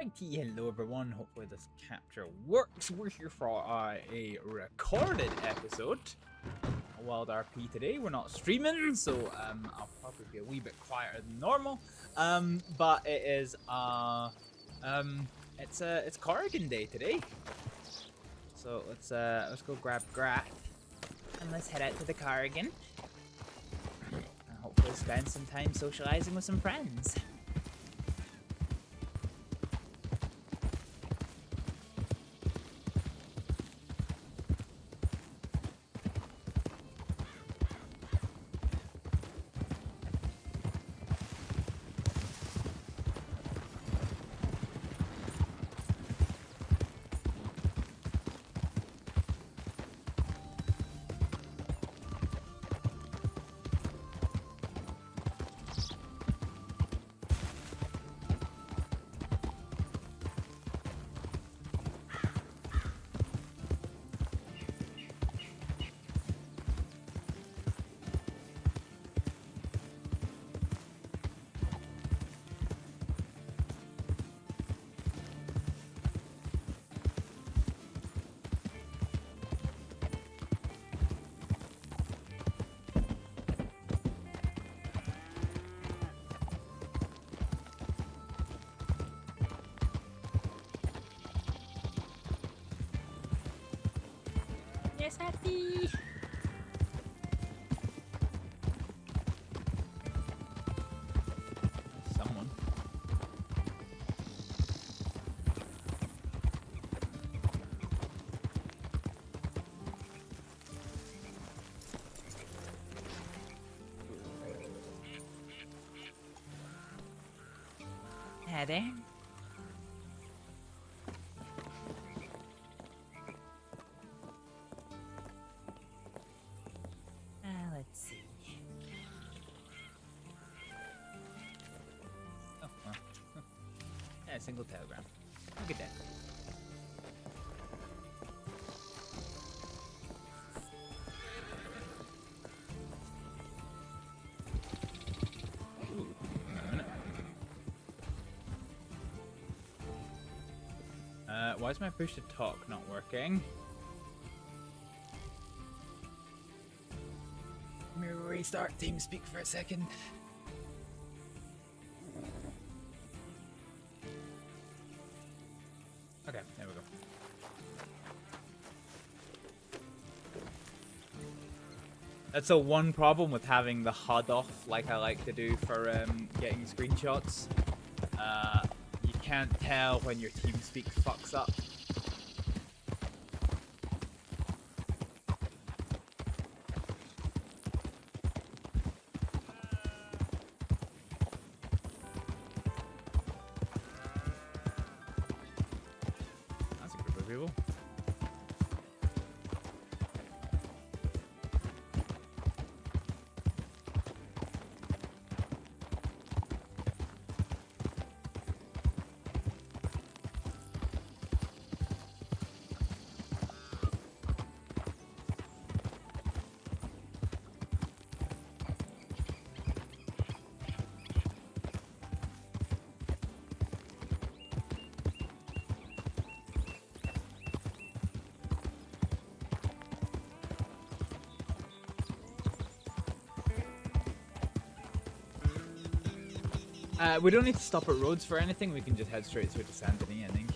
Righty, hello everyone, hopefully this capture works. We're here for a recorded episode of WildRP today. We're not streaming, so I'll probably be a wee bit quieter than normal. But it is it's Corrigan Day today. So let's go grab Grath and let's head out to the Corrigan and hopefully spend some time socializing with some friends. Yes, happy. Someone. Hi there. Let's see. Oh, well. Yeah, single telegram. Look at that. Ooh, wait a minute. Why is my push to talk not working? Let me restart TeamSpeak for a second. Okay, there we go. That's the one problem with having the HUD off, like I like to do for getting screenshots. You can't tell when your TeamSpeak fucks up. People. We don't need to stop at roads for anything, we can just head straight through to Saint Denis, I think.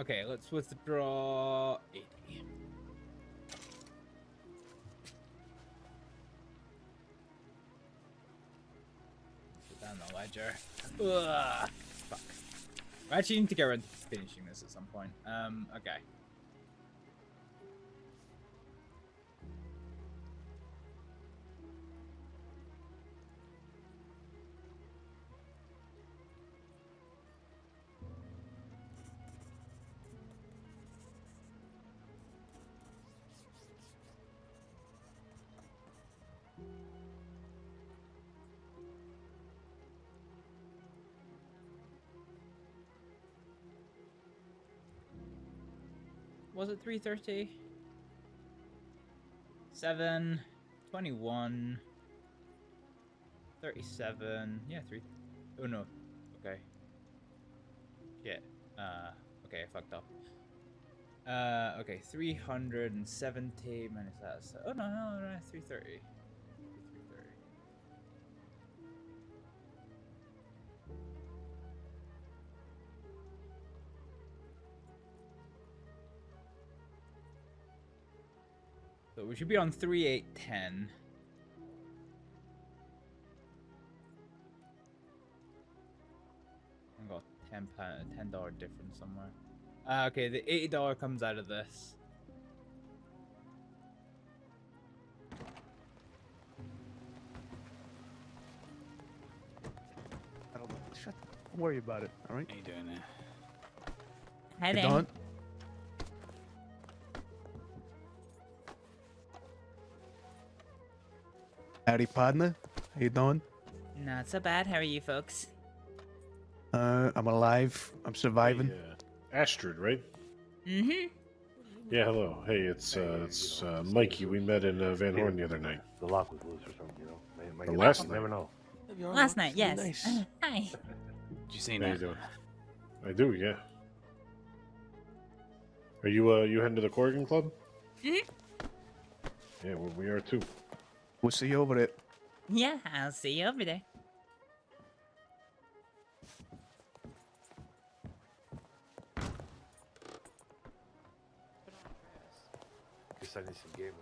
Okay, let's withdraw 80. Put that in the ledger. Ugh, fuck. I actually need to get around to finishing this at some point. Okay. Was it 3:30? 7, 21, 37. Yeah, 3. Oh no. Okay. Shit. Okay, I fucked up. Okay, 370 minus that. So, oh no, 330. 330. So we should be on 3810. I got $10 difference somewhere. Okay, the $80 comes out of this. Don't worry about it, all right? How you doing there? Hi You there. done? Howdy, partner. How you doing? Not so bad. How are you folks? I'm alive. I'm surviving. Hey, Astrid, right? Mm-hmm. Yeah, hello. Hey, it's Mikey. We met in Van Horn the other night. The lock was loose or something, you know. The last You never know. Last night, yes. Nice. Hi. Did you see How you that? doing? I do, yeah. Are you heading to the Corrigan Club? Mhm. Yeah, well, we are too. We'll see you over there. Yeah, I'll see you over there. Guess I need some game.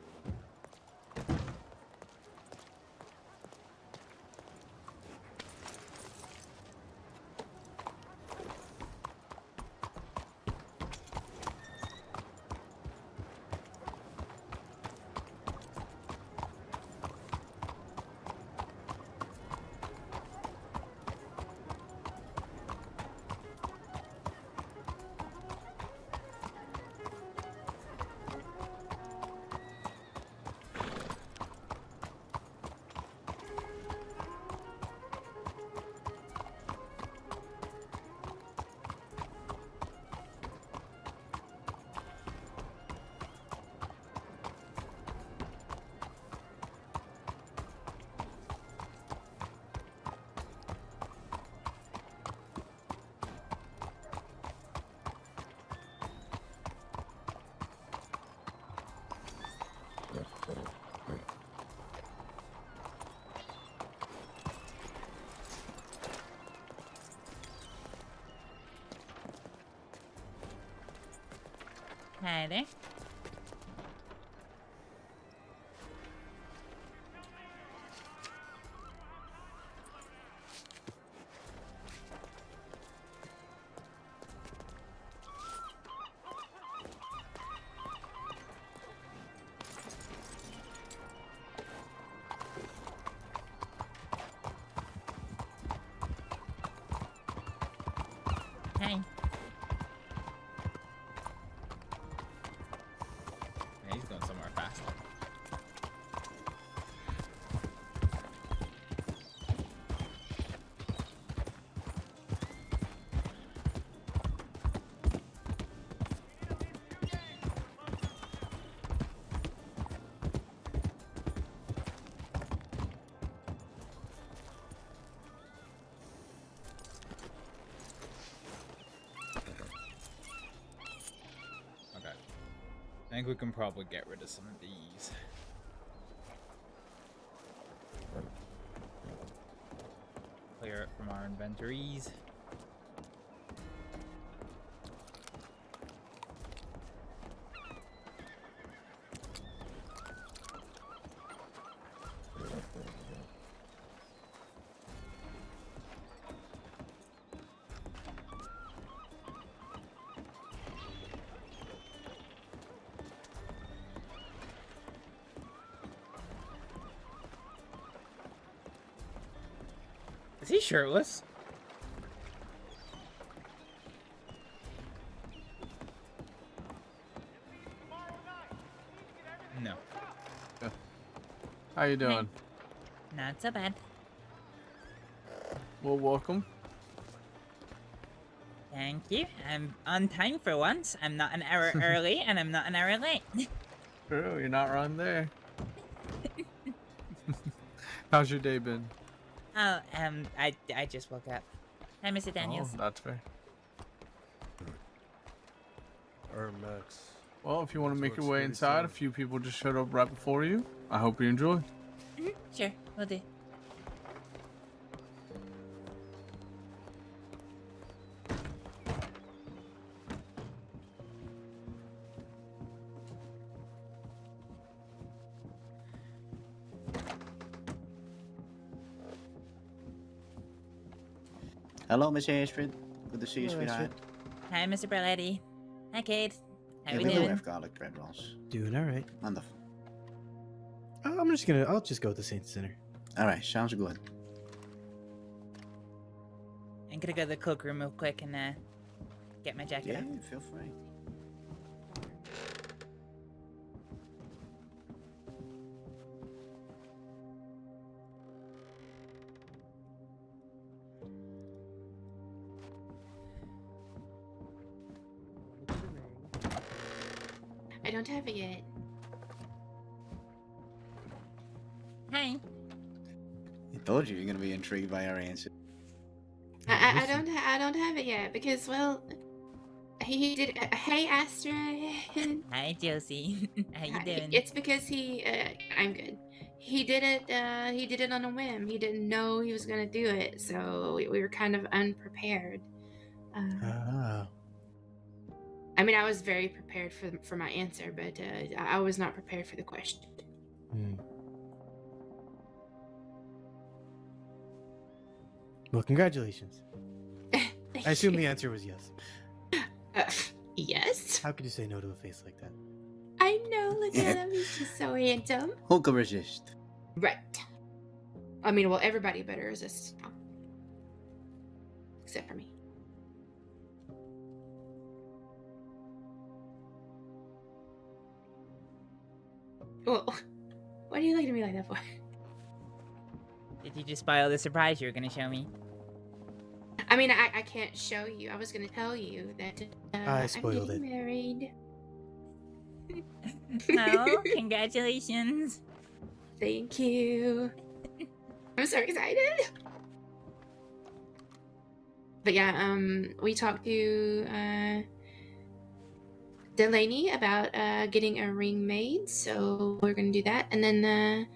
Hi there. think we can probably get rid of some of these. Clear it from our inventories. Is he shirtless? No. How you doing? Not so bad. Well, welcome. Thank you. I'm on time for once. I'm not an hour early, and I'm not an hour late. True, you're not wrong there. How's your day been? Oh, I just woke up. Hi, Mr. Daniels. Oh, that's fair. Max. Well, if you want to make your way Pretty inside, a solid. few people just showed up right before you. I hope you enjoy. Sure, we'll do. Hello, Miss Astrid. Good to see you, Hello, sweetheart. Hi, Mr. Berletti. Hi, Kate. How Yeah, we we do doing? have garlic bread rolls. Doing all right. Wonderful. I'll just go with the Saints Center. All right, sounds good. I'm gonna go to the cloakroom real quick and get my jacket Yeah, on. feel free. I don't have it yet. Hi. I told you you're gonna be intrigued by our answer. I don't have it yet because well, he did. Hey, Astrид. Hi, Josie. How you doing? It's because he. I'm good. He did it. He did it on a whim. He didn't know he was gonna do it, so we were kind of unprepared. I mean, I was very prepared for my answer, but I was not prepared for the question. Well, congratulations. Thank I assume you. the answer was yes. Yes. How could you say no to a face like that? I know. Look at him. He's just so handsome. Who could resist? Right. I mean, well, everybody better resist. Except for me. Well, why do you look at me like that for? Did you just spoil the surprise you were gonna show me? I mean, I can't show you. I was gonna tell you that I spoiled I'm getting married. Oh, congratulations. Thank you. I'm so excited. But yeah, we talked to Delaney about getting a ring made, so we're gonna do that, and then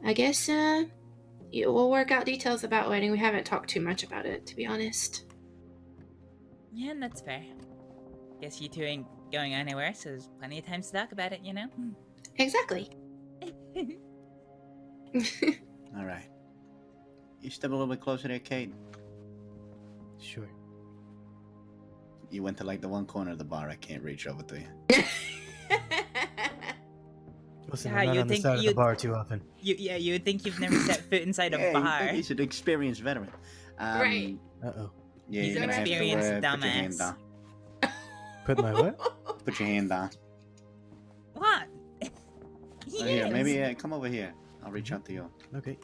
I guess we'll work out details about wedding. We haven't talked too much about it, to be honest. Yeah, that's fair. Guess you two ain't going anywhere, so there's plenty of time to talk about it, you know? Exactly. All right. You step a little bit closer there, Kate. Sure. You went to like the one corner of the bar I can't reach over to you. Listen, Yeah, I'm not you'd on the think side of the you'd- bar too often. You would think you've never set foot inside a Yeah, bar. he's an experienced veteran. Right. Uh-oh. Yeah, He's you're an gonna have to experienced put your hand dumbass. down. Put my what? Put your hand down. What? He Here, is. maybe come over here. I'll reach out to you. Okay.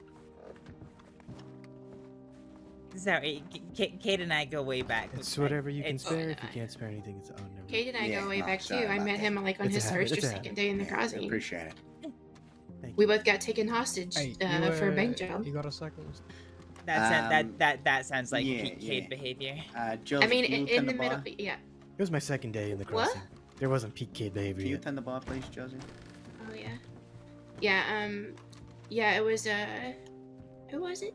Sorry, Kate and I go way back. It's whatever you can It's- spare. If you can't spare anything, it's never mind. Kate and I Yeah, go way no, back too. sorry I about met that. him like on It's a his habit, first or it's a second habit. day in the Yeah, crossing. appreciate it. Thank We you. both got taken hostage for a bank job. You got a cyclist? That sounds like yeah, Kate yeah. behavior. Joseph, I mean, you in tend the the middle, bar? yeah. It was my second day in the What? crossing. There wasn't peak kid behavior Can you yet. tend the bar, please, Josie? Oh yeah. Yeah. Yeah. It was who was it?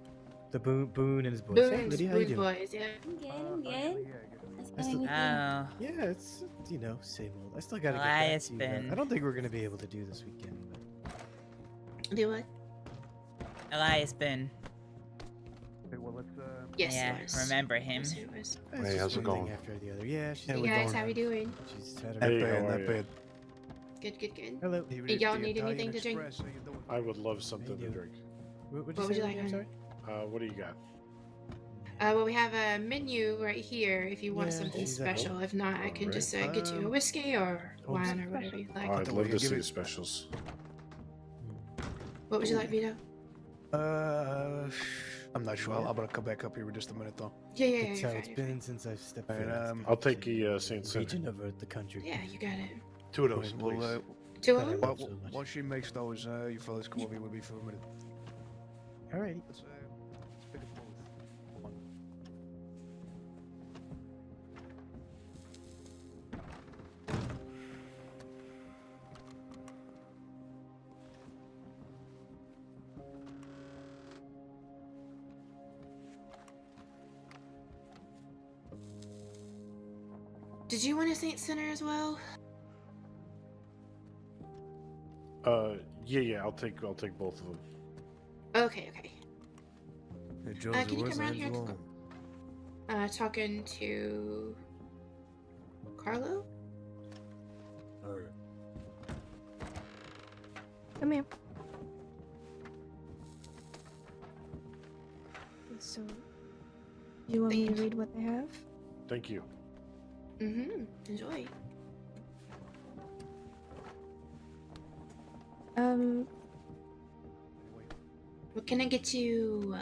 The Boone and his boys. Hey, Boone's Lydia, how you Boone's doing? boys. Yeah. I'm good. I'm good. What's I still- going with you? Oh, Yeah, it's same old. I still gotta get Elias back to you. been- I don't think we're gonna be able to do this weekend. But... Do what? Elias Boone. Okay, well, let's, Yes. Yeah, It was. remember him. Yes, it was. It's Hey, just how's it one thing going? After the other. Yeah, she's, Yeah, Hey we're guys, going. how we doing? she's had not her. Hey, bad, how are not you? bad. Good. Good. Hello. Even Hey, if y'all the need Italian anything to drink? Express, how you doing? I would love something to you? drink. What What would you like, I'm hon? sorry. What do you got? Well, we have a menu right here if you want Yeah, something she's at home. special. If not, I can just get you a whiskey or home wine or special. whatever you like. Oh, I'd the love way to you give see it- the specials. What would you like, Vito? I'm not sure. I'm gonna come back up here in just a minute, though. Yeah, It's you're how fine, it's you're been since I've stepped Alright, foot I'll take the Saint in the region Sinner. of the country. fine. Yeah, you got it. 2 of those, Well, please. Two That of I them? love so much. once she makes those, you fellas come over here with me for a minute. Alrighty. Let's pick a both. Did you want a Saint Center as well? Yeah, I'll take both of them. Okay. Hey, Josie, can you where's come around here? Angelo? Talking to Carlo? Alright. Come here. So, you want me to read what they have? Thank you. Mm-hmm. Enjoy. What can I get you?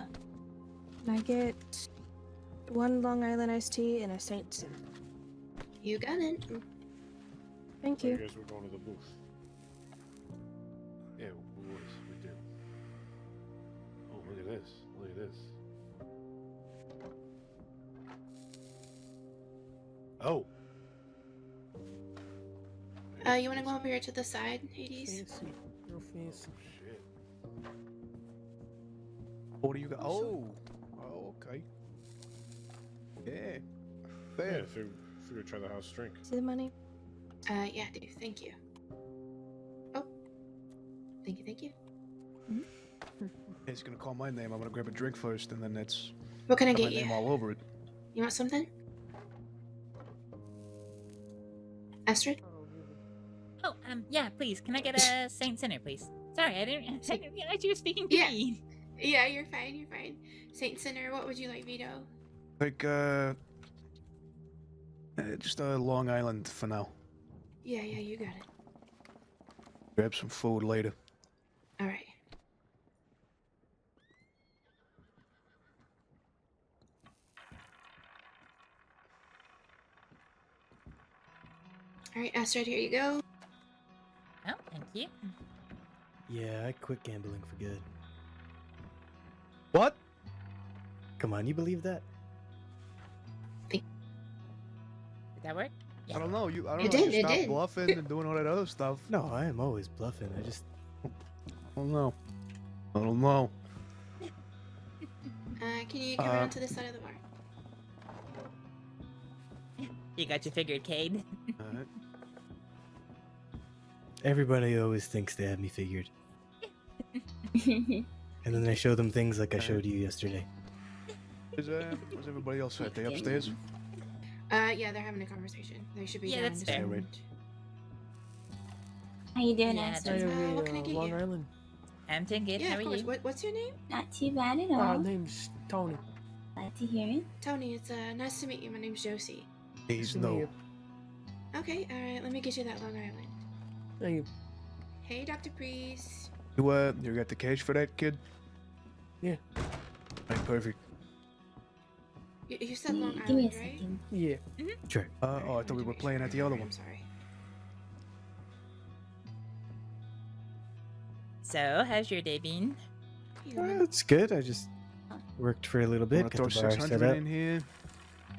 Can I get 1 Long Island iced tea and a Saint Cinnamon? You got it. Thank So you you. guys were going to the booth. Yeah, we did. Oh, look at this. Look at this. Oh. You want to go over here to the side, Hades? Fancy. Real fancy. Shit. What do you got? Oh, okay. Yeah. Yeah, Fair. figure try the house drink. See the money? Yeah, dude. Thank you. Oh. Thank you. It's gonna call my name. I'm gonna grab a drink first, and then it's What can I got my get you? name all over it. You want something? Astrид? Oh, yeah, please. Can I get a Saint Sinner, please? Sorry, I didn't realize you were speaking to Yeah. me. Yeah, you're fine. Saint Sinner, what would you like, Vito? Like, just a Long Island for now. Yeah, you got it. Grab some food later. All right. All right, Astrид, here you go. Oh, thank you. Yeah, I quit gambling for good. What? Come on, you believe that? Did that work? I don't know. I don't It know. did, You it stop did. bluffing and doing all that other stuff. No, I am always bluffing. I just I don't know. I don't know. Can you come around to the side of the bar? You got you figured, Cade. Alright. everybody always thinks they have me figured. And then I show them things like I showed you yesterday. Is everybody else at the upstairs? Yeah, they're having a conversation. They should be Yeah, down that's in fair. just a Right. moment. How you doing, Yeah, Astrид? that's- what can I get Long you? Island. I'm doing good. Yeah, How of are course. you? What's your name? Not too bad at all. Name's Tony. Glad to hear it. Tony. It's nice to meet you. My name's Josie. He's Nice to meet no. you. Okay, all right. Let me get you that Long Island. Thank you. Hey, Dr. Priest. You got the cash for that, kid? Yeah. Right, perfect. You said Long Give me a Island, right? second. Yeah. Sure. Oh, I thought we were playing at the other one. I'm sorry. So, how's your day been? It's good. I just worked for a little bit, Wanna got throw the bar set 600 up, in here?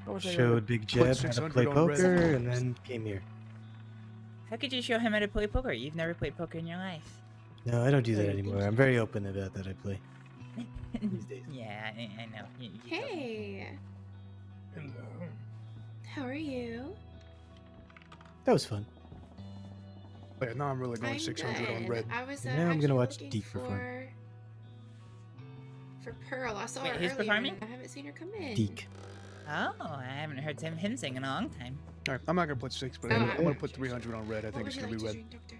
How much I got? showed Big Jeb how to 600 play on poker, Red. and then came here. How could you show him how to play poker? You've never played poker in your life. No, I don't do that anymore. I'm very open about that I play. Yeah, I know. You told me. Hey, Hello. how are you? That was fun. Oh, yeah, now I'm really going I'm 600 on good. red. I was Now I'm actually gonna watch looking Deep for fun. for Pearl. I saw Wait, her who's earlier. performing? I haven't seen her come in. Deke. Oh, I haven't heard him sing in a long time. All right, I'm not gonna put 6, but Oh, I'm gonna put 300 on red. I What think would it's you gonna like be to red. drink, Doctor?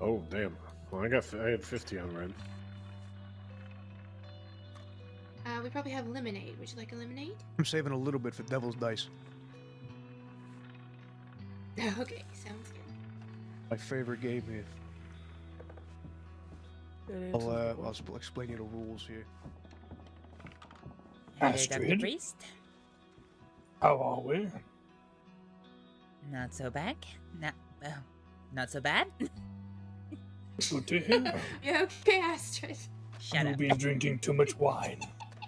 Oh damn! Well, I had 50 on red. We probably have lemonade. Would you like a lemonade? I'm saving a little bit for Devil's Dice. Okay, sounds good. My favorite game here. I'll explain you the rules here. Hello, Dr. Astrид? Priest. How are we? Not so bad. Not so bad. Good to hear. You okay, Astrид? Shut You've up. been drinking too much wine.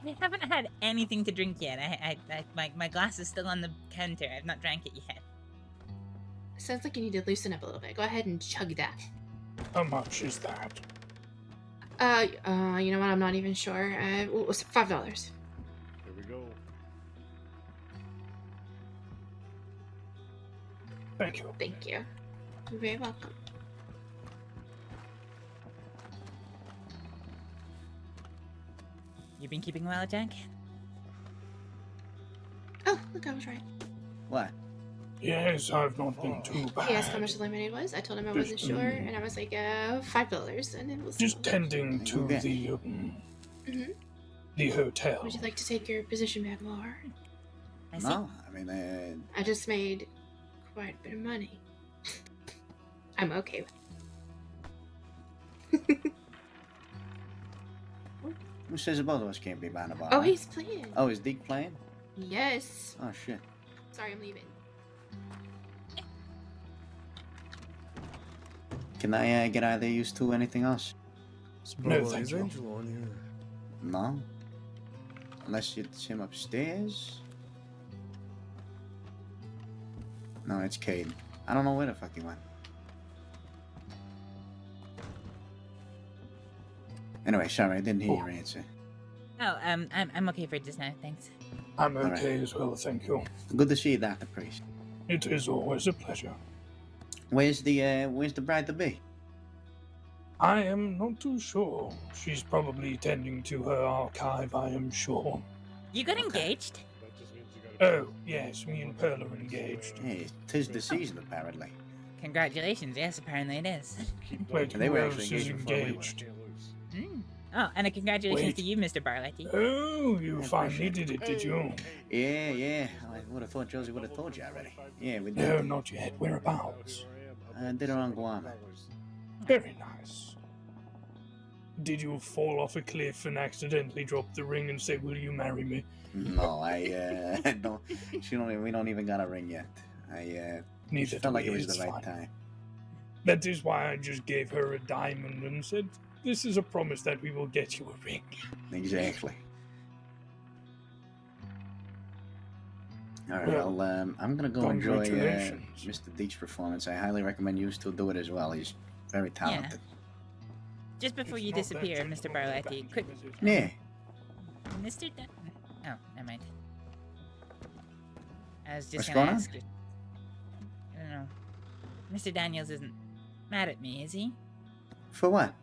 I haven't had anything to drink yet. My glass is still on the counter. I've not drank it yet. Sounds like you need to loosen up a little bit. Go ahead and chug that. How much is that? You know what? I'm not even sure. What was it? $5. Here we go. Thank you. Thank you. You're very welcome. You been keeping well, Jack? Oh, look, I was right. What? Yes, I've not been too bad. He asked how much the lemonade was. I told him I wasn't sure, and I was like, $5, and it was. Just tending to Okay. Mhm. the hotel. Would you like to take your position back more? I see. No, I mean, I just made quite a bit of money. I'm okay with it. who says both of us can't be behind a bar? Oh, right? he's playing. Oh, is Deke playing? Yes. Oh shit. Sorry, I'm leaving. Can I get either used to anything else? No, thank you. Angel on here. No. Unless it's him upstairs. No, it's Cade. I don't know where the fuck he went. Anyway, sorry, I didn't hear your answer. Oh, I'm okay for just now, thanks. I'm All okay as well, thank you. Good to see you, Dr. Priest. It is always a pleasure. Where's the bride to be? I am not too sure. She's probably tending to her archive, I am sure. You got engaged? That just means you gotta. Oh, yes, me and Pearl are engaged. Hey, 'tis the season apparently. Congratulations. Yes, apparently it is. Keep Wait, going. They were who actually else is engaged before we were. engaged? Can't lose. Mm. Oh, and a congratulations Wait. to you, Mr. Barletti. Oh, you I finally appreciate did it, did you? Yeah. I would have thought Josie would have told you already. Yeah, we No, did. not yet. Whereabouts? Did it on Guam. Very nice. Did you fall off a cliff and accidentally drop the ring and say, "Will you marry me"? No, I don't. We don't even got a ring yet. Neither Felt do like we, it was it's the right fine. time. That is why I just gave her a diamond and said, "This is a promise that we will get you a ring." Exactly. All right, Well, well, I'm gonna go enjoy congratulations. Mr. Deke's performance. I highly recommend you to do it as well. He's very talented. Just before It's you not that disappear, Mr. difficult to Barletti, back quick. him, is it? Yeah. Mr. Oh, never mind. I was just What's gonna going on? ask you. I don't know. Mr. Daniels isn't mad at me, is he? For what?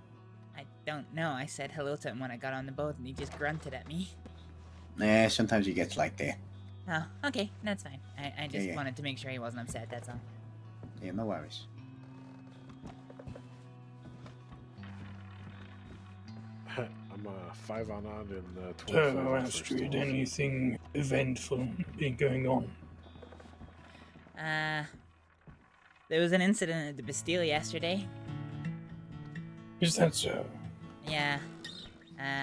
I don't know. I said hello to him when I got on the boat and he just grunted at me. Sometimes he gets like that. Oh, okay. That's fine. I just Yeah. wanted to make sure he wasn't upset, that's all. Yeah, no worries. I'm 5 on odd and 25 So, on first Astrid, toss. anything eventful been going on? There was an incident at the Bastille yesterday. Is that so? Yeah.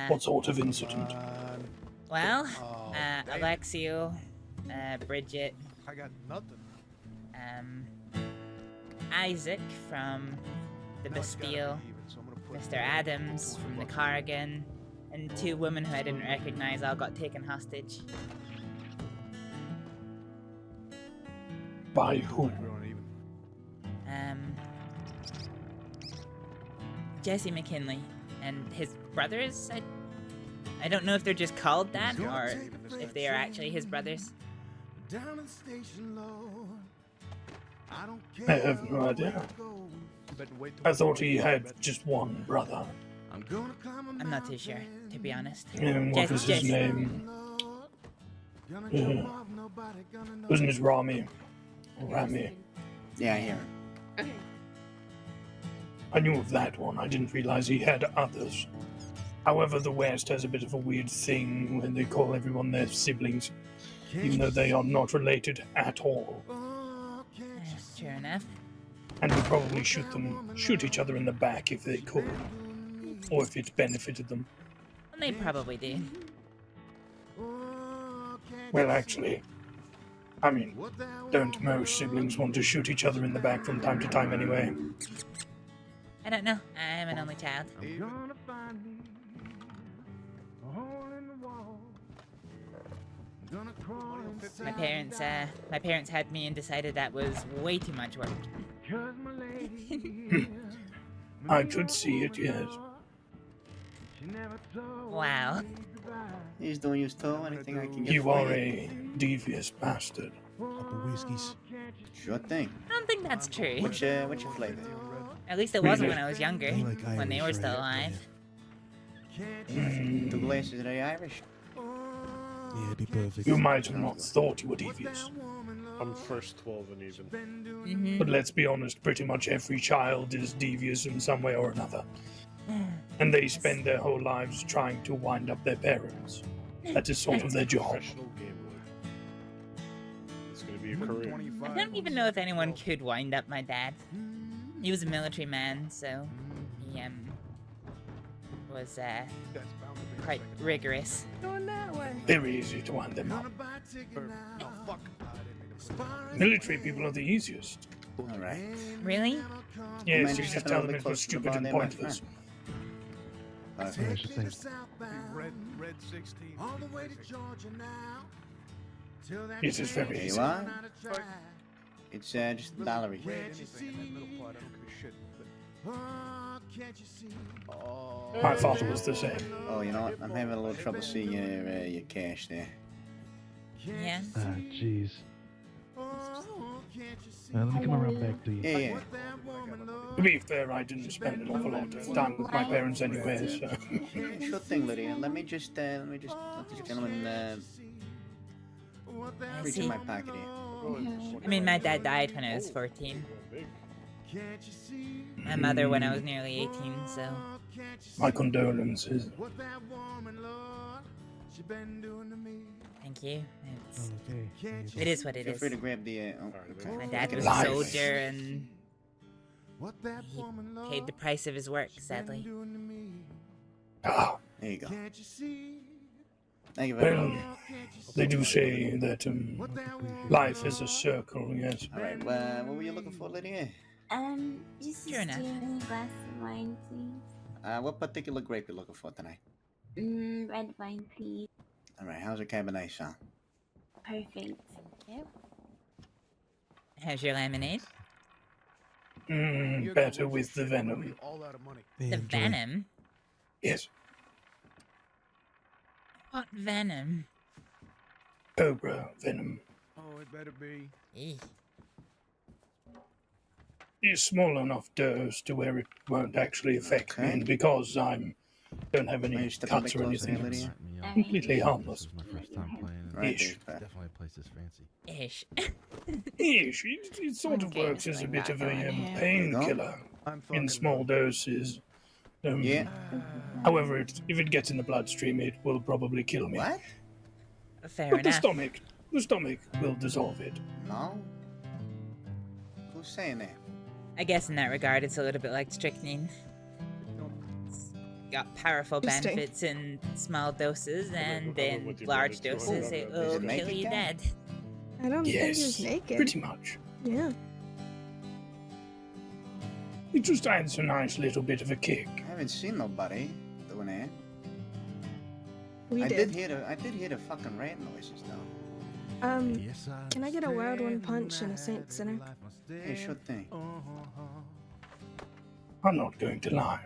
What sort of incident? Well, Oh, Alexio, Bridget, I got nothing. Isaac from the Bastille, Mr. Adams from the Carrigan, and 2 women who I didn't recognize all got taken hostage. By who? Jesse McKinley and his brothers. I don't know if they're just called that or if they are actually his brothers. I have no idea. I thought he had just one brother. I'm not too sure, to be honest. And what was his name? Wasn't it Rami? Rami. Yeah, I hear it. Okay. I knew of that one. I didn't realize he had others. However, the West has a bit of a weird thing when they call everyone their siblings, even though they are not related at all. Sure enough. And would probably shoot each other in the back if they could, or if it benefited them. Well, they probably do. Well, actually, I mean, don't most siblings want to shoot each other in the back from time to time anyway? I don't know. I'm an only child. My parents had me and decided that was way too much work. I could see it, yes. Wow. He's doing his toe. Anything I can get You for are a devious bastard. Couple whiskeys. Sure thing. I don't think that's true. What's your flavor? At least it wasn't when I was younger, They like when they Irish, were still right? alive. 2 glasses, are they Irish? Yeah, it'd be perfect. You might have not thought you were devious. I'm first 12 and even. Mm-hmm. But let's be honest, pretty much every child is devious in some way or another. And they spend their whole lives trying to wind up their parents. That is sort of their job. Professional gambler. It's gonna be a career. I don't even know if anyone could wind up my dad. He was a military man, so he was quite rigorous. Going that way. Very easy to wind them up. Military people are the easiest. Alright. Really? Yes, you just tell them it was stupid and pointless. I should think. Red 16. It is very There you easy. are. It's just Valerie. My father was the same. Oh, you know what? I'm having a little trouble seeing your cash there. Yeah. Jeez. Let me come around back to you. Yeah. To be fair, I didn't spend an awful lot of time with my parents anyway, so... Sure thing, Lydia. Let me just let this gentleman I reach in see. my pocket here. I mean, my dad died when I was 14. My mother when I was nearly 18, so... My condolences. Thank you. Okay. It is what it Feel is. free to grab the. Okay. My dad was a Life. soldier and he paid the price of his work, sadly. Ah, There you go. Thank you very well, much. they do say that life is a circle, yes. All right. Well, what were you looking for, Lydia? Just Sure enough. a glass of wine, please. What particular grape you looking for tonight? Red wine, please. All right. How's your Cabernet Franc? Perfect. Yep. How's your lemonade? Better with the venom. The venom? Yes, What venom? cobra venom. Oh, it better be. Eek. It's small enough dose to where it won't actually affect me, Okay. and because don't have May any you step a bit cuts or closer anything, here, it's Lydia? completely harmless. This is my first time playing. Right Ish. there, Definitely a place this fancy. Ish. Ish, it sort of Okay, works as a just bit of like a that one. painkiller in small doses. Yeah. However, if it gets in the bloodstream, it will probably kill me. What? Fair But the enough. stomach will dissolve it. No. Who's saying that? I guess in that regard, it's a little bit like strychnine. It's got powerful Interesting. benefits in small doses, and I in with you, large brother, too. doses, it will it make kill it you count? dead. I don't think Yes, he's naked. pretty much. Yeah. It just adds a nice little bit of a kick. I haven't seen nobody doing that. We I did. did hear the fucking rat noises though. Can I get a wild one punch and a Saint Sinner? Hey, sure thing. I'm not going to lie.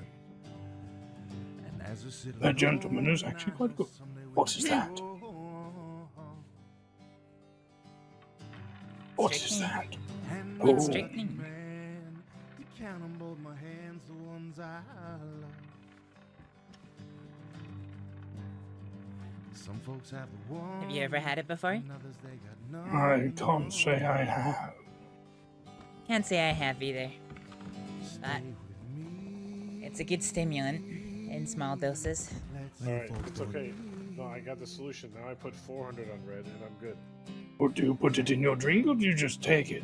That gentleman is actually quite good. What is that? What is that? It's strychnine. Have you ever had it before? I can't say I have. Can't say I have either. But it's a good stimulant in small doses. Alright, it's okay. No, I got the solution. Now I put 400 on red and I'm good. Or do you put it in your drink or do you just take it?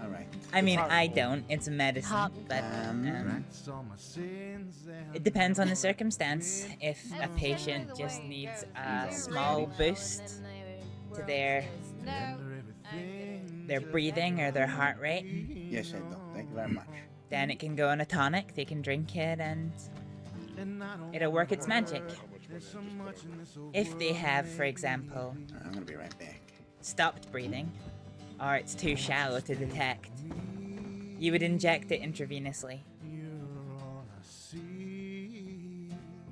Alright. I mean, I don't. It's a medicine, but it depends on the circumstance. If a patient just needs a small boost to their breathing or their heart rate, Yes, I do. Thank you very much. then it can go on a tonic. They can drink it and it'll work its magic. If they have, for example, I'm gonna be right back. stopped breathing, or it's too shallow to detect, you would inject it intravenously.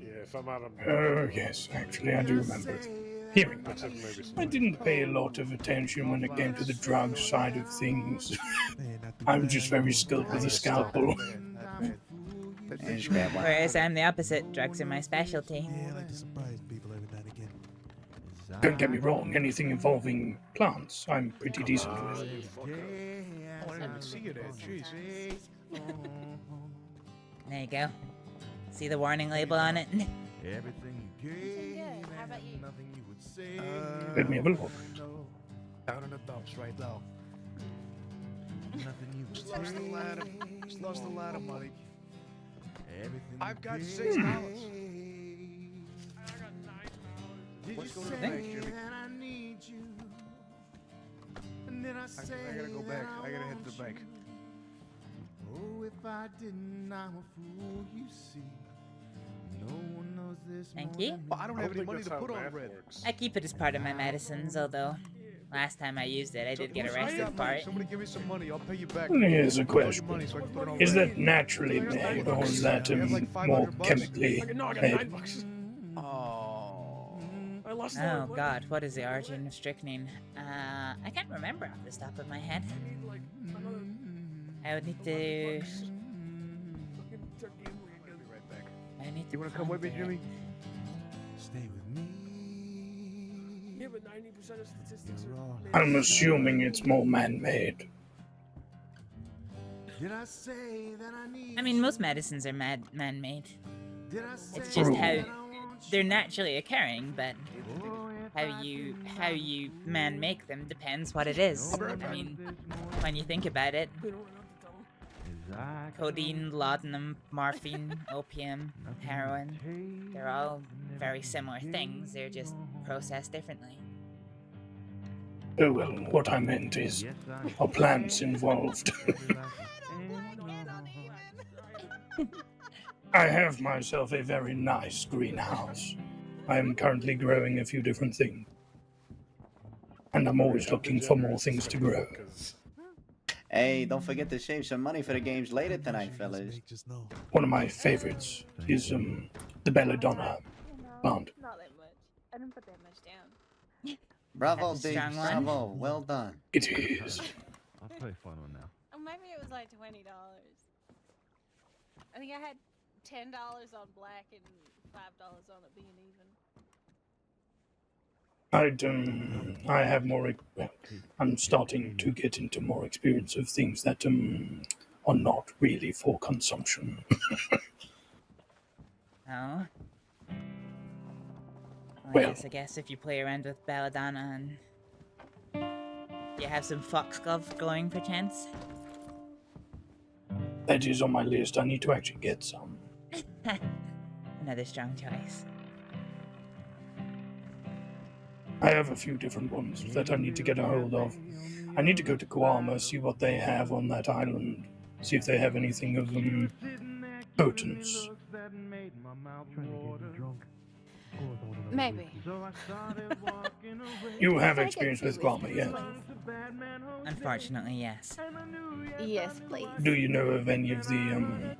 Yeah, if I'm out of... Oh, yes, actually, I do remember it. Hearing that, I didn't pay a lot of attention when it came to the drug side of things. I'm just very skilled with a scalpel. Whereas I'm the opposite. Drugs are my specialty. Don't get me wrong, anything involving plants, I'm pretty decent with. I didn't even see you there. Jeez. There you go. See the warning label on it? Let me have a look. Down in the dumps right now. Just lost the ladder. Just lost the ladder money. I've got $6. Let's go to the bank, Jimmy. I gotta go back. I gotta head to the bank. Oh, if I didn't, I'm a fool, you see. No one knows this. Thank you. Well, I don't have any money to put on red. I keep it as part of my medicines, although last time I used it, I did get arrested for it. Somebody give me some money. I'll pay you back. Here's a Put all your question. money so I can put it on Is red. that naturally made, or is that more chemically No, I got made? $9. Oh, I lost Oh god, what is the origin of strychnine? I can't remember off the top of my head. I would need to... I need to You wanna come with me, find Jimmy? Stay with me. Yeah, but 90% of statistics I'm assuming it's more man-made. Did I say that I need I mean, most medicines are man-made. Did I say It's just True. how they're naturally occurring, but how you man-make them depends what it is. I mean, when you think about it, codeine, laudanum, morphine, opium, heroin, they're all very similar things, they're just processed differently. Oh well, what I meant is, are plants involved? I have myself a very nice greenhouse. I am currently growing a few different things. And I'm always looking for more things to grow. Hey, don't forget to save some money for the games later tonight, fellas. One of my favorites is the belladonna plant. Not that much. I didn't put that much down. Bravo, That's a Dave. strong one. Bravo. Well done. It is. I'll play a fun one now. Oh, maybe it was like $20. I think I had $10 on black and $5 on it being even. I have more. I'm starting to get into more experience of things that are not really for consumption. Oh? Well- Yes, I guess if you play around with belladonna and you have some foxglove going perchance. That is on my list. I need to actually get some. Another strong choice. I have a few different ones that I need to get a hold of. I need to go to Guam, see what they have on that island. See if they have anything of potence. Maybe. You have experience with llama, yes? Unfortunately, yes. Yes, please. Do you know of any of the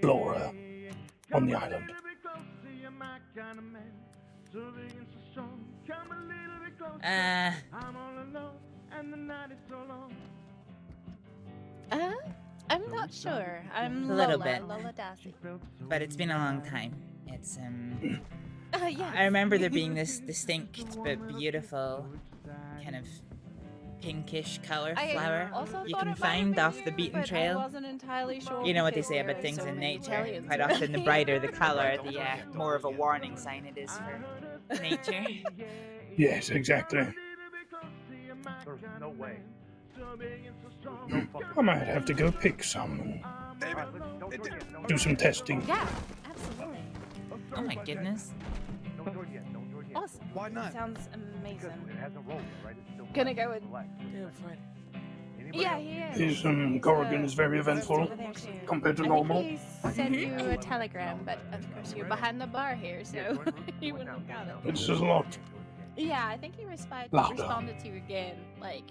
flora on the island? I'm not sure. I'm A little Lola, bit. Lola Darcy. But it's been a long time. It's Yes. I remember there being this distinct but beautiful kind of pinkish color I flower also you thought can it might have find been off the you, beaten but trail. I wasn't entirely sure. You know what they because say there about are things so in many nature. Italians Quite around often, the here. brighter the color, the more of a warning sign it is for nature. Yes, exactly. There's no way. I might have to go pick some and do some testing. Yeah, absolutely. Oh my goodness. Awesome. Why not? Sounds amazing. It hasn't rolled yet, right? It's still Gonna go with. Yeah, fine. Yeah, he is. His Corrigan is very eventful Over there too. compared to I normal. think he sent you a telegram, but of course you're behind the bar here, so you wouldn't have got it. It's a lot. Yeah, I think he Louder. responded to you again, like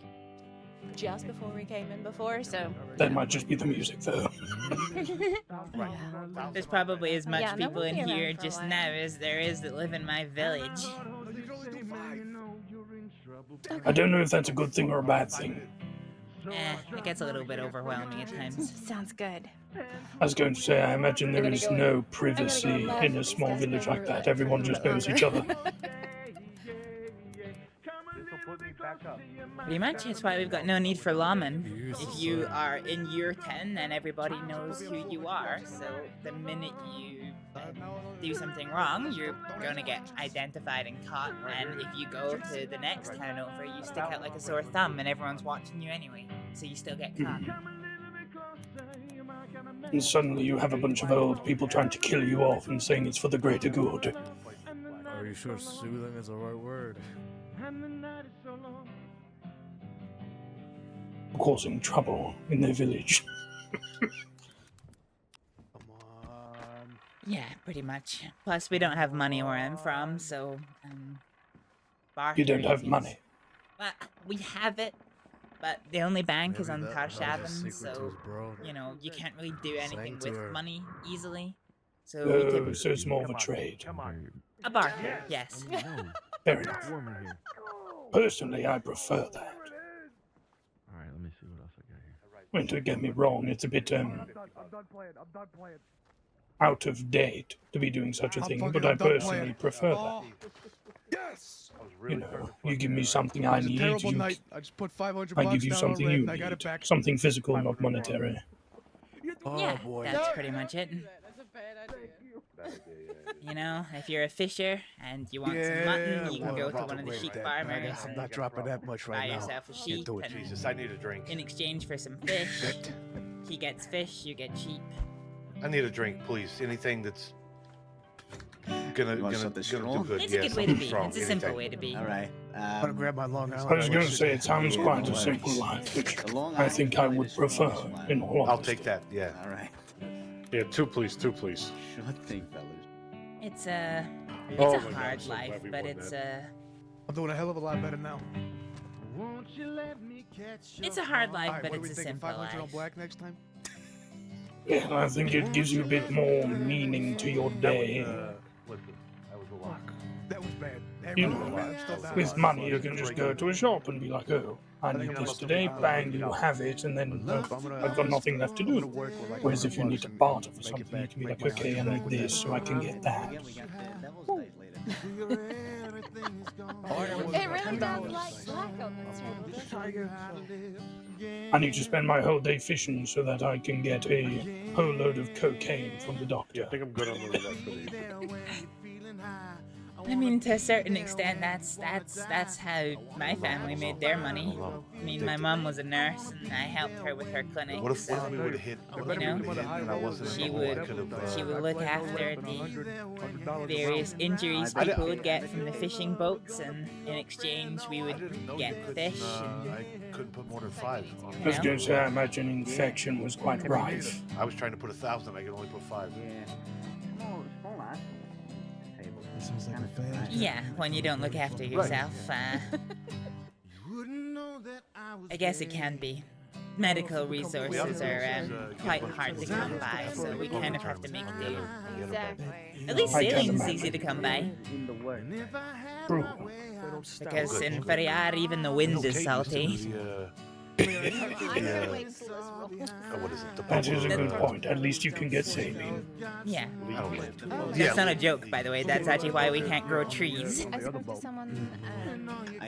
just before we came in before, so. That might just be the music, though. There's probably as much Yeah, no, people we'll in be around here for a just while. now as there is that live in my village. I don't know if that's a good thing or a bad thing. It gets a little bit overwhelming at times. Sounds good. I was going to say, I imagine there is no privacy in a small village like that. Everyone just knows each other. Pretty much, that's why we've got no need for lawmen. If you are in year 10, then everybody knows who you are, so the minute you do something wrong, you're gonna get identified and caught, and if you go to the next town over, you stick out like a sore thumb and everyone's watching you anyway, so you still get caught. And suddenly you have a bunch of old people trying to kill you off and saying it's for the greater good. Are you sure soothing is the right word? Causing trouble in their village. Yeah, pretty much. Plus, we don't have money where I'm from, so, You don't have is- money. Well, we have it, but the only bank is on Maybe that was a Tarshaven, secret to so, his bro. you know, you can't really do anything to with her. money easily. So we Oh, typically... so it's more of a trade. A bar, yes. Fair enough. Personally, I prefer that. Alright, let me see what else I got here. Well, don't get me wrong, it's a bit I'm done playing. out of date to be doing such a thing, but I personally prefer that. Yes! You know, you give me something I It was a need, terrible you, night. I just put 500 I bucks give you down something on you red and I got it need. back. Something physical, not monetary. Oh Yeah, boy. that's pretty much it. You know, if you're a fisher and you want some mutton, you can go to one of the sheep farmers I'm and not dropping that much buy right now. yourself a Can't sheep, do it. and Jesus, I need a drink. in exchange for some fish, he gets fish, you get sheep. I need a drink, please. Anything that's gonna You want something do strong? good. It's Yeah, a good way to something be. strong, It's a simple anything. way to be. All right. I'm gonna grab my Long I Island. was going to say, it sounds Yeah, quite no a simple worries. life, which The Long I think I Island would is strong prefer, as well. in all I'll honesty. take that. Yeah. All right. Yeah, two please. Sure thing, fellas. It's a Oh it's a my God, hard I'm so life, glad we but won it's that. I'm doing a hell of a lot better now. it's a hard life, Alright, but what are we it's a thinking? simple 500 on life. black next time? Yeah, I think it gives you a bit more meaning to your day. Listen, that was a lot. That was bad. You Everyone was know, bad. I'm still down. with money, you can just go to a shop and be like, oh, I need this today, bang, you have it, and then I've got nothing left to do. Whereas if you need to barter for something, you can be like, okay, I need this, so I can get that. It really does like black on this channel. I need to spend my whole day fishing so that I can get a whole load of cocaine from the doctor. I think I'm good on the roulette for these. I mean, to a certain extent, that's how my family made their money. I mean, my mom was a nurse, and I helped her with her clinic. What if so, we would have hit? you know, And I wasn't she involved, I would could've, she would look after the various injuries people would get from the fishing boats, and in exchange, we would get fish. And, I couldn't put more than 5. I was going to say, I imagine infection was quite rife. I was trying to put 1,000. I could only put 5. Sounds like a fast Yeah, when you don't look after yourself, I guess it can be. Medical resources are quite hard to come by, so we kind of have to make do. Exactly. At least sailing's easy to come by. True. Because in Ferriar, even the wind is salty. What is it? That is a good point. At least you can get sailing. Yeah. That's not a joke, by the way. That's actually why we can't grow trees. I spoke to someone.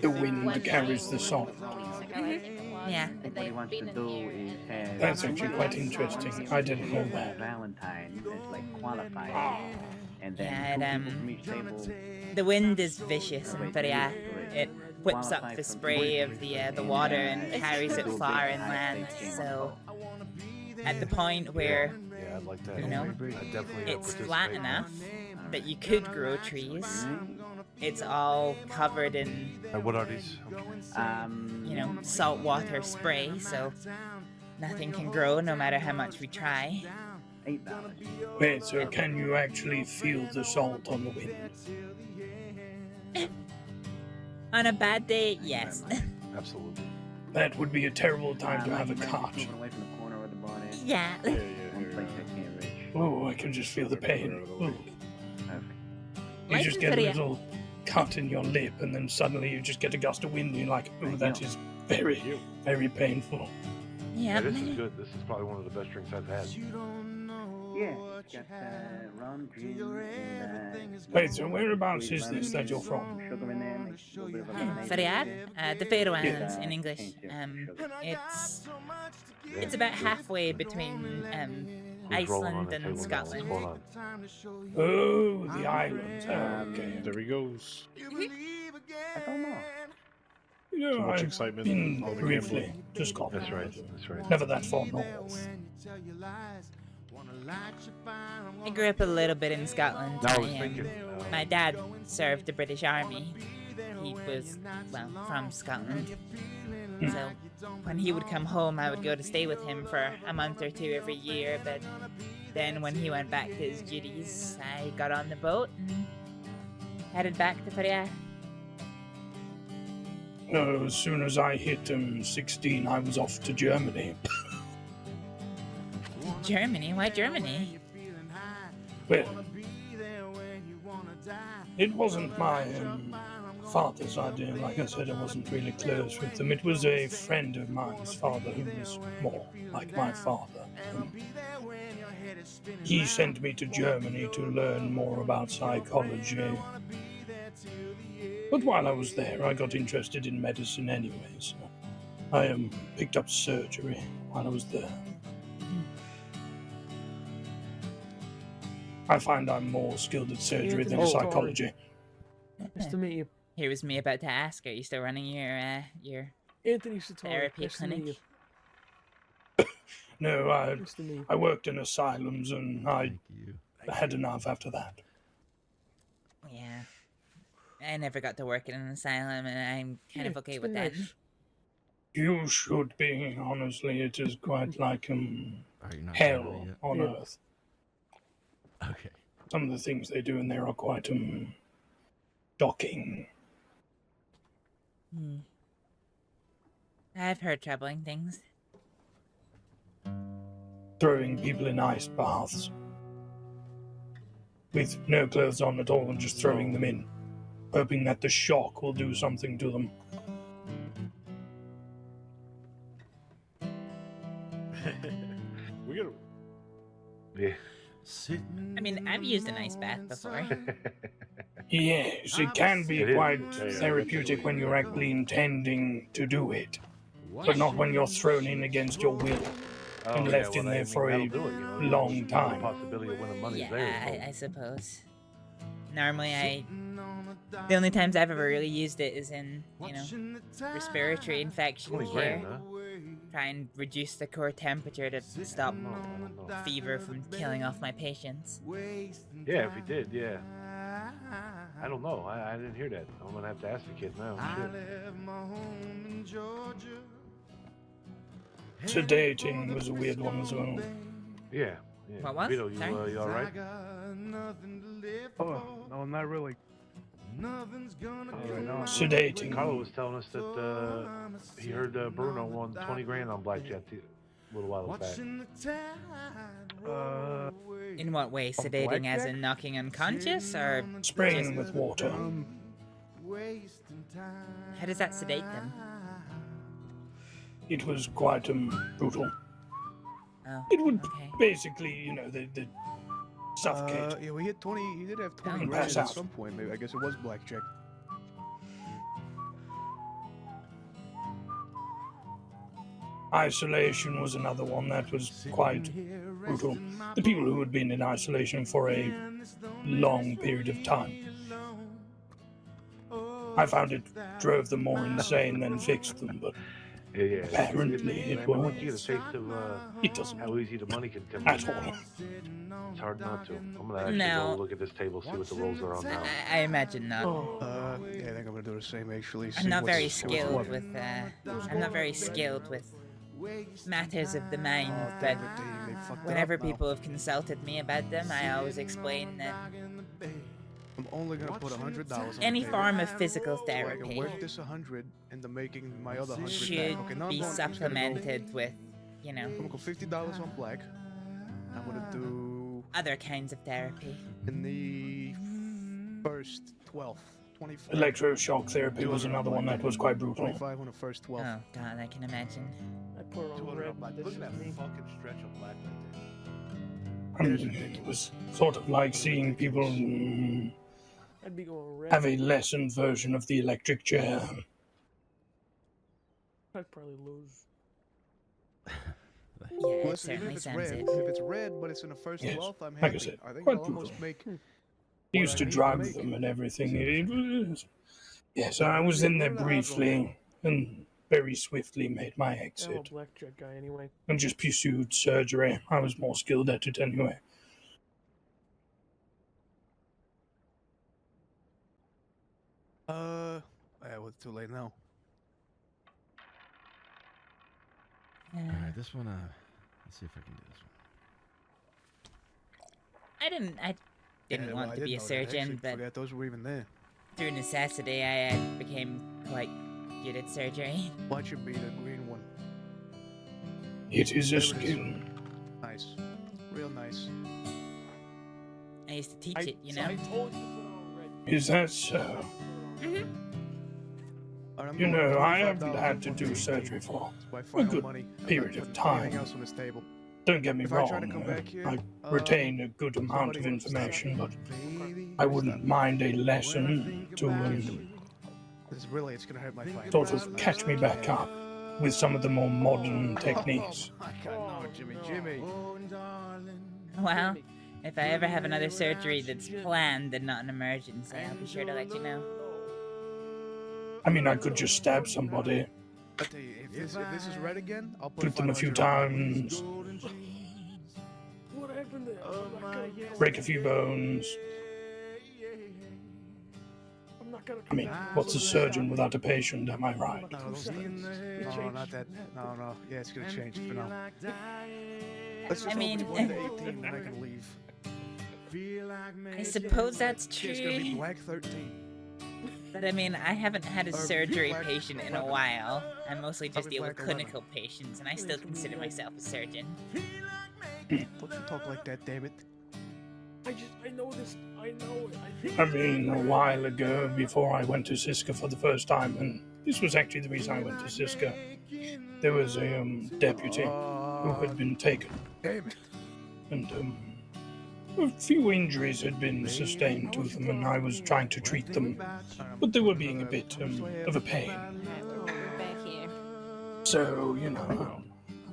The wind carries the salt. Yeah. They've been in here. And That's actually quite interesting. I didn't know that. Yeah, the wind is vicious in Ferriar. It whips up the spray of the water and carries it far inland. So at the point where, you know, it's flat enough that you could grow trees, it's all covered in, what are these? you know, saltwater spray, so nothing can grow no matter how much we try. Wait, so can you actually feel the salt on the wind? On a bad day, yes. Absolutely. That would be a terrible time to have a cart. Yeah. Oh, I can just feel the pain. Ooh. You Life just in get a Ferriar. little cut in your lip, and then suddenly you just get a gust of wind, and you're like, oh, that is very, very painful. Yeah. This is good. This is probably one of the best drinks I've had. Wait, so whereabouts is this that you're from? Ferriar, the Faroe Islands in English. It's about halfway between Iceland and Scotland. Oh, the islands. Okay. There he goes. You know, Too much I've excitement. been All the briefly gambling. to Scotland. That's right. That's right. Never that far north. I grew up a little bit in Scotland. I was thinking. My dad served the British Army. He was, well, from Scotland. So when he would come home, I would go to stay with him for a month or two every year. But then when he went back to his duties, I got on the boat and headed back to Ferriar. No, as soon as I hit 16, I was off to Germany. Germany? Why Germany? Well, it wasn't my father's idea. Like I said, I wasn't really close with them. It was a friend of mine's father who was more like my father. He sent me to Germany to learn more about psychology. But while I was there, I got interested in medicine anyway, so I picked up surgery while I was there. I find I'm more skilled at surgery than psychology. Nice to meet you. Here was me about to ask, are you still running your Anthony Satori. therapy Nice to meet clinic? you. No, Nice to meet you. I worked in asylums and I had enough after that. Yeah. I never got to work in an asylum, and I'm kind of okay it's with been that. nice. You should be, honestly. It is quite like hell on Yeah. earth. Okay. Some of the things they do in there are quite shocking. I've heard troubling things. Throwing people in ice baths with no clothes on at all and just throwing them in, hoping that the shock will do something to them. We gotta. Yeah. I mean, I've used an ice bath before. Yes, it can be It is. quite Yeah, yeah. therapeutic when you're actually intending to do it, but not when you're thrown in against your will and left in there for a long time. Possibility of winning money Yeah, there. I suppose. Normally, the only times I've ever really used it is in, respiratory infection 20 care. grand, huh? Try and reduce the core temperature to stop fever from killing off my patients. Yeah, if he did, yeah. I don't know. I didn't hear that. I'm gonna have to ask the kid now. Shit. Sedating was a weird one as well. Yeah. Yeah. What was? Vito, you, Sorry? you all right? Oh, no, not really. Sedating. Carlo was telling us that he heard Bruno won 20 grand on blackjack a little while back. In what way? Sedating as in knocking unconscious, or Spraying with water. How does that sedate them? It was quite brutal. Oh, It would okay. basically, you know, the suffocate. Yeah, we hit 20. He did have 20 And grand pass at out. some point. Maybe I guess it was blackjack. Isolation was another one that was quite brutal. The people who had been in isolation for a long period of time. I found it drove them more insane than fixed them, but Yeah. apparently it was. Once you get a taste of It doesn't how easy the money can come at all. it's hard not to. I'm gonna actually No. go look at this table, see what the rolls are on now. I imagine not. Yeah, I think I'm gonna do the same actually. I'm not very skilled with. I'm not very skilled with matters of the mind, but whenever people have consulted me about them, I always explain that I'm only gonna put $100 on any the table. form of physical So I can therapy work this 100 into making my other 100 should back. Okay, now be I'm just gonna go- supplemented with, you know, I'm gonna go $50 on black. I'm gonna do other kinds of therapy. in the first 12, 25. Electroshock therapy was another one that was quite brutal. 25 on the first 12. Oh God, I can imagine. I put on red. This Look is at that me. fucking stretch of black right there. I mean, it was sort of like seeing people I'd be going red. have a lessened version of the electric chair. I'd probably lose. Yeah, Well, it listen, even certainly if it's sounds red, it. if it's red, but it's in the first Yes, 12th, I'm like I happy. said, I think quite I'll almost brutal. make. They used to I need to drug make them it. and everything. It was, yes, I was in there briefly and very swiftly made my I'm a exit blackjack guy anyway. and just pursued surgery. I was more skilled at it anyway. Yeah, well, it's too late now. Alright, this one, let's see if I can do this one. I didn't Yeah, want well, I to be a didn't know that. I surgeon, actually but forgot those were even there. through necessity, I became quite good at surgery. What should be the green one? It is a There it is. skill. Nice. Real nice. I used to teach it, you know. I told you to put on red. Is that so? Mm-hmm. Alright, I'm You going know, with I haven't $25 had to on do the surgery for It's my a final good money. I'm not period of putting anything time. else on this table. Don't get me If I wrong, try to come back here, I retain a good amount of somebody wants to information, but Baby, I wouldn't mind a lesson to This is really, it's gonna hurt my finances. sort of catch me back up with some of the more modern techniques. Oh my God, no, Jimmy. Well, if I ever have another surgery that's planned and not an emergency, I'll be sure to let you know. I mean, I could just stab somebody, I tell you, if this is red again, I'll put shoot them a few 500 on. times, What happened there? break a few bones. I'm not gonna I come mean, back. what's a surgeon without a patient, am I right? No, those things. No, not that. No. Yeah, it's gonna change for now. Let's just I mean, hope it's 1 to 18 and I can leave. I suppose that's It's gonna be true. black 13. But I mean, I haven't had a Or surgery black patient in a 11. while. I mostly just Probably deal with black 11. clinical patients, and I still consider myself a surgeon. Don't you talk like that, damn it. I know this. I know it. I mean, a while ago, before I went to Siska for the first time, and this was actually the reason I went to Siska, there was a deputy who had been taken, Damn it. and a few injuries had been sustained to them, and I was trying to treat them, but they were being a bit of a pain. Alright, we're back here. So, you know,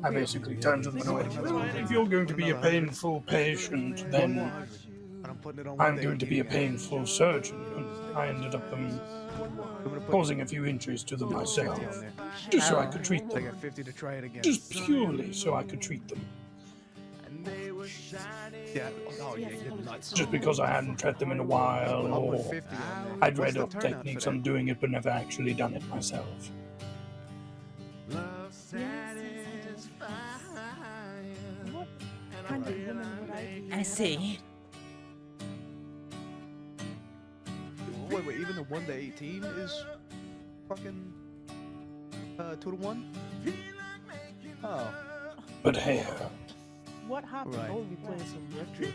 I basically turned to them and went, if you're going to be a painful patient, then And I'm putting it on I'm 1 going to be a painful surgeon. And I ended up causing a few injuries to them myself, just so I could treat I them. got 50 to try it again. Just purely so I could treat them. Yeah. Oh, yeah, you're nuts. Just because I hadn't tried them in a while, I'll put or 50 on there. I'd What's read the up turnout for techniques that? on doing it but never actually done it myself. What kind of woman would I see. Wait, even the 1 to 18 is fucking 2 to 1? Oh. But hey, What happened? Right. Oh, we playing some retro.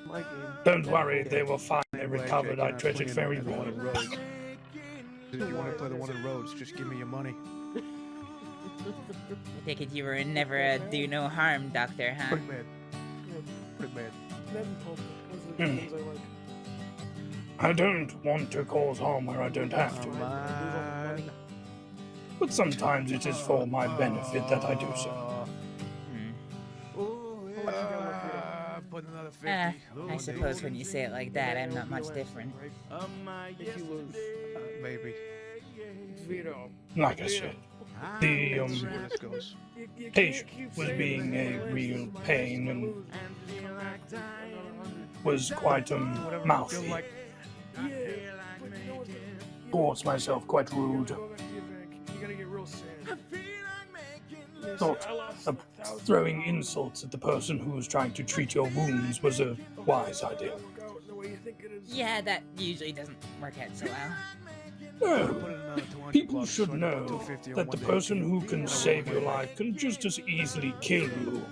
My game. don't worry, they were fine. They recovered. I treated very the one well. in Rhodes. If you want to play the one in Rhodes, just give me your money. I take it you were never a do no harm doctor, huh? Pretty bad. Pretty bad. Never told me. Those are the games I like. I don't want to cause harm where I don't have to. But sometimes it is for my benefit that I do so. Put another 50. I suppose when you say it like that, I'm not much different. If you lose, Maybe. Like I said, the patient was being a real pain and was quite mouthy towards myself, quite rude. Thought throwing insults at the person who was trying to treat your wounds was a wise idea. Yeah, that usually doesn't work out so well. No, people should know that the person who can save your life can just as easily kill you,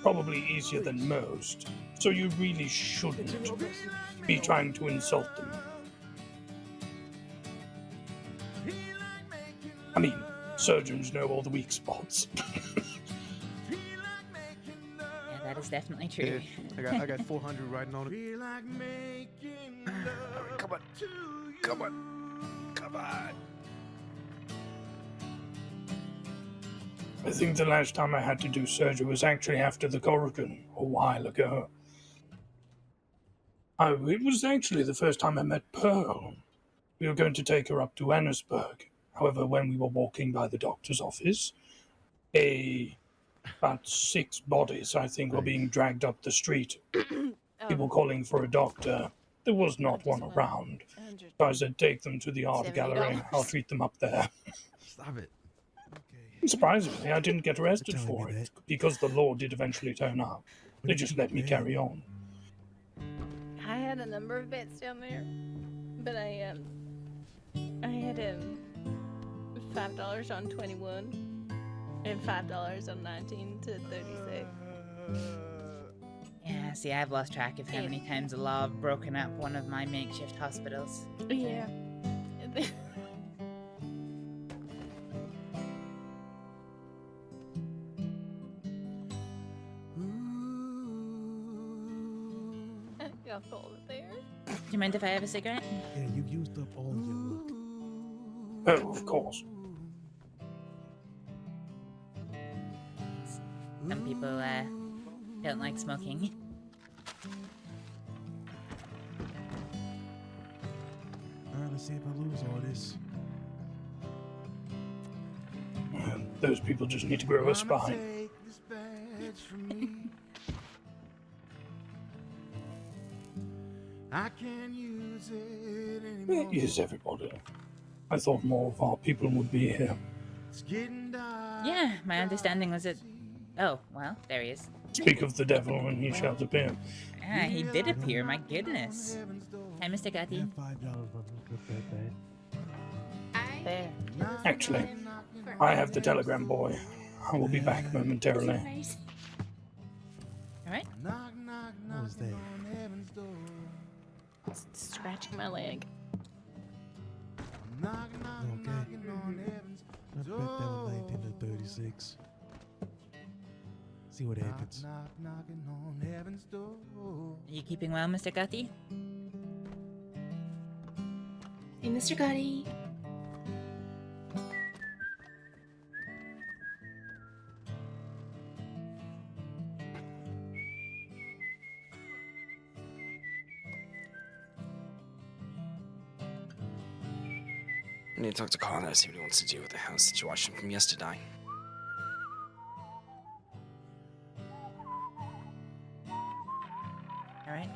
probably easier than most. So you really shouldn't be trying to insult them. I mean, surgeons know all the weak spots. Yeah, that is definitely true. Yeah, I got 400 riding on it. Come on. Come on. Come on. I think the last time I had to do surgery was actually after the Corrigan, a while ago. It was actually the first time I met Pearl. We were going to take her up to Annesburg. However, when we were walking by the doctor's office, about 6 bodies, I think, were being dragged up the street. People calling for a doctor. There was not one around. So I said, take them to the art gallery. I'll treat them up there. Stop it. Surprisingly, I didn't get arrested for it, because the law did eventually turn up. They just let me carry on. I had a number of bets down there, but I had $5 on 21 and $5 on 19 to 36. Yeah, see, I've lost track of how many times the law have broken up one of my makeshift hospitals. Yeah. I'll hold it there. Do you mind if I have a cigarette? Yeah, you used up all your look. Oh, of course. Some people, don't like smoking. Alright, let's see if I lose all this. Those people just need to grow a spine. I can't use it anymore. Yes, everybody. I thought more of our people would be here. Yeah, my understanding was that... Oh, well, there he is. Speak of the devil and he shall appear. Ah, he did appear, my goodness. Hi, Mr. Gottis. There. Actually, I have the telegram boy. I will be back momentarily. Alright. What was that? Scratching my leg. Okay. I bet that was 19 to 36. See what happens. Are you keeping well, Mr. Gotti? Hey, Mr. Gotti. I need to talk to Connor, see what he wants to do with the house situation from yesterday. Alright.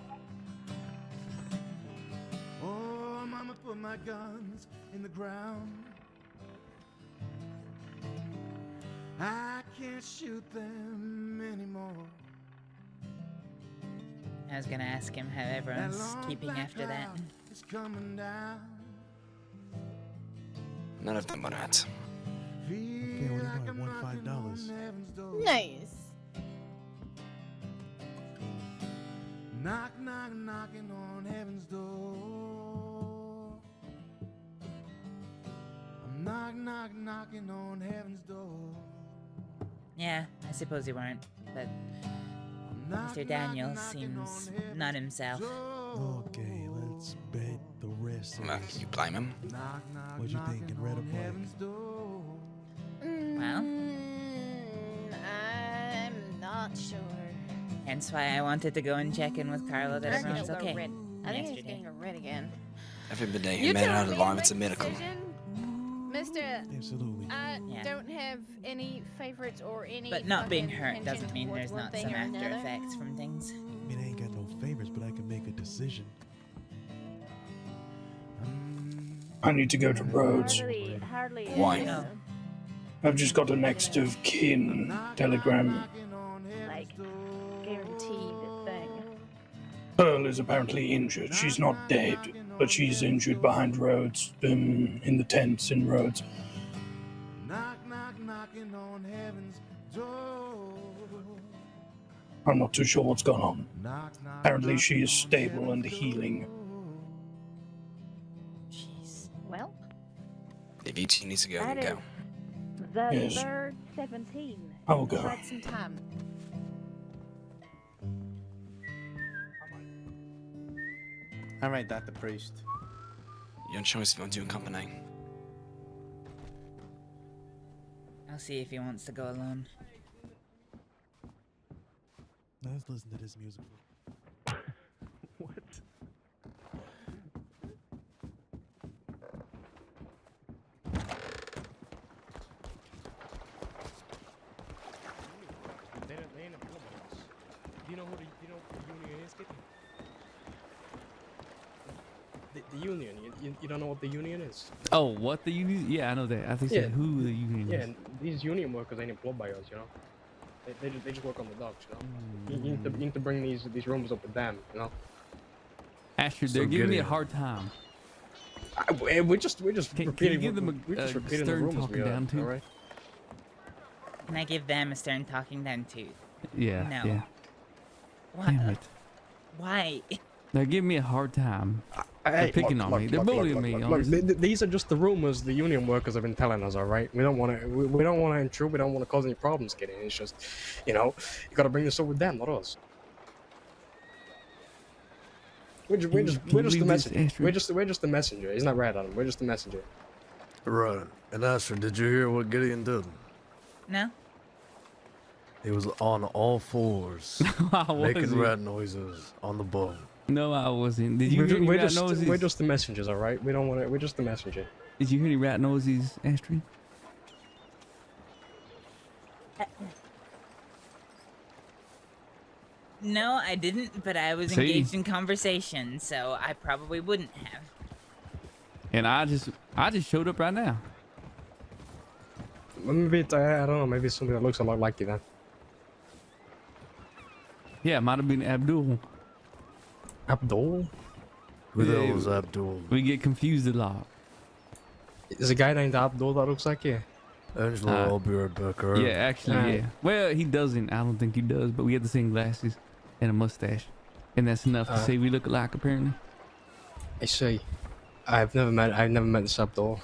Oh, mama put my guns in the ground. I can't shoot them anymore. I was gonna ask him how everyone's keeping after that. It's coming down. None of them are at. Okay, what do you want? $1.5. Nice. Knock, knock, knocking on heaven's door. I'm knock, knock, knocking on heaven's door. Yeah, I suppose you weren't, but Mr. Daniel seems not himself. Okay, let's bet the rest. You blame him? What you think in RedM? Well, I'm not sure. hence why I wanted to go and check in with Carla that I think everyone's it'll go okay. red. I think it's yesterday. gonna go red again. Every day You he made tell out me alive. and It's a make miracle. decision. Mister, Absolutely. I Yeah. don't have any favorites or any. But not being fucking hurt penchant doesn't mean towards there's one not thing some or after another. effects from things. I mean, I ain't got no favorites, but I can make a decision. I need to go to Rhodes. Hardly. Why? No. I've just got a next of kin telegram. Like guaranteed thing. Pearl is apparently injured. She's not dead, but she's injured behind Rhodes, in the tents in Rhodes. Knock, knock, knocking on heaven's door. I'm not too sure what's gone on. Knock, knock, Apparently she is stable and healing. Jeez. Well, If you two need to go, that then is go. the Yes. third 17. I will go. Quite some time. All right, Dr. Priest. Your choice if you want to accompany. I'll see if he wants to go alone. Now let's listen to this music. What? They ain't a club boss. Do you know who the union is, Kitty? The union. You don't know what the union is? Oh, what the union? Yeah, I know that. I think Yeah. said who the union Yeah, is. and these union workers ain't employed by us, you know. They just work on the docks, you know. You need to bring these rooms up with them, you know. Astrid, So they're giving get me a in. hard time. We're just Can you repeating. give them we're just a repeating the stern rumors talking we down heard, too? all right? Can I give them a stern talking down too? Yeah, No. yeah. What? Damn it. Why? They're giving me a hard time. They're picking on me. They're bullying me. honestly. These are just the rumors the union workers have been telling us. All right, we don't want to. We don't want to intrude. We don't want to cause any problems. Getting it's just, you know, you got to bring this up with them, not us. We're just the messenger. We're just the messenger. He's not right on him. We're just the messenger. Right. And Astrid, did you hear what Gideon did? No? He was on all fours, I making wasn't. rat noises on the boat. No, I wasn't. Did you hear any rat noises? We're just the messengers. All right. We don't want to. We're just the messenger. Did you hear any rat noises, Astrid? No, I didn't, but I was See? engaged in conversation, so I probably wouldn't have. And I just showed up right now. Maybe I don't know. Maybe it's somebody that looks a lot like you then. Yeah, it might have been Abdul. Abdul? Who the hell Yeah, was Abdul? We get confused a lot. Is a guy named Abdul that looks like you? Angelo, I'll be right back, alright? Yeah, actually, yeah. Well, he doesn't. I don't think he does, but we have the same glasses and a mustache. And that's enough to say we look alike, apparently. I see. I've never met this Abdul.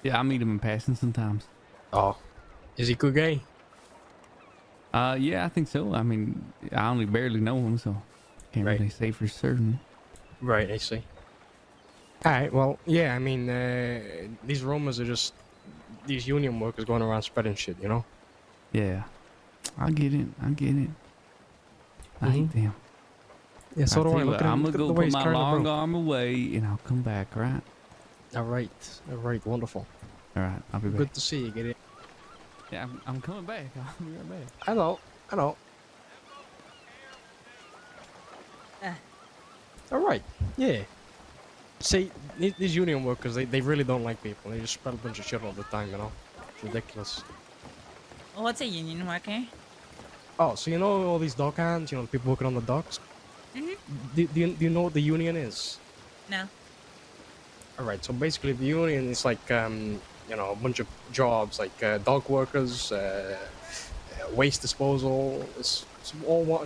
Yeah, I meet him in passing sometimes. Oh. Is he good guy? Yeah, I think so. I mean, I only barely know him, so can't really say for certain. Right, I see. Alright, well, yeah, I mean, these rumors are just these union workers going around spreading shit, you know? Yeah. I get it. I get it. I hate them. Yeah, so I do tell I. you Look what, at I'm him, gonna look at go the way put he's my carrying the long rope. arm away, and I'll come back, right? Alright, wonderful. All right, I'll be back. Good to see you, get it. Yeah, I'm coming back. I'll be right back. I know. Alright, yeah. See, these union workers, they really don't like people. They just spread a bunch of shit all the time, you know? It's ridiculous. What's a union worker? Oh, so you know all these dock hands, you know, the people working on the docks? Mhm. Do you know what the union is? No. Alright, so basically the union is like, you know, a bunch of jobs, like dock workers, waste disposal. It's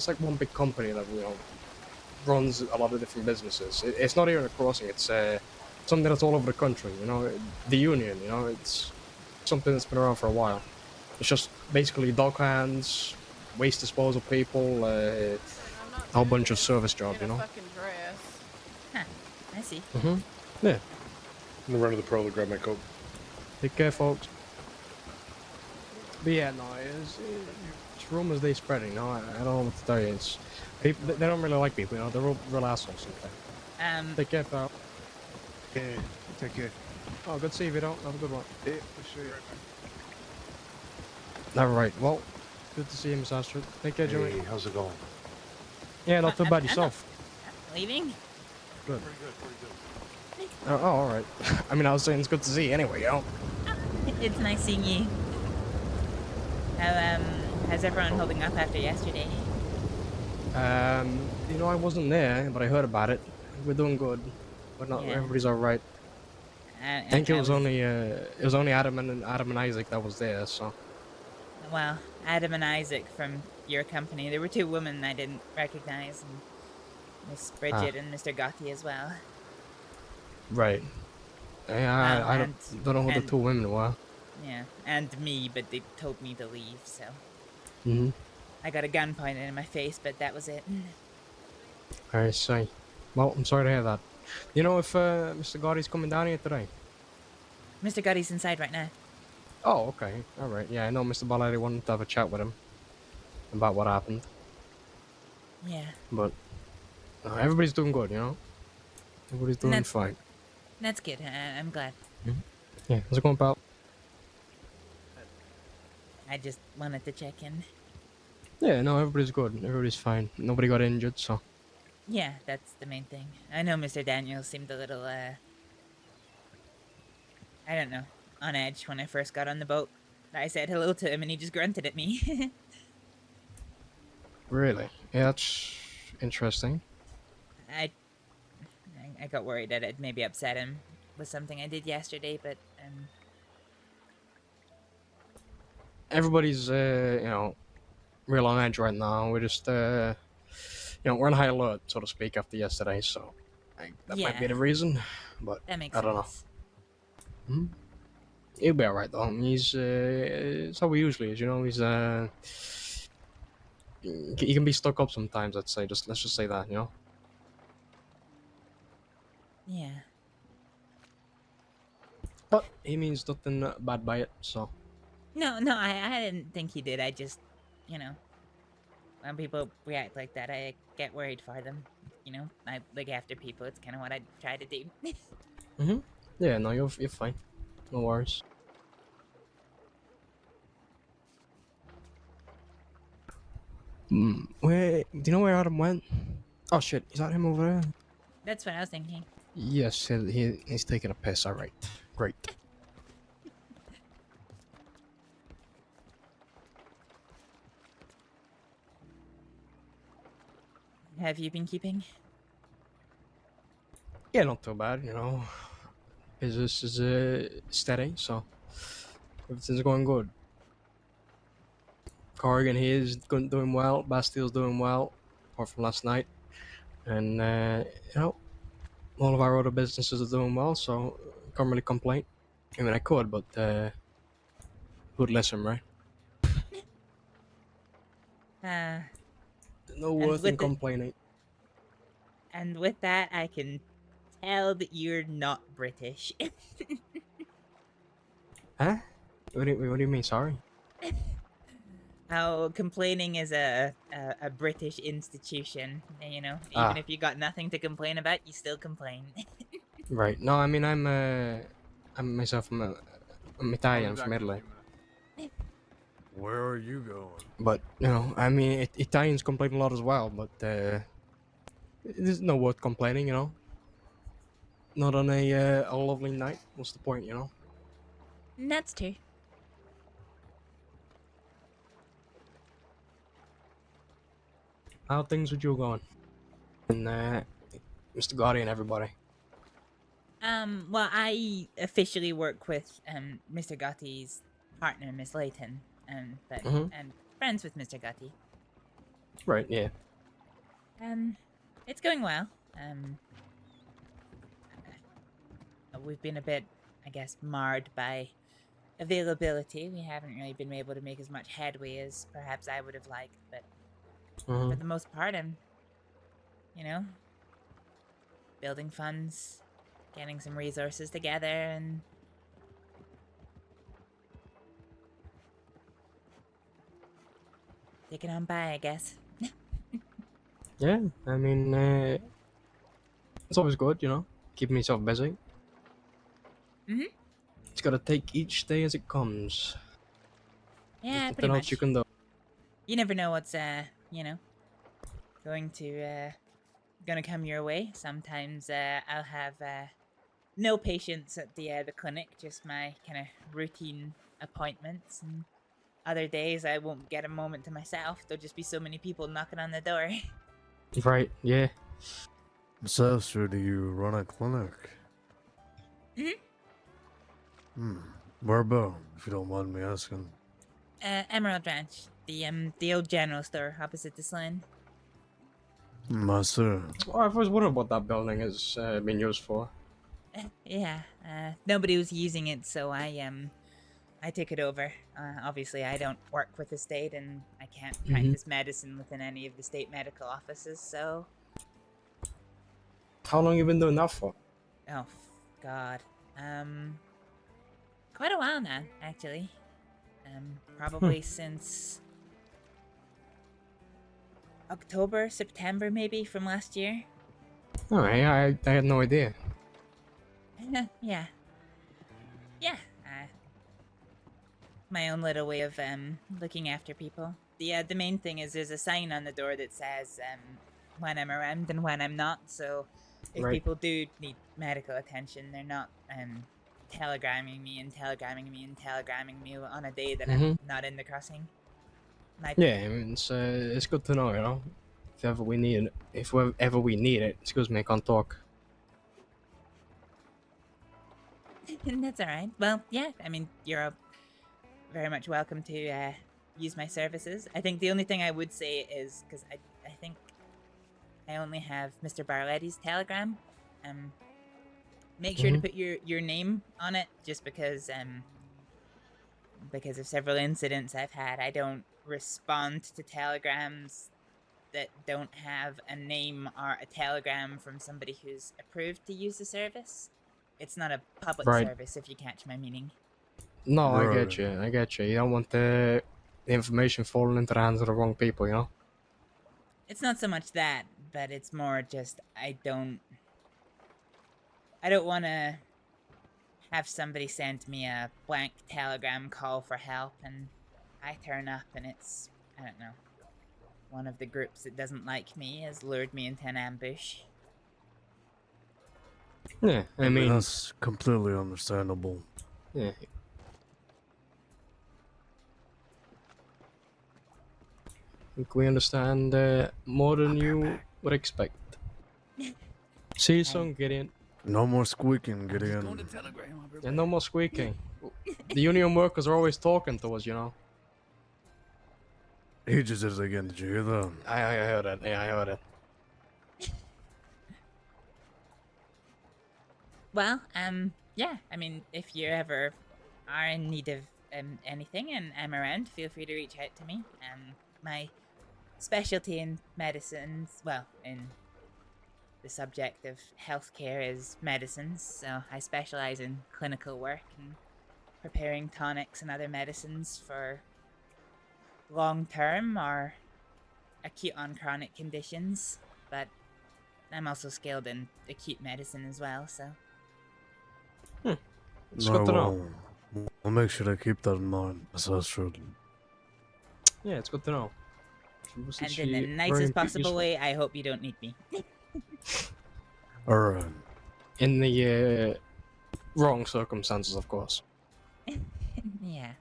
like one big company that, you know, runs a lot of different businesses. It's not here in a crossing, it's something that's all over the country, you know. The union, you know, it's something that's been around for a while. It's just basically dock hands, waste disposal people, a whole bunch of service jobs, you know. Fucking dress. Huh. I see. Yeah. I'm gonna run to the pro to grab my coat. Take care, folks. But yeah, no, it's rumors they spreading. No, I don't know what to tell you. It's people, they don't really like people, you know. They're real assholes sometimes. Take care, pal. Yeah, take care. Oh, good to see you, Vidar. Have a good one. Yeah, for sure. All right. Well, good to see you, Miss Astrid. Take care, Joey. Hey, how's it going? Yeah, not too bad yourself. Leaving? Good. Oh, all right. I mean, I was saying it's good to see you anyway, yo. It's nice seeing you. How's everyone holding up after yesterday? You know, I wasn't there, but I heard about it. We're doing good, but not Yeah. everybody's all right. I think it was only Adam and Isaac that was there, so. Well, Adam and Isaac from your company. There were two women I didn't recognize, and Miss Bridget and Mr. Gottis as well. Right. Yeah, I don't know who the two women were. Yeah, and me, but they told me to leave, so. Mhm. I got a gun pointed in my face, but that was it. I see. Well, I'm sorry to hear that. You know if Mr. Gotti's coming down here today? Mr. Gotti's inside right now. Oh, okay. All right. Yeah, I know Mr. Balletti wanted to have a chat with him about what happened. Yeah. But everybody's doing good, you know? Everybody's doing fine. That's good. I'm glad. Yeah, how's it going, pal? I just wanted to check in. Yeah, no, everybody's good. Everybody's fine. Nobody got injured, so. Yeah, that's the main thing. I know Mr. Daniels seemed a little, I don't know, on edge when I first got on the boat. I said hello to him and he just grunted at me. Really? Yeah, that's interesting. I got worried that I'd maybe upset him with something I did yesterday, but, Everybody's, you know, real on edge right now. We're just, you know, we're on high alert, so to speak, after yesterday, so that might be the reason, but that makes I don't sense. know. Hmm? He'll be alright, though. He's, it's how he usually is, you know, he's, he can be stuck up sometimes, let's just say that, you know? Yeah. But he means nothing bad by it, so. No, I didn't think he did. I just, you know, when people react like that, I get worried for them. You know, I look after people. It's kind of what I try to do. Mhm. Yeah, no, you're fine. No worries. Where? Do you know where Adam went? Oh shit, is that him over there? That's what I was thinking. Yes, he's taking a piss. All right, great. Have you been keeping? Yeah, not too bad, you know. Business is steady, so everything's going good. Corrigan here is doing well. Bastille's doing well, apart from last night. And you know, all of our other businesses are doing well, so can't really complain. I mean, I could, but who'd listen, right? No worth in complaining. And with that, I can tell that you're not British. Huh? What do you mean? Sorry. How complaining is a British institution, you know. Even if you got nothing to complain about, you still complain. Right. No, I mean I'm myself. I'm Italian from Italy. Where are you going? But you know, I mean, Italians complain a lot as well. But there's no worth complaining, you know. Not on a lovely night. What's the point, you know? That's true. how things with you going? And Mr. Gotti and everybody. Well, I officially work with Mr. Gotti's partner, Miss Layton, but and friends with Mr. Gotti. Right, yeah. It's going well. We've been a bit, I guess, marred by availability. We haven't really been able to make as much headway as perhaps I would have liked, but for the most part, I'm, building funds, getting some resources together, and taking on by, I guess. Yeah, I mean, it's always good, keeping myself busy. Just gotta take each day as it comes. Yeah, There's pretty nothing else much. you can do. You never know what's, gonna come your way. Sometimes, I'll have, no patients at the clinic, just my kind of routine appointments, and other days I won't get a moment to myself. There'll just be so many people knocking on the door. Right, yeah. So, do you run a clinic? Where about, if you don't mind me asking? Emerald Ranch, the old general store opposite the Slane. I see. Well, I've always wondered what that building has been used for. Yeah, nobody was using it, so I took it over. Obviously, I don't work with the state, and I can't practice medicine within any of the state medical offices, so... How long you been doing that for? Oh, God. Quite a while now, actually. Probably since... October, September, maybe, from last year. Oh, I had no idea. Yeah. My own little way of looking after people. The main thing is there's a sign on the door that says when I'm around and when I'm not. So if people do need medical attention, they're not telegramming me on a day that I'm not in the crossing. Yeah, I mean, it's good to know, If ever we need it, excuse me, I can't talk. That's alright. Well, yeah, I mean, you're very much welcome to use my services. I think the only thing I would say is, because I think I only have Mr. Barletti's telegram, make sure to put your name on it, just because of several incidents I've had. I don't respond to telegrams that don't have a name or a telegram from somebody who's approved to use the service. It's not a public service, if you catch my meaning. No, I get you. You don't want the information falling into the hands of the wrong people, It's not so much that, but it's more just I don't want to have somebody send me a blank telegram call for help, and I turn up and it's, I don't know, one of the groups that doesn't like me has lured me into an ambush. Yeah, I mean... That's completely understandable. Yeah. I think we understand more than you would expect. See you soon, Gideon. No more squeaking, Gideon. Yeah, no more squeaking. The union workers are always talking to us, He just did it again, did you hear that? I heard it, I heard it. Well, yeah, I mean, if you ever are in need of anything and I'm around, feel free to reach out to me. My specialty in medicines, well, in the subject of healthcare is medicines, so I specialize in clinical work and preparing tonics and other medicines for long-term or acute on chronic conditions, but I'm also skilled in acute medicine as well, so... It's good to know. I'll make sure to keep that in mind, Miss Astrid. Yeah, it's good to know. And in the nicest possible way, I hope you don't need me. Alright. In the wrong circumstances, of course. Yeah.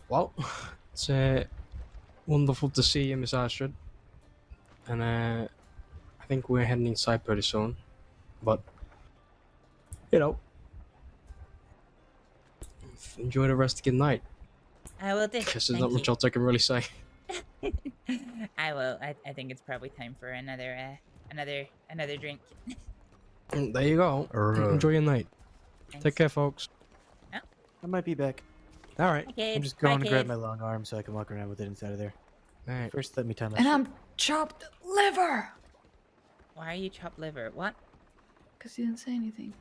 Well, It's wonderful to see you, Miss Astrid. And I think we're heading inside pretty soon. But, you know, enjoy the rest of your night. I will do. Guess there's not much else I can really say. I will. I think it's probably time for another drink. There you go. Enjoy your night. Thanks. Take care, folks. I might be back. All right. Okay, I'm just bye, going to grab kid. my long arm so I can walk around with it inside of there. All right. First, let me tie my And shoe. I'm chopped liver. Why are you chopped liver? What? Because you didn't say anything.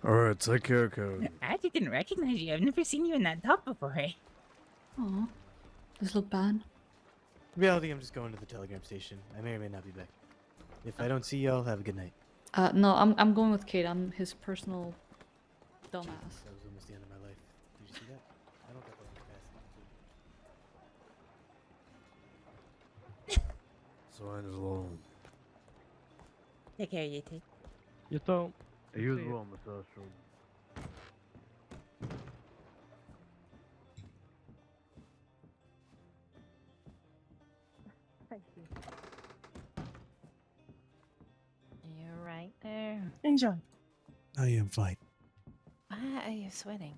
Alright, take care, Code. I actually didn't recognize you. I've never seen you in that top before. Oh, this look bad. In reality, I'm just going to the telegram station. I may or may not be back. If I don't see y'all, have a good night. No, I'm going with Kate. I'm his personal dumbass. That was almost the end of my life. Did you see that? I don't got the capacity. So Angelo. Take care, you two. You don't. You as well, Miss Astrid. Thank you. You're right there. Enjoy. I am fine. Why are you sweating?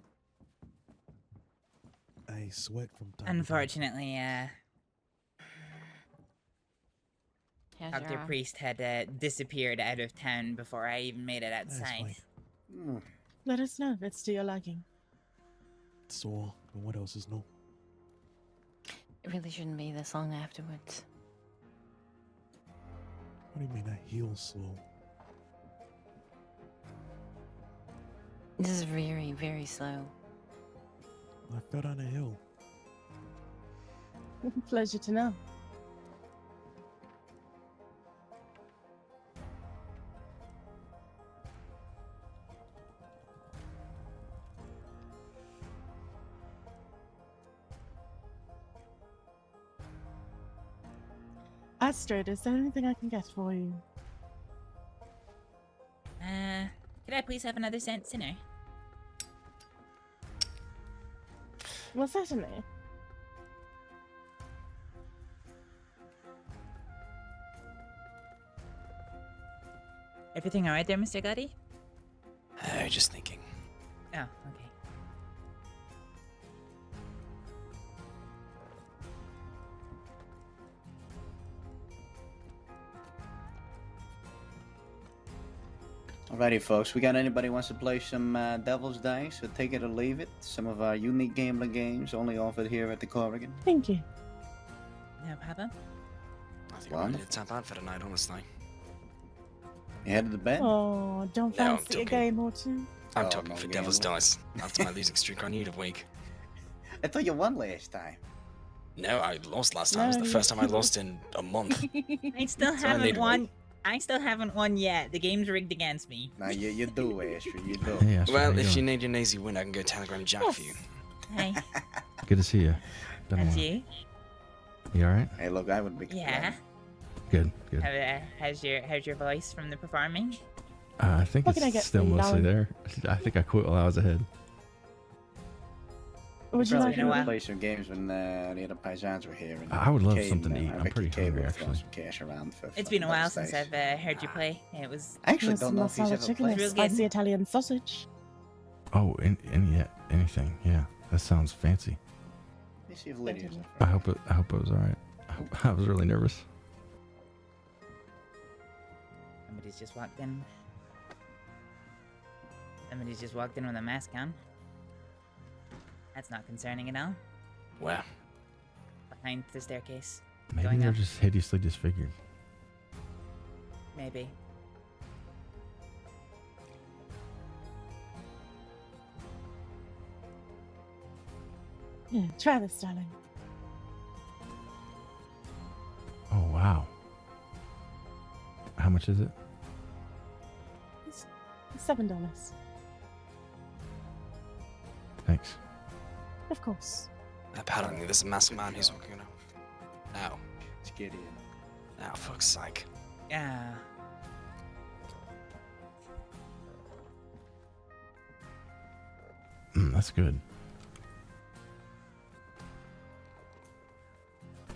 I sweat from time to Unfortunately, How's Dr. your arm? Priest had disappeared out of town before I even made it outside. Let us know if it's to your liking. So, but what else is new? It really shouldn't be this long afterwards. What do you mean I heal slow? This is very, very slow. I fell down a hill. Pleasure to know. Astrид, is there anything I can get for you? Could I please have another scent sinner? Well, certainly. Everything alright there, Mr. Gotti? Just thinking. Oh, okay. Alrighty, folks. We got anybody wants to play some Devil's Dice? So take it or leave it. Some of our unique gambling games only offered here at the Corrigan. Thank you. No problem. I think I'm ready to tap out for the night, honestly. You headed to bed? Oh, don't No, I'm fancy a joking. game or two? I'm Oh, talking no for Devil's gambling. Dice. After my losing streak, I need a week. I thought you won last time. No, I lost last time. It was the first time I lost in a month. I still So I need haven't to won. wait. I still haven't won yet. The game's rigged against me. Now you do, Astrid. You do. Hey, Astrid, how Well, you if you doing? need your lazy win, I can go Telegram Jack for you. Hi. Good to see you. Been a That's while. you. You all right? Hey, look, I would be. Yeah. Good, good. How's your voice from the performing? I think What can I it's get still for you, mostly darling? there. I think I quit while I was ahead. Would you Probably like should to have played some games when the other paisans were here. And I would love Kay something and, to eat. I I'm bet pretty Kay hungry, would throw actually. some cash around for It's been a while Devil's since Dice. I've heard you play. It was. I actually Yes, don't know if he's masala ever chicken played. and Real spicy good. Italian sausage. Oh, anything. Yeah, that sounds fancy. Let me see if Lydia's in I hope it was all right. I was really nervous. Somebody's just walked in. Somebody's just walked in with a mask on. That's not concerning at all. Where? Behind the staircase. Maybe Going they're up. just hideously disfigured. Maybe. Yeah, try this, darling. Oh wow. How much is it? It's $7. Thanks. Of course. Apparently, there's a masked man who's walking around. Ow. It's Gideon. Ow, fuck's sake. Yeah. That's good.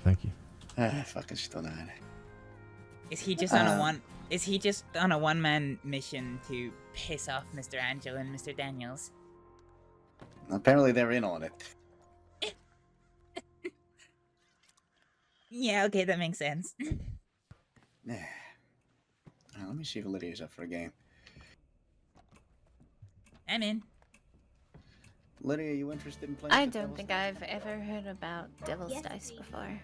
Thank you. Fucking still not. Is he just on a one? Is he just on a one-man mission to piss off Mr. Angelo and Mr. Daniels? Apparently they're in on it. Yeah, okay, that makes sense. Yeah. Let me see if Lydia's up for a game. I'm in. Lydia, you interested in playing? I don't think I've ever heard about Devil's Dice before.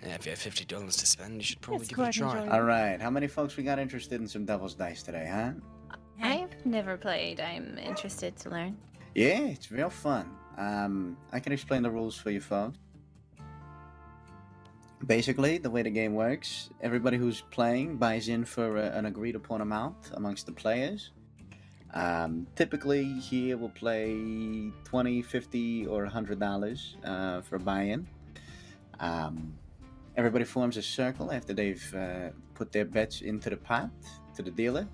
Yeah, if you have $50 to spend, you should probably Let's give go it a ahead and try. join. All right. How many folks we got interested in some Devil's Dice today, huh? I've never played. I'm interested to learn. Yeah, it's real fun. I can explain the rules for you folks. Basically, the way the game works, everybody who's playing buys in for an agreed upon amount amongst the players. Typically, here we'll play $20, $50, or $100 for a buy-in. Everybody forms a circle after they've put their bets into the pot to the dealer.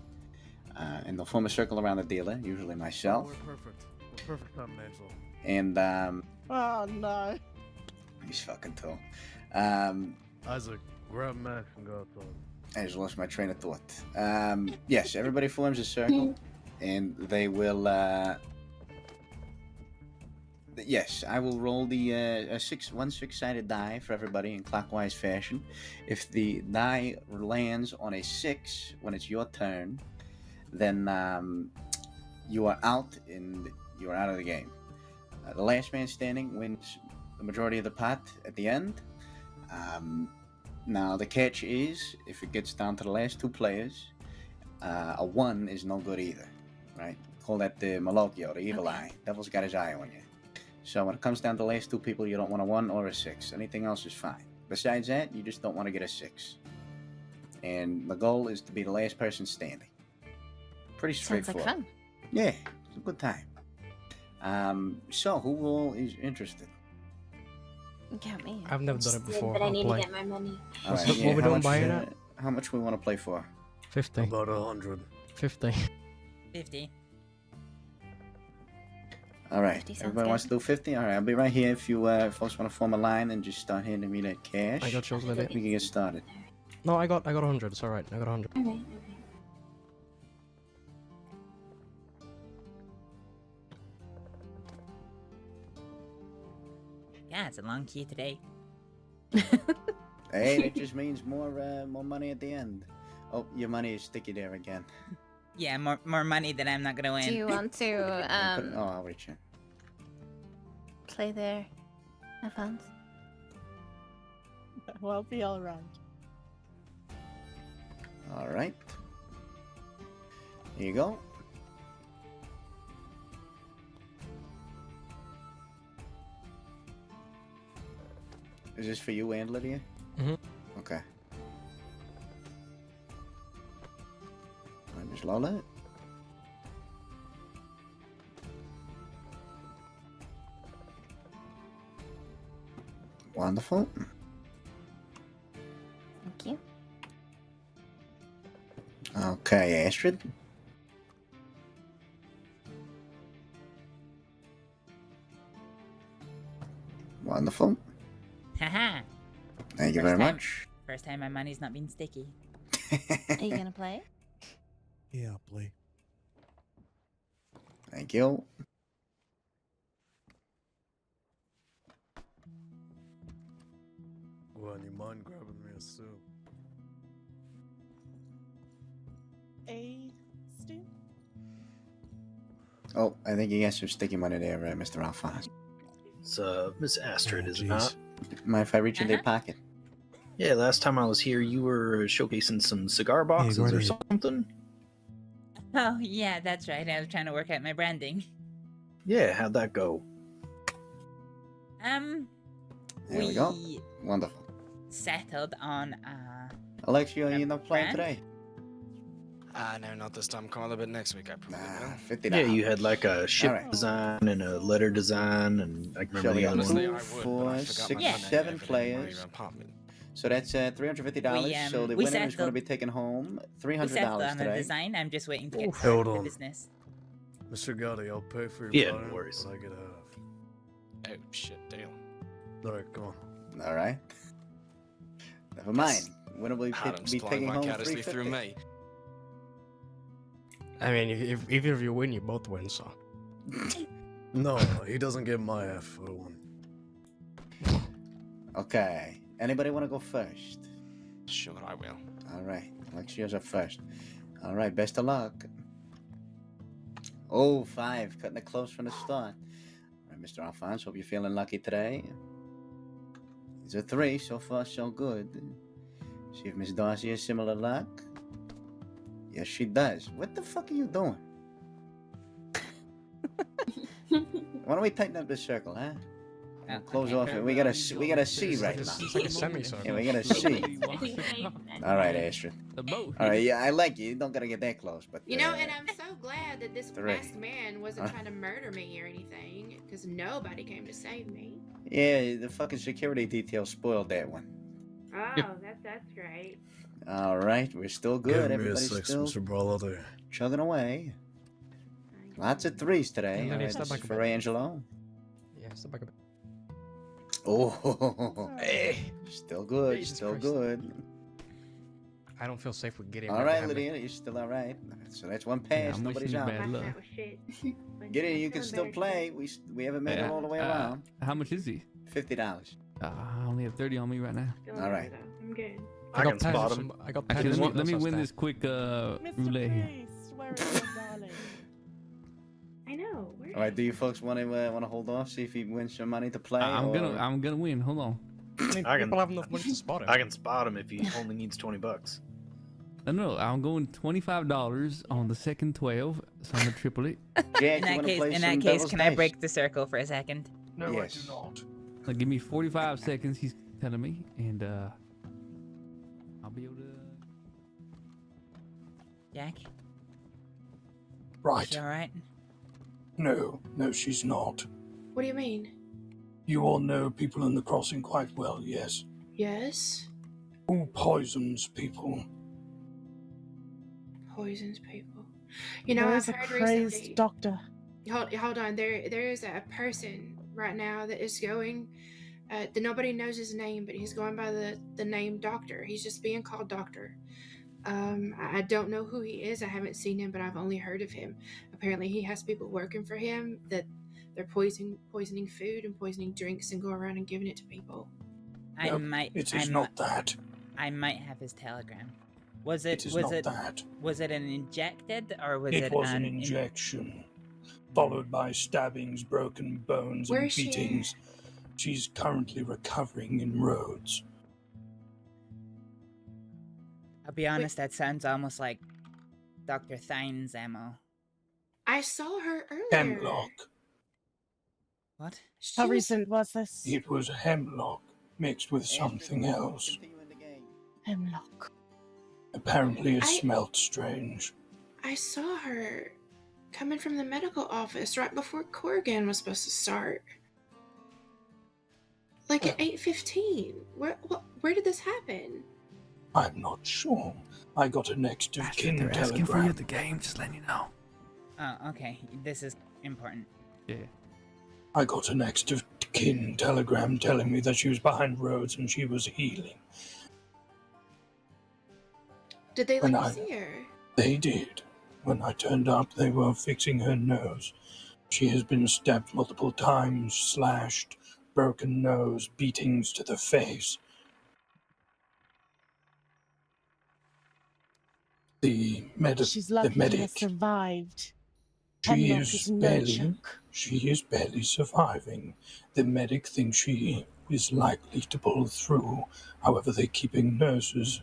And they'll form a circle around the dealer, usually myself. We're perfect. We're perfect on Angelo. And, Oh, no. he's fucking tall. Isaac, grab Max and go outside. I just lost my train of thought. Yes, everybody forms a circle, and they will. Yes, I will roll the one six-sided die for everybody in clockwise fashion. If the die lands on a 6 when it's your turn, then you are out and you are out of the game. The last man standing wins the majority of the pot at the end. Now the catch is, if it gets down to the last 2 players, a 1 is no good either, right? Call that the Malocchio, the evil eye. Devil's got his eye on you. So when it comes down to the last 2 people, you don't want a 1 or a 6. Anything else is fine. Besides that, you just don't want to get a 6. And the goal is to be the last person standing. Pretty Sounds straightforward. like fun. Yeah, it's a good time. So who all is interested? Count me. I've never done it before. But I I'll need play. to get my money. All What's right, the- what we how doing much, buying at? How much we want to play for? 50. About 100. 50. 50. All right, 50 sounds everybody wants to do 50? All right, I'll be right here if you folks want to form a line and just start handing me that cash. I got yours with it. We can get started. No, I got 100. It's alright. I got 100. Okay. Yeah, it's a long queue today. Hey, that just means more money at the end. Oh, your money is sticky there again. Yeah, more money that I'm not gonna win. Do you want to Oh, I'll reach you. play their phones? Well, be all around. All right. Here you go. Is this for you and Lydia? Mm-hmm. Okay. Miss Lola. Wonderful. Thank you. Okay, Astrид. Wonderful. Haha. Thank you very much. First time my money's not been sticky. Are you gonna play? Yeah, I'll play. Thank you. Well, you mind grabbing me a soup? A stew? Oh, I think you got some sticky money there, Mr. Alphonse. It's Miss Astrid, is it not? Mind if I reach in their pocket? Yeah, last time I was here, you were showcasing some cigar boxes or something. Oh, yeah, that's right. I was trying to work out my branding. Yeah, how'd that go? There we go. Wonderful. Settled on Alexio, you not playing brand? today? No, not this time. Come a little bit next week. I probably will. $50. Yeah, you had like a ship Alright. design and a letter design, and I can remember the other Honestly, one. I 2, would, but I 4, forgot 6, my money. 7 I forgot my players. apartment. So that's $350. We, So the we winner is going to settled- be taking home We settled $300 on the today. design. I'm just waiting to get Hold started with on. the business. Mr. Gotti, I'll pay for your Yeah, no buy-in, worries. but I get half. Oh, shit, deal. Alright, come on. All right. Never mind. When will we Adam's be flying taking home vicariously through 350? me. I mean, if either of you win, you both win, so. No, he doesn't get my F for one. Okay. Anybody want to go first? Sure, I will. All right. Alexios are first. All right. Best of luck. Oh, 5. Cutting it close from the start. All right, Mr. Alphonse. Hope you're feeling lucky today. It's a 3. So far, so good. See if Miss Darcy has similar luck. Yes, she does. What the fuck are you doing? Why don't we tighten up this circle, huh? Close off it. We got a C right now. It's like a semicircle. Yeah, we got a C. All right, Astrид. All right, yeah, I like you. You don't gotta get that close, but You know, and I'm so glad that this 3. masked man wasn't trying to murder me or anything, because nobody came to save me. yeah, the fucking security detail spoiled that one. Oh, that's great. All right, we're still good. Give me a Everybody's 6, still Mr. Brother. chugging away. Lots of 3s today. Yeah, All right, step this back is a for bit. Angelo. Yeah, step back a bit. Oh, still good, Jesus still Christ. good. I don't feel safe with getting. All right, Lydia, you're still all right. So that's one pass. I'm Nobody's wishing you out. bad luck. Gideon, you can still play. We haven't made it all the way around. How much is he? $50. I only have 30 on me right now. All right. I'm good. I got spot him. I got Actually, ten. let me win this quick roulette here. Where is your darling? I know. All right. Do you folks want to hold off? See if he wins some money to play. I'm or- gonna win. Hold on. I can People have enough money to spot him. I can spot him if he only needs $20. No, I'm going $25 on the second 12, so I'm gonna triple it. Jack, In that case, can I break the circle for a second? No, Yes. I do not. Like, give me 45 seconds. He's telling me, and I'll be able to. Jack, Right. you all right? No, she's not. What do you mean? You all know people in the crossing quite well, yes? Yes? Who poisons people? Poisons people. You know, There's I've a heard crazed recently. doctor. Hold on. There is a person right now that is going. That nobody knows his name, but he's going by the name Doctor. He's just being called Doctor. I don't know who he is. I haven't seen him, but I've only heard of him. Apparently, he has people working for him that they're poisoning food and poisoning drinks and go around and giving it to people. I No, might. it I is mi- not that. I might have his telegram. Was it? It is was not it? that. Was it an injected or was it? It was an injection, followed by stabbings, broken bones, Where and is she? beatings. She's currently recovering in Rhodes. I'll be honest. That sounds almost like Dr. Thine's ammo. I saw her earlier. Hemlock. What? How recent was this? It was hemlock mixed with something else. Hemlock. Apparently, it smelled strange. I saw her coming from the medical office right before Corrigan was supposed to start. Like at 8:15. Where did this happen? I'm not sure. I got a next of kin telegram. the game. Just letting you know. Oh, okay. This is important. Yeah. I got a next of kin telegram telling me that she was behind Rhodes and she was healing. Did they let When you I- see her? They did. When I turned up, they were fixing her nose. She has been stabbed multiple times, slashed, broken nose, beatings to the face. The She's lucky he medic, has survived. she Hemlock is is no barely, joke. she is barely surviving. The medic thinks she is likely to pull through. However, they're keeping nurses,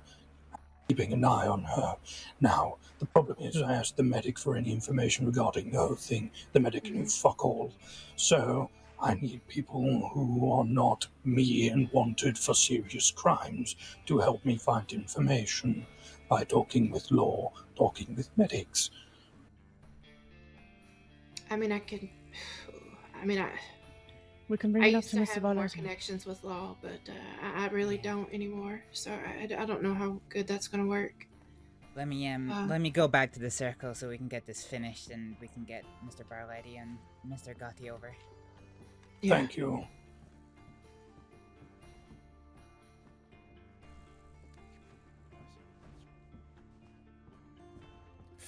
keeping an eye on her. Now, the problem is I asked the medic for any information regarding the whole thing. The medic knew fuck all. So, I need people who are not me and wanted for serious crimes to help me find information by talking with law, talking with medics. I mean, We can bring I it up used to to Mr. have more Ballard. connections with law, but I really don't anymore. So I don't know how good that's gonna work. Let me go back to the circle so we can get this finished and we can get Mr. Barlady and Mr. Gotti over. Thank you.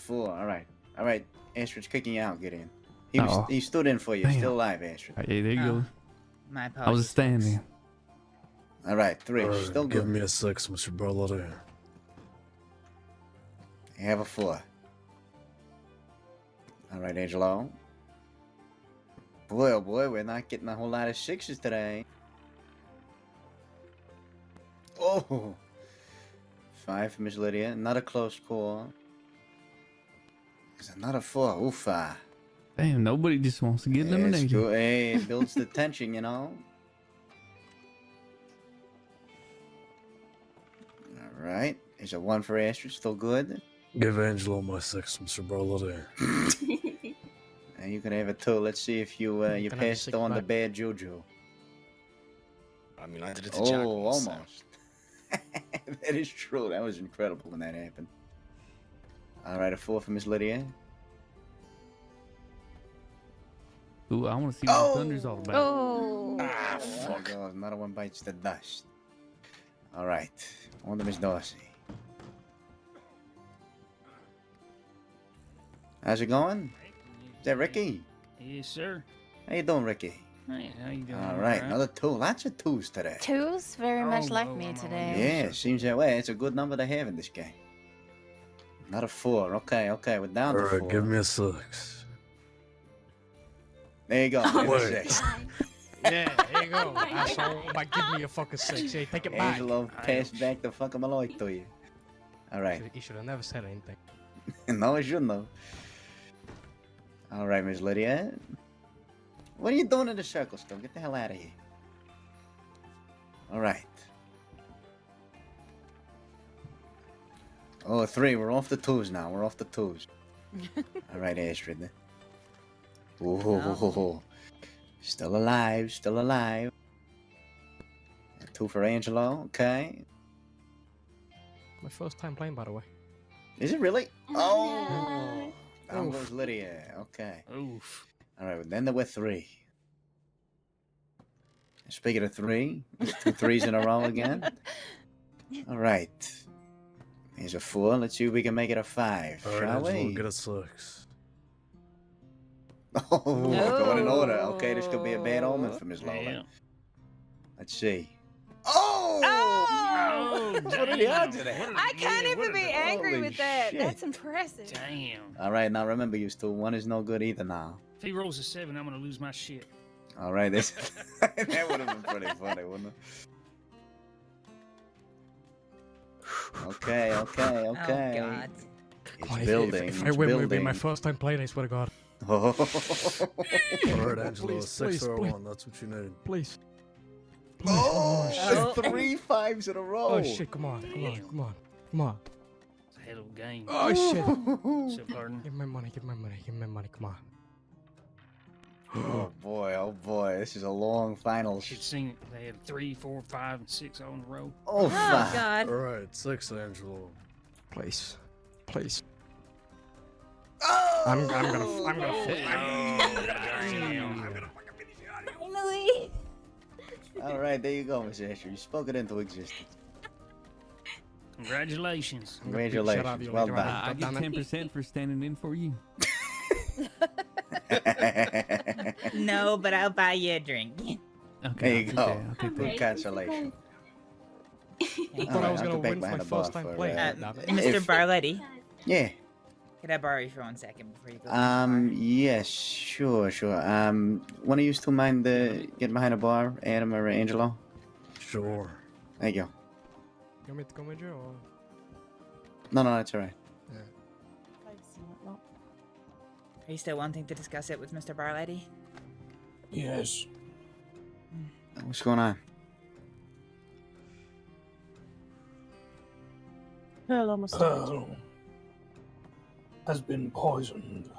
4. All right. Astrid's kicking you out. Get in. Uh-oh. He stood in for you. Damn. Still alive, Astrid. Hey, there you go. My I apologies. was standing. All right, 3. All right, Still give good. me a 6, Mr. Barlotti. You have a 4. All right, Angelo. Boy, oh boy, we're not getting a whole lot of 6s today. Oh, 5 for Miss Lydia. Another close call. There's another 4. Oofa. Damn, nobody just wants to get eliminated. Hey, it builds the tension, you know. All right. There's a 1 for Astrid. Still good. Give Angelo my 6, Mr. Barlotti. And you can have a 2. Let's see if you you Can I have a passed 6 on the back? bad juju. I mean, I did it to Jack. Oh, once, so- almost. That is true. That was incredible when that happened. All right, a 4 for Miss Lydia. Ooh, I want to see what the Thunder's all about. Oh. Ah, fuck. Oh, another one bites the dust. All right, on to Miss Darcy. How's it going? Is that Ricky? Yes, sir. How you doing, Ricky? Hey, how you doing? All right, another 2. Lots of 2s today. 2's very much like me today. Yeah, seems that way. It's a good number to have in this game. Not a 4. Okay, we're down All to 4. right, give me a 6. There you go. Oh, there's a wait. 6. Yeah, there you go, asshole. Like, give me a fucking 6. Hey, take it back. Angelo passed back the fucking Malloy to you. All right. You should have never said anything. No, I shouldn't have. All right, Miss Lydia. What are you doing in the circle still? Get the hell out of here. All right. Oh, 3. We're off the 2s now. We're off the 2s. All right, Astrid. Ooh. Still alive. Still alive. 2 for Angelo. Okay. My first time playing, by the way. Is it really? Oh. Down goes Lydia. Okay. Oof. All right, well, then there were 3. Speaking of 3, there's 2 3s in a row again. All right. Here's a 4. Let's see if we can make it a 5, All right, shall Angelo, we? get a 6. Oh, going in order. Okay, this could be a bad omen for Ms. Lola. Yeah. Let's see. Oh! What are the odds of that? I can't even be angry Holy with that. shit. That's impressive. Damn. All right, now remember, you still 1 is no good either now. If he rolls a 7, I'm gonna lose my shit. All right, this that would have been pretty funny, wouldn't it? Okay. Oh, God. It's Come on, building. If I it's win, building. it'll be my first time playing, I swear to God. All right, Angelo, Please, a 6 or a please. 1. That's what you need. Please. Oh, shit. 3 5s in a row. Oh, shit, come on. Come on. It's a hell of a game. Oh, shit. So, pardon? Give me money, come on. Oh boy, this is a long finals. You've seen it. They had 3, 4, 5, and 6 all in a row. Oh, fuck. God. All right, 6, Angelo. Please. Please. Oh! I'm gonna Finally. All right, there you go, Miss Asher. You spoke it into existence. Congratulations. Congratulations. Well done. I get 10% for standing in for you. No, but I'll buy you a drink. There you go. I'll take that. Good consolation. I thought I was gonna win my first time playing. Mr. Barletti. Yeah. Could I borrow you for 1 second before you go? Yes, sure. One of you two mind get behind the bar, Adam or Angelo? Sure. Thank you. You want me to come with you or? No, that's all right. Are you still wanting to discuss it with Mr. Barletti? Yes. What's going on? Pearl almost died. Pearl has been poisoned.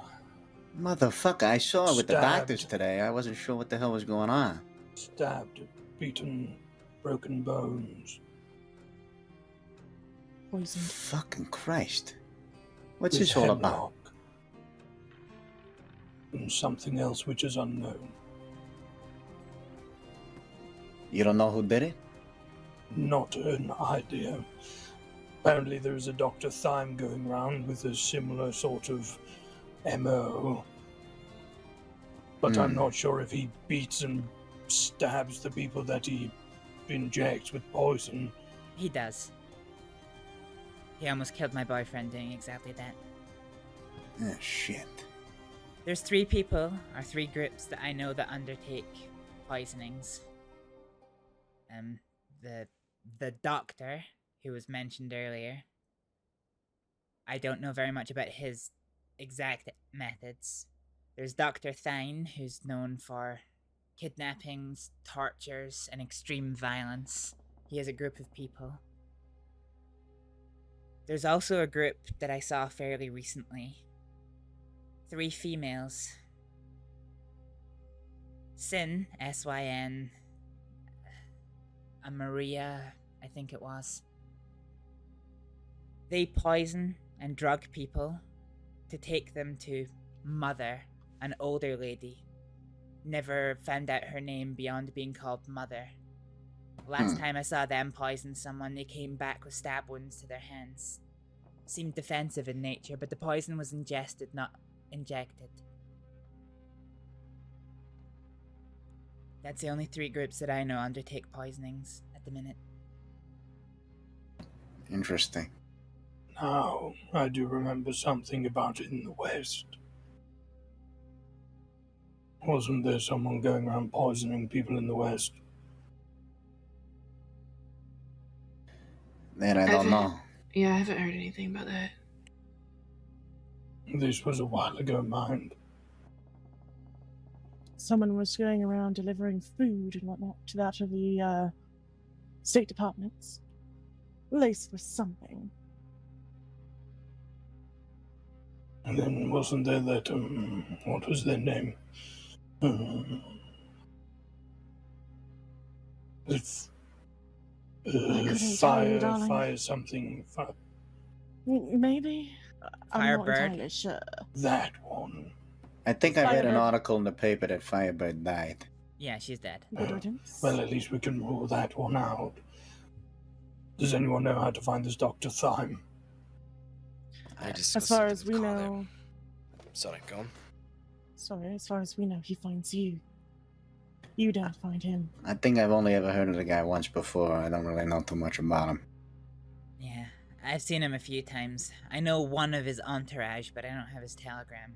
Motherfucker, I saw it with the Stabbed. doctors today. I wasn't sure what the hell was going on. Stabbed, beaten, broken bones. Poisoned. Fucking Christ. What's With this all about? hemlock. And something else which is unknown. You don't know who did it? Not an idea. Apparently there's a Dr. Thyme going around with a similar sort of MO. But I'm not sure if he beats and stabs the people that he injects with poison. He does. He almost killed my boyfriend doing exactly that. Oh, shit. There's 3 people, or 3 groups that I know that undertake poisonings. The doctor, who was mentioned earlier. I don't know very much about his exact methods. There's Dr. Thine, who's known for kidnappings, tortures, and extreme violence. He has a group of people. There's also a group that I saw fairly recently. 3 females. Sin, S-Y-N, a Maria, I think it was. They poison and drug people to take them to Mother, an older lady. Never found out her name beyond being called Mother. Last time I saw them poison someone, they came back with stab wounds to their hands. Seemed defensive in nature, but the poison was ingested, not injected. That's the only 3 groups that I know undertake poisonings at the minute. Interesting. Now, I do remember something about it in the West. Wasn't there someone going around poisoning people in the West? That I don't know. Yeah, I haven't heard anything about that. This was a while ago, mind. Someone was going around delivering food and whatnot to that of the State Departments. Laced with something. And then wasn't there that, what was their name? Fire something. Maybe? I'm not Firebird? entirely sure. That one. I think I read an Firebird. article in the paper that Firebird died. Yeah, she's dead. Well, at least we can rule that one out. Does anyone know how to find this Dr. Thyme? As far as we know... Sorry, go on. Sorry, as far as we know, he finds you. You don't find him. I think I've only ever heard of the guy once before. I don't really know too much about him. Yeah, I've seen him a few times. I know one of his entourage, but I don't have his telegram.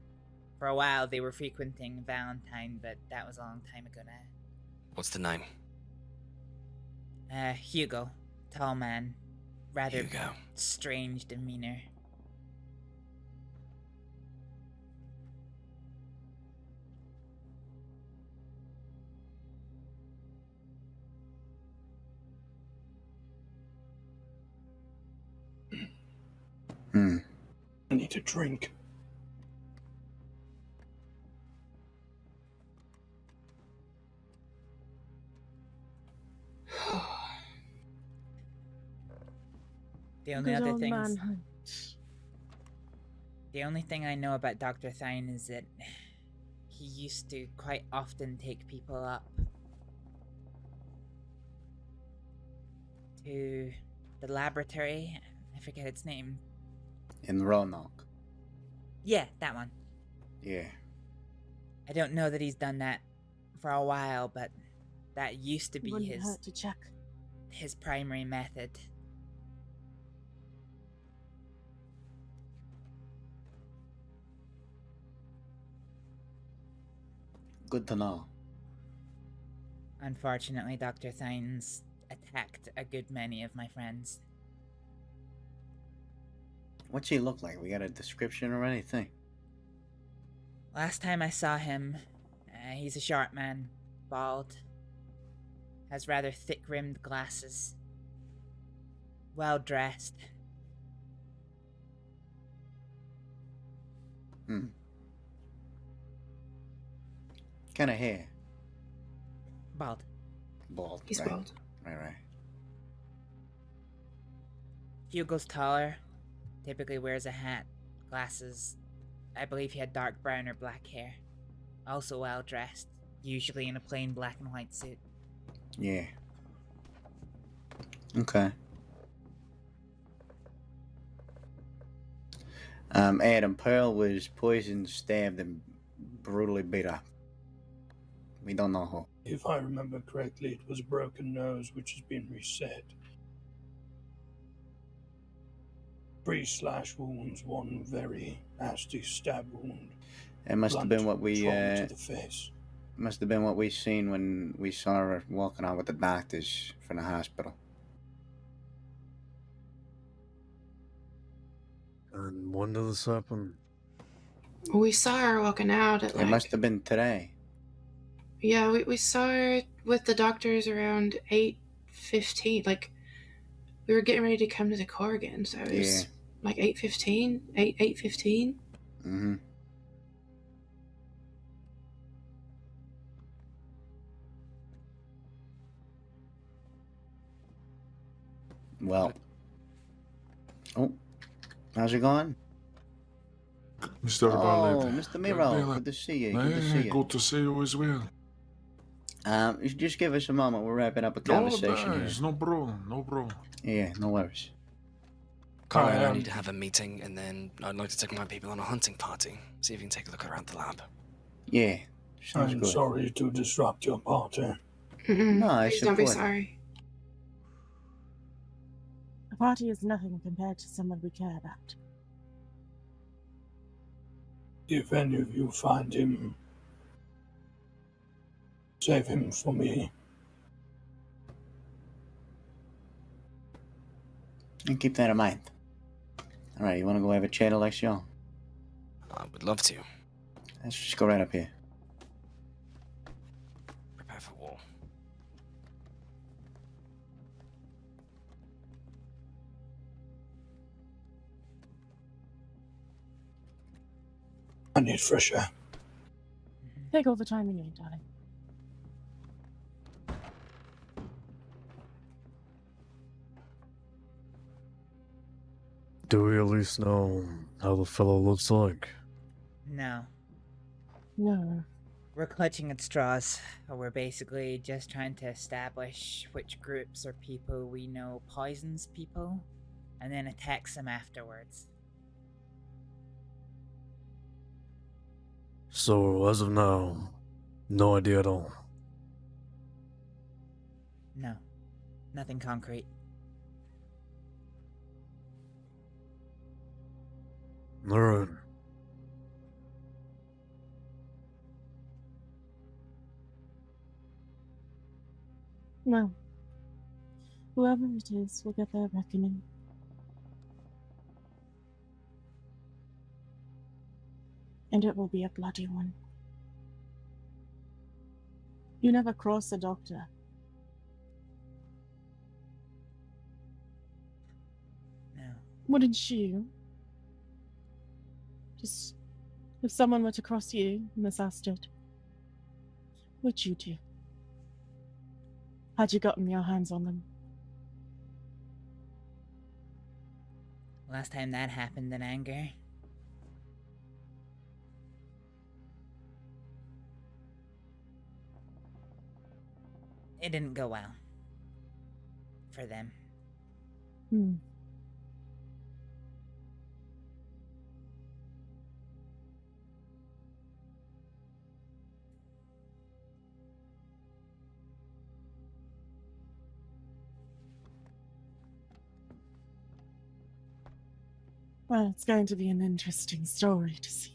For a while, they were frequenting Valentine, but that was a long time ago now. What's the name? Hugo. Tall man. Rather Hugo. strange demeanor. I need a drink. The only Good other old things... manhunt. The only thing I know about Dr. Thine is that he used to quite often take people up to the laboratory. I forget its name. In Roanoke. Yeah, that one. Yeah. I don't know that he's done that for a while, but that used to be Wouldn't his hurt to check. his primary method. Good to know. Unfortunately, Dr. Thine's attacked a good many of my friends. What's he look like? We got a description or anything? Last time I saw him, he's a short man, bald, has rather thick-rimmed glasses, well-dressed. Kind of hair? Bald. Bald. He's right. bald. Right. Hugo's taller, typically wears a hat, glasses. I believe he had dark brown or black hair. Also well-dressed, usually in a plain black and white suit. Yeah. Okay. Adam, Pearl was poisoned, stabbed, and brutally beat up. We don't know who. If I remember correctly, it was a broken nose which has been reset. 3 slash wounds, 1 very nasty stab wound. It must have been what we trauma to the face. must have been what we seen when we saw her walking out with the doctors from the hospital. And when did this happen? We saw her walking out at It must have been today. Yeah, we saw her with the doctors around 8:15. Like, we were getting ready to come to the car again, so it was like 8:15, 8:15. Mm-hmm. Well. Oh, how's it going? Mr. Oh, Barley. Mr. Miro, good to see you. Good to see you. Good to see you as well. Just give us a moment. We're wrapping up a No, conversation here. there's no problem. No problem. Yeah, no worries. Carl and I need to have a meeting, and then I'd like to take my people on a hunting party. See if you can take a look around the lab. Yeah, sounds I'm good. sorry to disrupt your party. No, it's Please don't be important. sorry. A party is nothing compared to someone we care about. If any of you find him, save him for me. And keep that in mind. All right, you want to go have a chat, Alexio? I would love to. Let's just go right up here. Prepare for war. I need fresh air. Take all the time you need, darling. Do we at least know how the fellow looks like? No. No. We're clutching at straws. We're basically just trying to establish which groups or people we know poisons people, and then attacks them afterwards. So, as of now, no idea at all. No. Nothing concrete. Alright. No. Whoever it is will get their reckoning. And it will be a bloody one. You never cross a doctor. No. Wouldn't you? Just, if someone were to cross you, Miss Astrid, what'd you do? Had you gotten your hands on them? Last time that happened in anger. It didn't go well. For them. Hmm. Well, it's going to be an interesting story to see.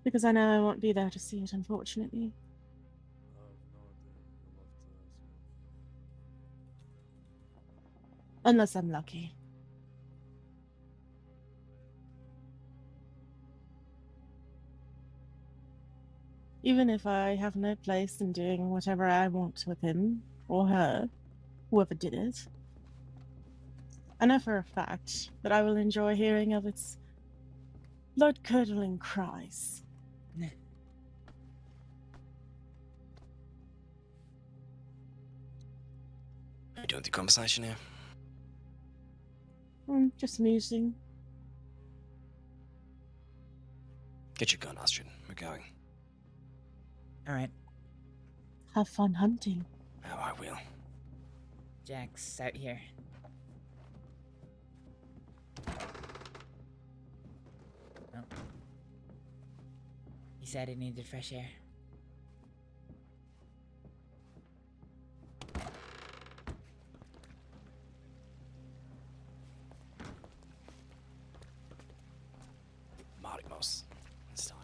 Because I know I won't be there to see it, unfortunately. Unless I'm lucky. Even if I have no place in doing whatever I want with him or her, whoever did it, I know for a fact that I will enjoy hearing of its blood-curdling cries. Are you doing the conversation here? Just musing. Get your gun, Astrид. We're going. Alright. Have fun hunting. Oh, I will. Jack's out here. Oh. He said he needed fresh air. Marikos. This time.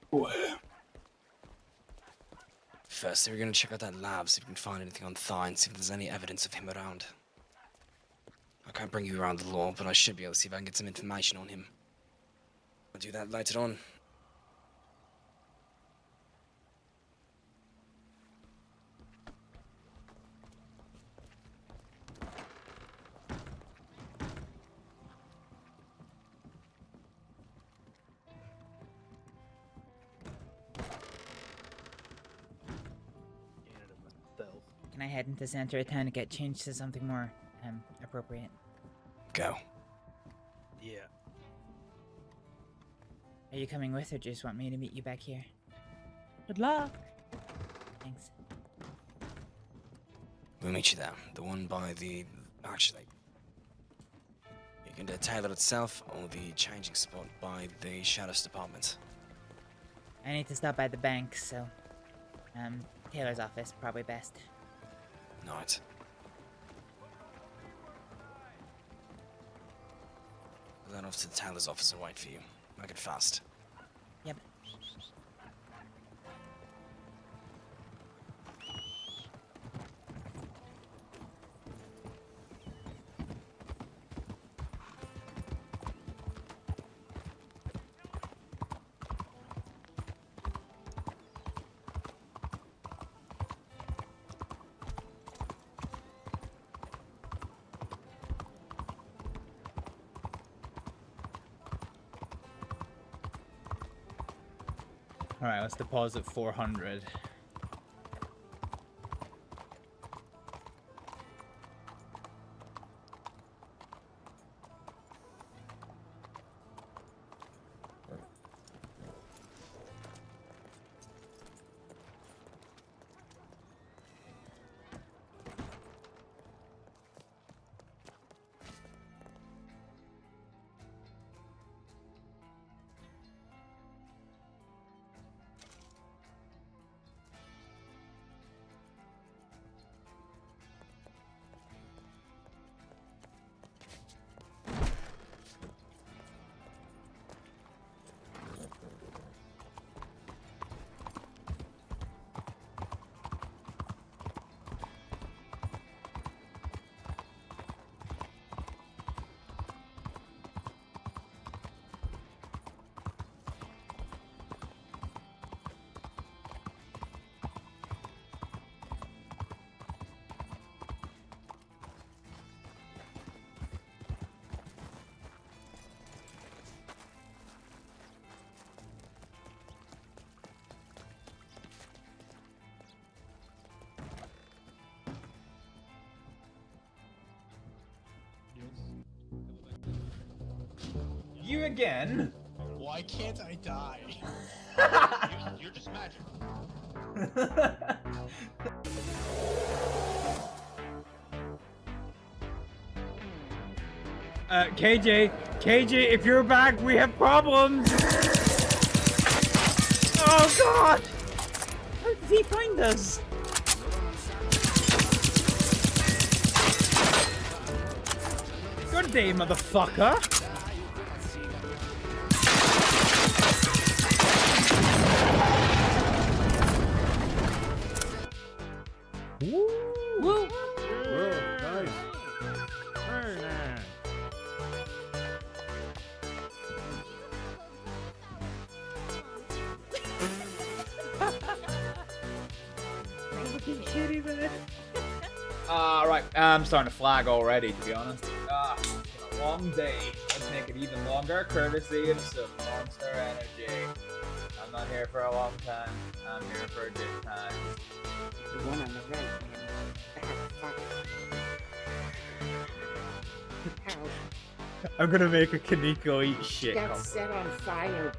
Where? First, we're gonna check out that lab, see if we can find anything on Thigh and see if there's any evidence of him around. I can't bring you around the law, but I should be able to see if I can get some information on him. I'll do that later on. Can I head into the center of town to get changed to something more appropriate? Go. Yeah. Are you coming with, or just want me to meet you back here? Good luck. Thanks. We'll meet you there. The one by the... Actually, you can do Taylor itself or the changing spot by the Shadows Department. I need to stop by the bank, so Taylor's office probably best. Right. Then off to the Taylor's office and wait for you. Make it fast. Yep. Alright, let's deposit 400. You again? Why can't I die? you're just magic. KJ, if you're back, we have problems! Oh god! How did he find us? Good day, motherfucker! Woo! Nice. Very nice. Right, I'm starting to flag already, to be honest. It's been a long day. Let's make it even longer, courtesy of some monster energy. I'm not here for a long time. I'm here for a good time. The one on the right, man. I'm gonna make a Kaneko eat shit. Got set on fire.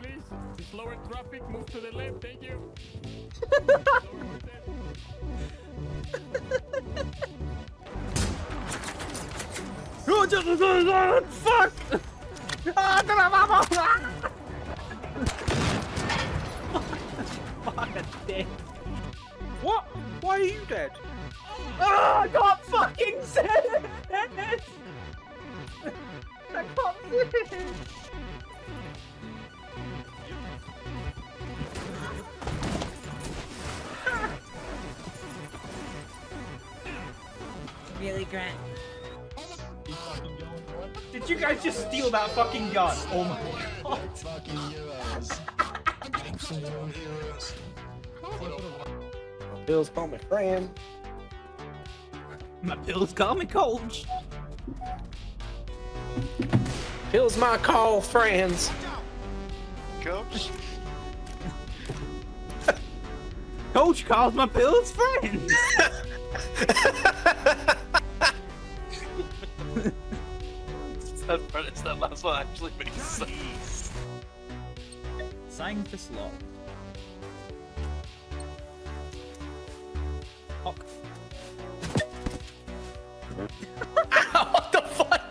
Please, slow it Traffic, move to the left, thank you. Oh, fuck! Ah, te la vamos! Fucking dick. What? Why are you dead? Oh, I can't fucking see it! I can't see it! Really, Grant? Did you guys just steal that fucking gun? Oh my god. Bill's call me friend. My pills call me coach. Bill's my call friends. Coach? Coach calls my pills friends. That last one actually makes sense. Sign for slot. Fuck. What the fuck?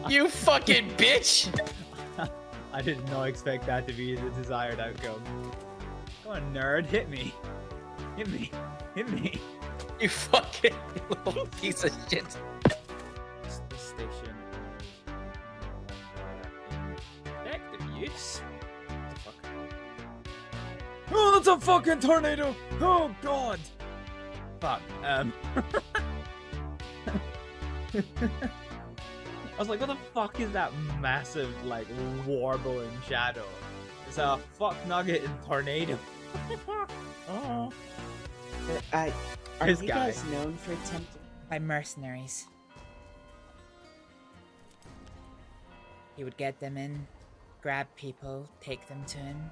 You fucking bitch! I did not expect that to be the desired outcome. Come on, nerd, hit me. Hit me. Hit me. You fucking little piece of shit. The station. Effective use? What the fuck? Oh, that's a fucking tornado! Oh god! Fuck, I was like, what the fuck is that massive, like, warbling shadow? It's a fuck nugget and tornado. Oh. Are This you guy. guys known for attempting? By mercenaries. He would get them in, grab people, take them to him.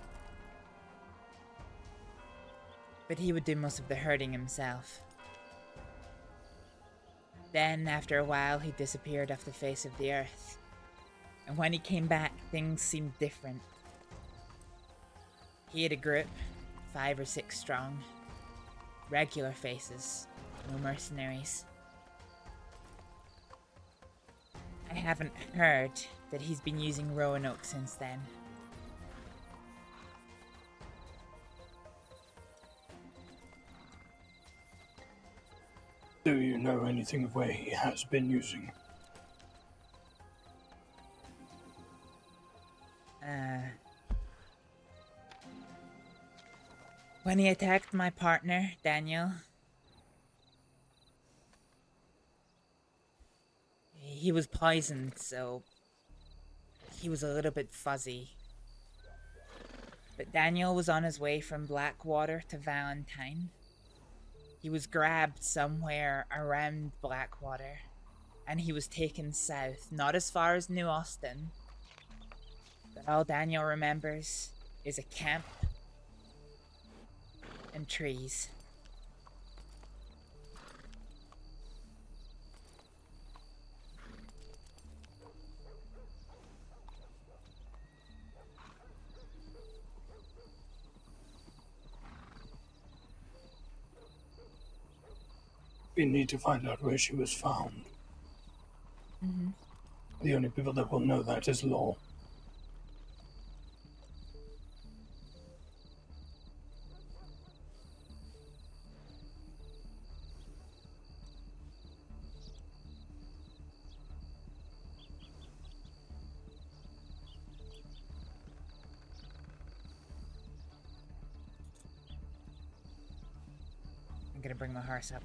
But he would do most of the hurting himself. Then, after a while, he disappeared off the face of the earth. And when he came back, things seemed different. He had a group, 5 or 6 strong. Regular faces, no mercenaries. I haven't heard that he's been using Roanoke since then. Do you know anything of where he has been using? When he attacked my partner, Daniel, he was poisoned, so he was a little bit fuzzy. But Daniel was on his way from Blackwater to Valentine. He was grabbed somewhere around Blackwater, and he was taken south, not as far as New Austin. But all Daniel remembers is a camp and trees. We need to find out where she was found. Mm-hmm. The only people that will know that is Law. I'm gonna bring my horse up.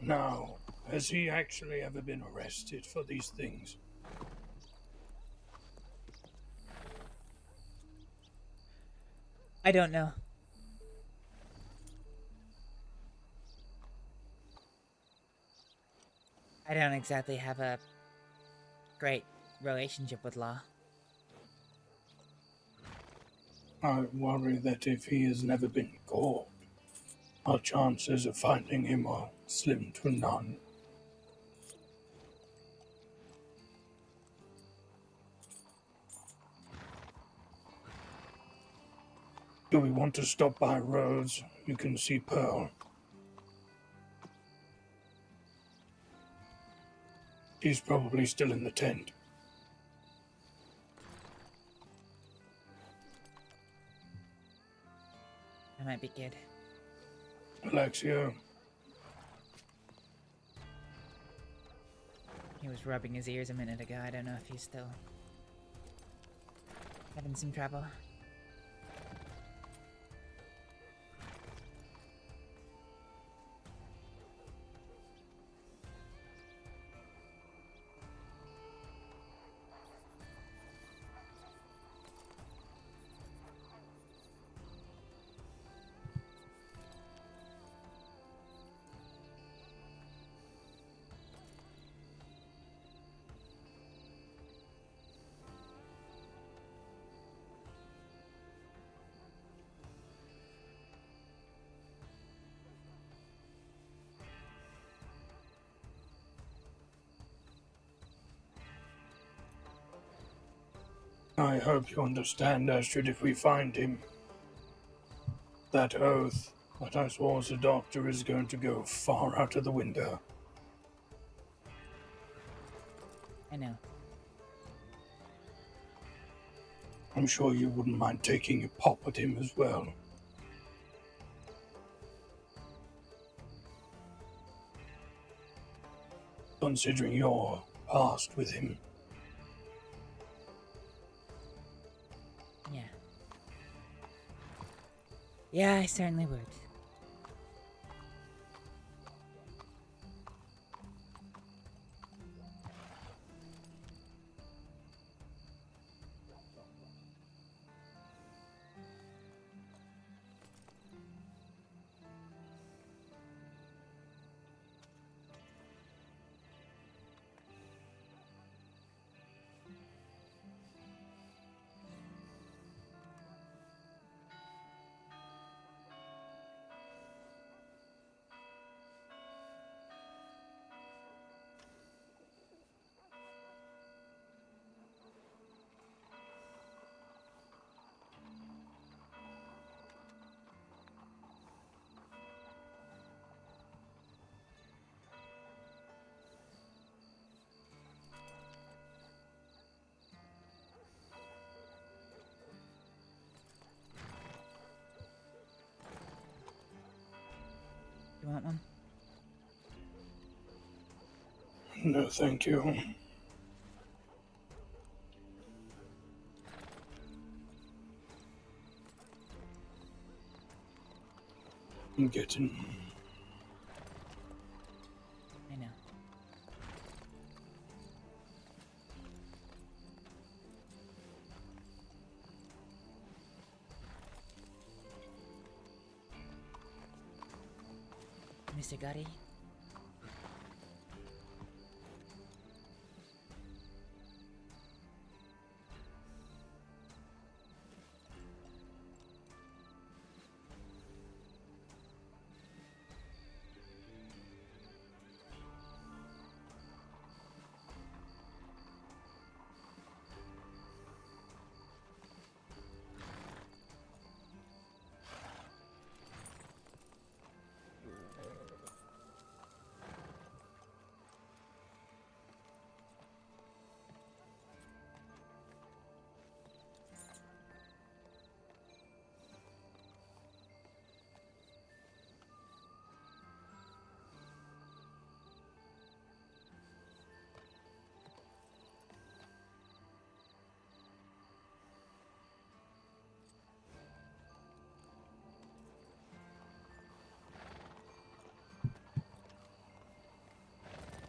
Now, has he actually ever been arrested for these things? I don't know. I don't exactly have a great relationship with law. I worry that if he has never been caught, our chances of finding him are slim to none. Do we want to stop by Rose? You can see Pearl. He's probably still in the tent. That might be good. Alexio, He was rubbing his ears a minute ago. I don't know if he's still having some trouble. I hope you understand, Astrид, if we find him. That oath that I swore as a doctor is going to go far out of the window. I know. I'm sure you wouldn't mind taking a pop at him as well. Considering your past with him. Yeah. Yeah, I certainly would. You want one? No, thank you. I'm getting... I know. Mr. Gotti?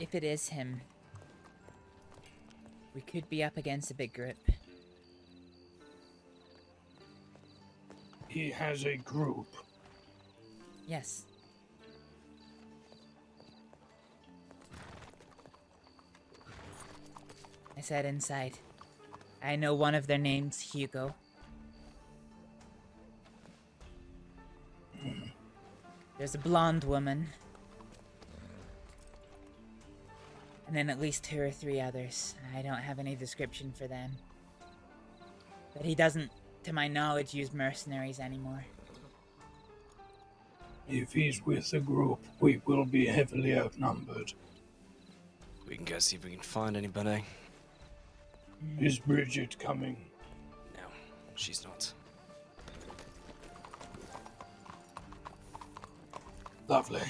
if it is him, we could be up against a big group. He has a group. Yes. I said inside. I know one of their names, Hugo. There's a blonde woman. And then at least 2 or 3 others. I don't have any description for them. But he doesn't, to my knowledge, use mercenaries anymore. If he's with the group, we will be heavily outnumbered. We can go see if we can find anybody. Is Bridget coming? No, she's not. Lovely.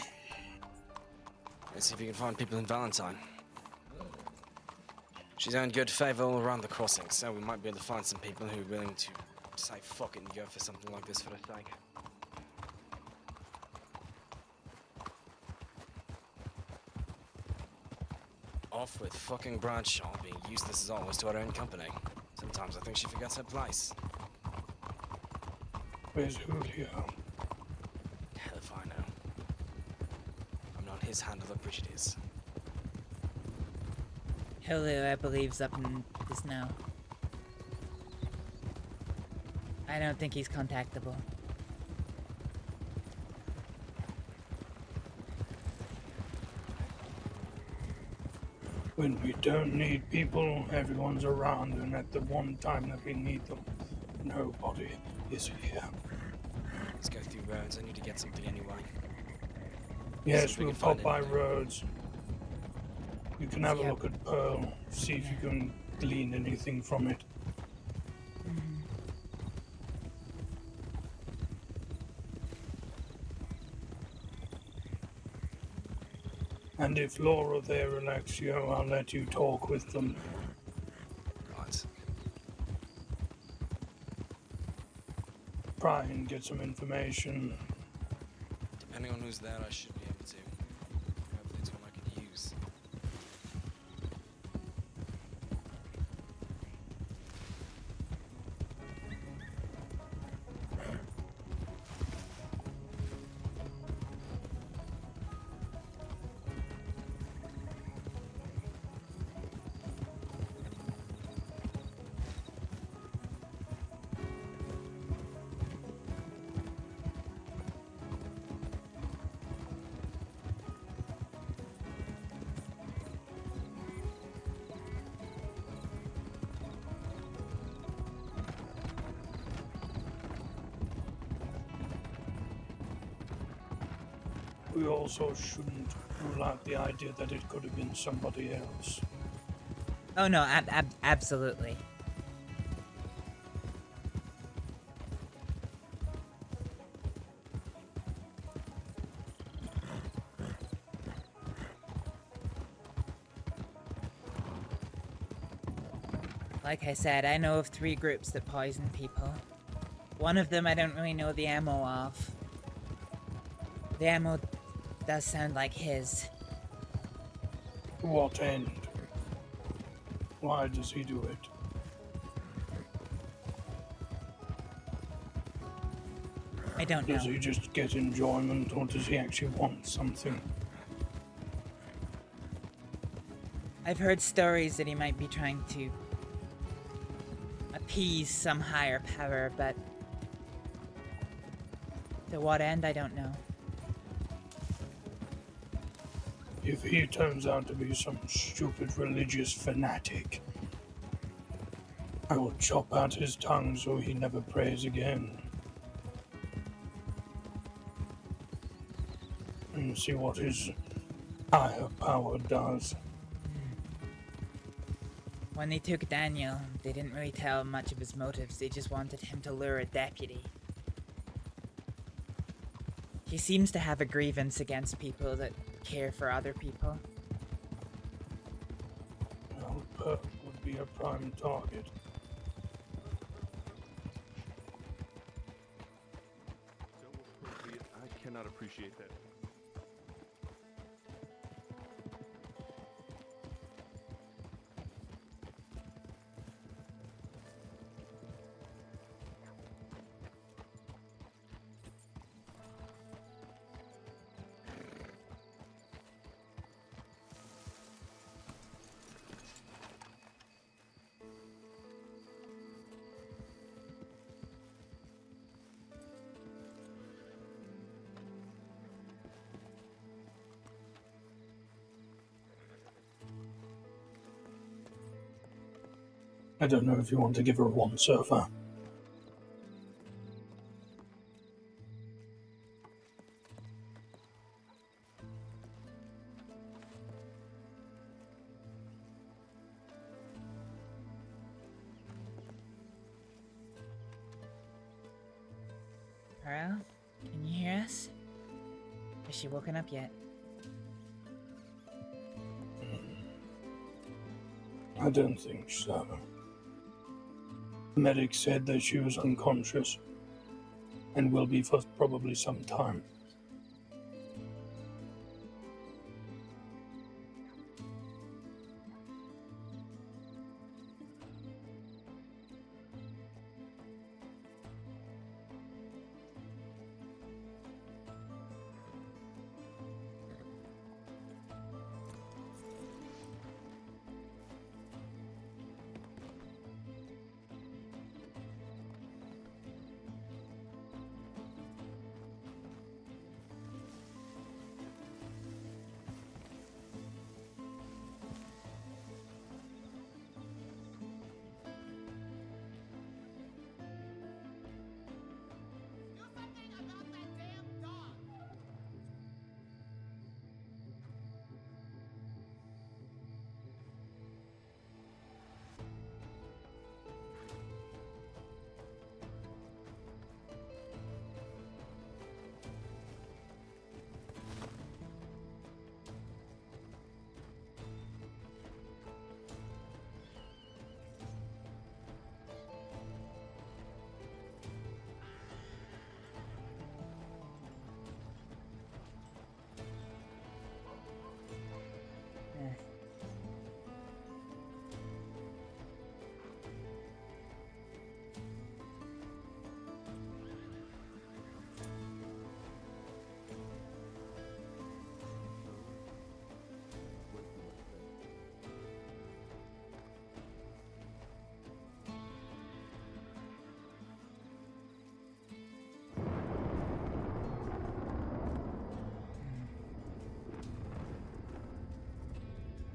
Let's see if we can find people in Valentine. She's earned good favor all around the crossing, so we might be able to find some people who are willing to say fuck it and go for something like this for the sake. Off with fucking Bradshaw being useless as always to our own company. Sometimes I think she forgets her place. Where's Julio? Hell if I know. I'm not his handler, Bridget is. Julio, I believe, is up in the snow. I don't think he's contactable. When we don't need people, everyone's around, and at the one time that we need them, nobody is here. Let's go through roads. I need to get something anyway. Yes, we'll pop by roads. You can have a look at Pearl, see if you can glean anything from it. And if Laura there, Alexio, I'll let you talk with them. Right. Try and get some information. Depending on who's there, I should be able to. Hopefully it's one I can use. We also shouldn't rule out the idea that it could have been somebody else. Oh no, absolutely. Like I said, I know of 3 groups that poison people. One of them I don't really know the ammo of. The ammo does sound like his. To what end? Why does he do it? I don't know. Does he just get enjoyment, or does he actually want something? I've heard stories that he might be trying to appease some higher power, but to what end, I don't know. If he turns out to be some stupid religious fanatic, I will chop out his tongue so he never prays again. And see what his higher power does. When they took Daniel, they didn't really tell him much of his motives. They just wanted him to lure a deputy. He seems to have a grievance against people that care for other people. Well, Perp would be a prime target. So appropriate. I cannot appreciate that. I don't know if you want to give her a once-over. Pearl, can you hear us? Has she woken up yet? I don't think so. The medic said that she was unconscious and will be for probably some time.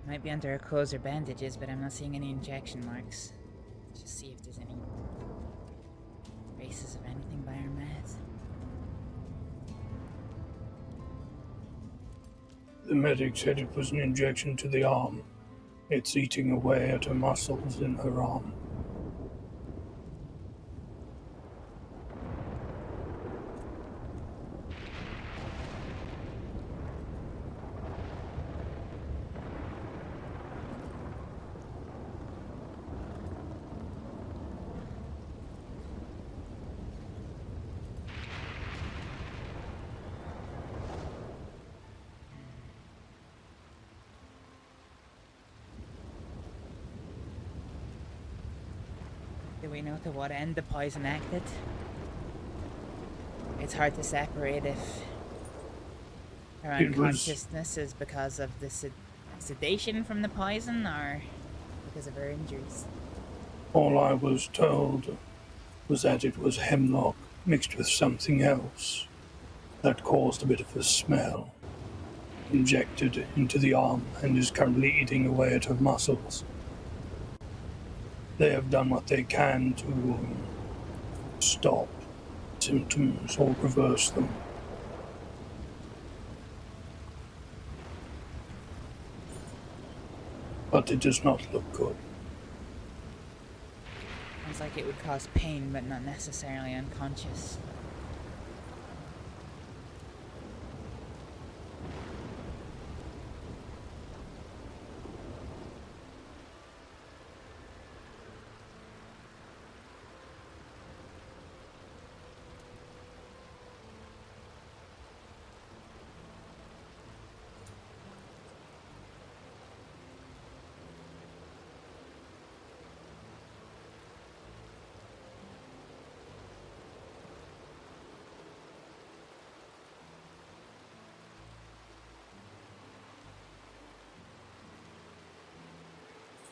Might be under her clothes or bandages, but I'm not seeing any injection marks. Let's just see if there's any traces of anything by her meds. The medic said it was an injection to the arm. It's eating away at her muscles in her arm. Do we know to what end the poison acted? It's hard to separate if her It was- unconsciousness is because of the sedation from the poison or because of her injuries. All I was told was that it was hemlock mixed with something else that caused a bit of a smell, injected into the arm and is currently eating away at her muscles. They have done what they can to stop symptoms or reverse them. But it does not look good. Sounds like it would cause pain, but not necessarily unconscious.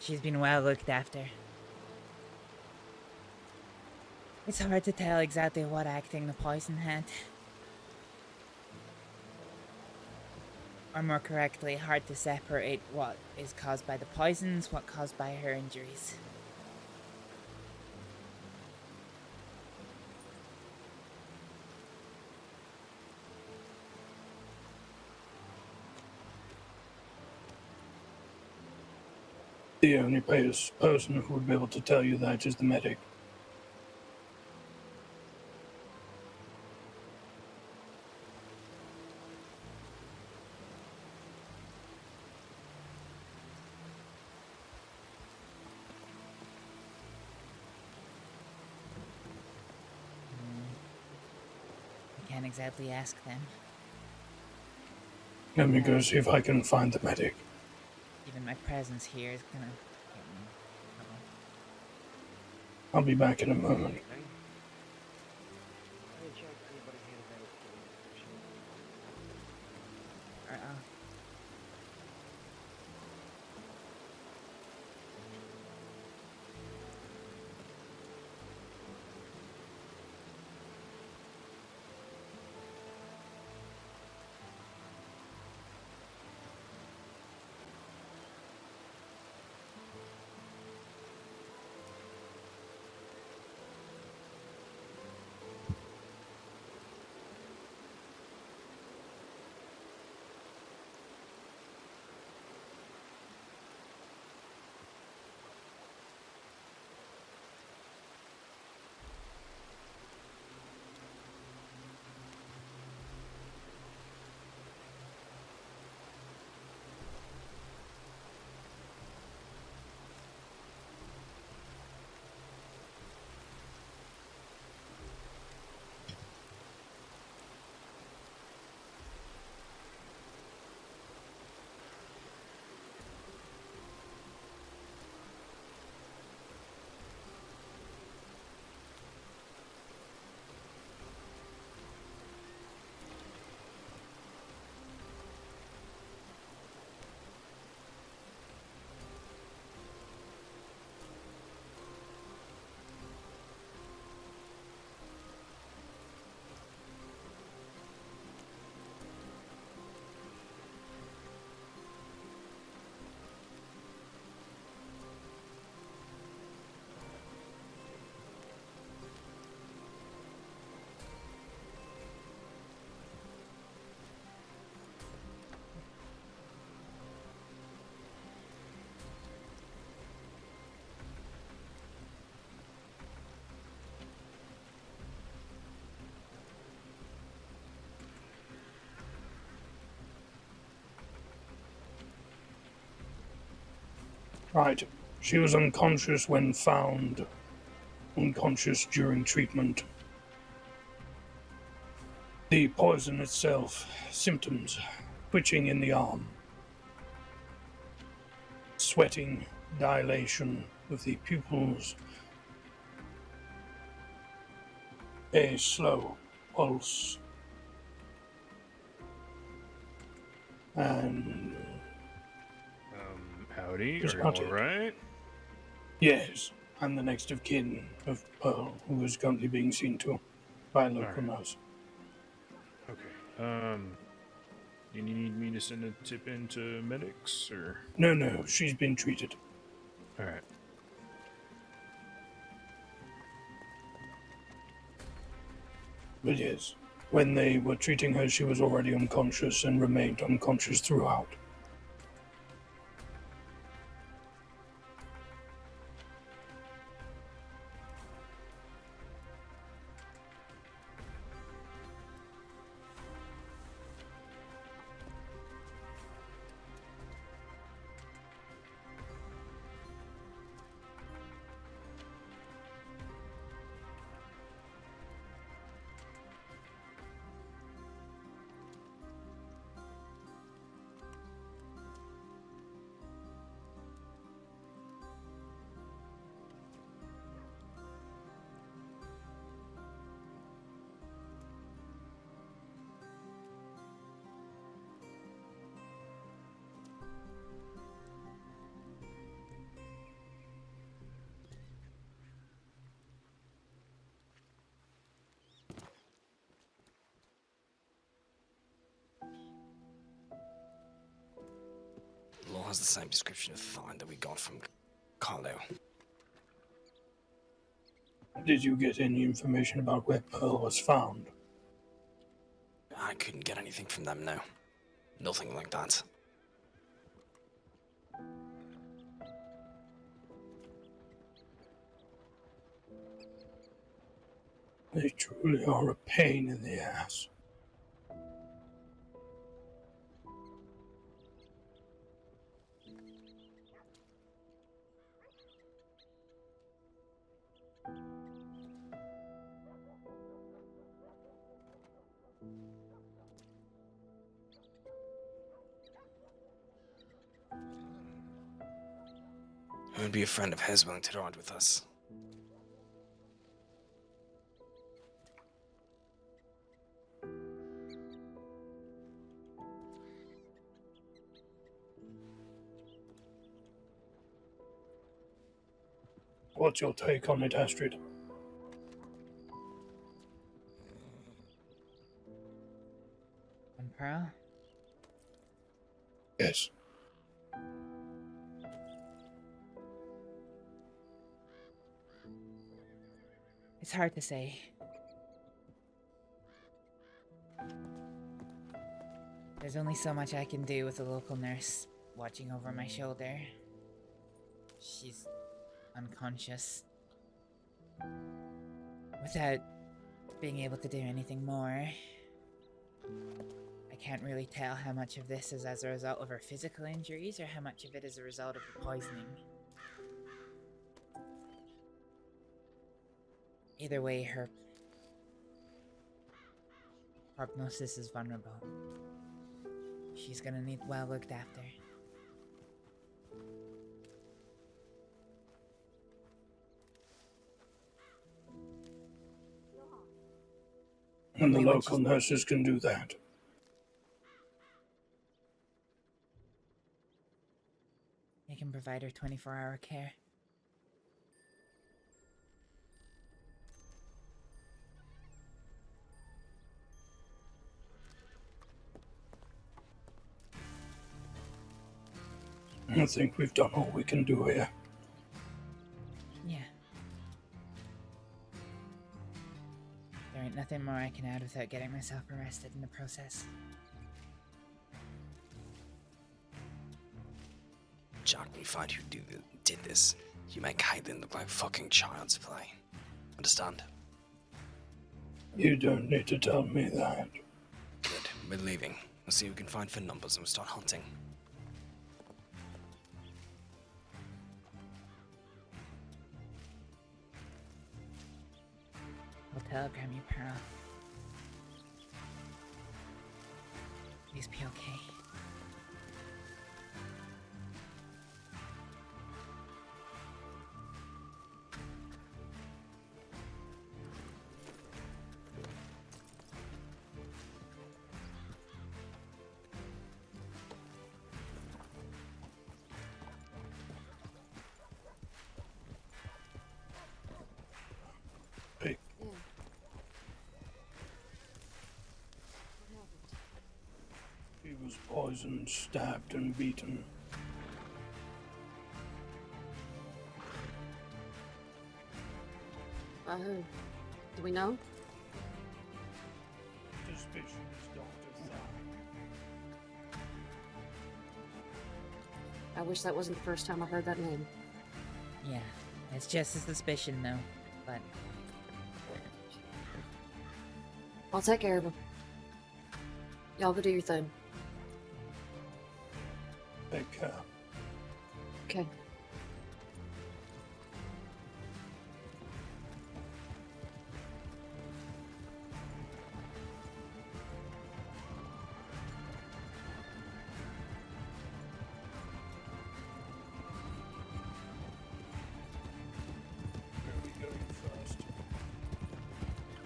She's been well looked after. It's hard to tell exactly what acting the poison had. Or more correctly, hard to separate what is caused by the poisons, what caused by her injuries. The only person who would be able to tell you that is the medic. I can't exactly ask them. Let me go see if I can find the medic. Even my presence here is gonna get me in trouble. I'll be back in a moment. Alright, Right. She was unconscious when found. Unconscious during treatment. The poison itself. Symptoms. Twitching in the arm. Sweating. Dilation of the pupils. A slow pulse. And... Howdy, Just are you not it. alright? Yes, I'm the next of kin of Pearl, who is currently being seen to by a local nurse. Okay, you need me to send a tip into medics, or? No, she's been treated. Alright. But yes, when they were treating her, she was already unconscious and remained unconscious throughout. Law has the same description of find that we got from Carlo. Did you get any information about where Pearl was found? I couldn't get anything from them, no. Nothing like that. They truly are a pain in the ass. Who would be a friend of his willing to ride with us? What's your take on it, Astrид? On Pearl? Yes. It's hard to say. There's only so much I can do with a local nurse watching over my shoulder. She's unconscious. Without being able to do anything more, I can't really tell how much of this is as a result of her physical injuries or how much of it is a result of the poisoning. Either way, her prognosis is vulnerable. She's gonna need well looked after. And the local nurses can do that. They can provide her 24-hour care. I think we've done all we can do here. Yeah. There ain't nothing more I can add without getting myself arrested in the process. Jack, when you find who did this, you make Caitlin look like fucking child's play. Understand? You don't need to tell me that. Good. We're leaving. We'll see what we can find for numbers and we'll start hunting. I'll telegram you, Pearl. Please be okay. He was poisoned, stabbed, and beaten. Who? Do we know? Suspicion is Dr. I wish that wasn't the first time I heard that name. Yeah, it's just a suspicion though, but... I'll take care of him. Y'all go do your thing. Take care. Okay.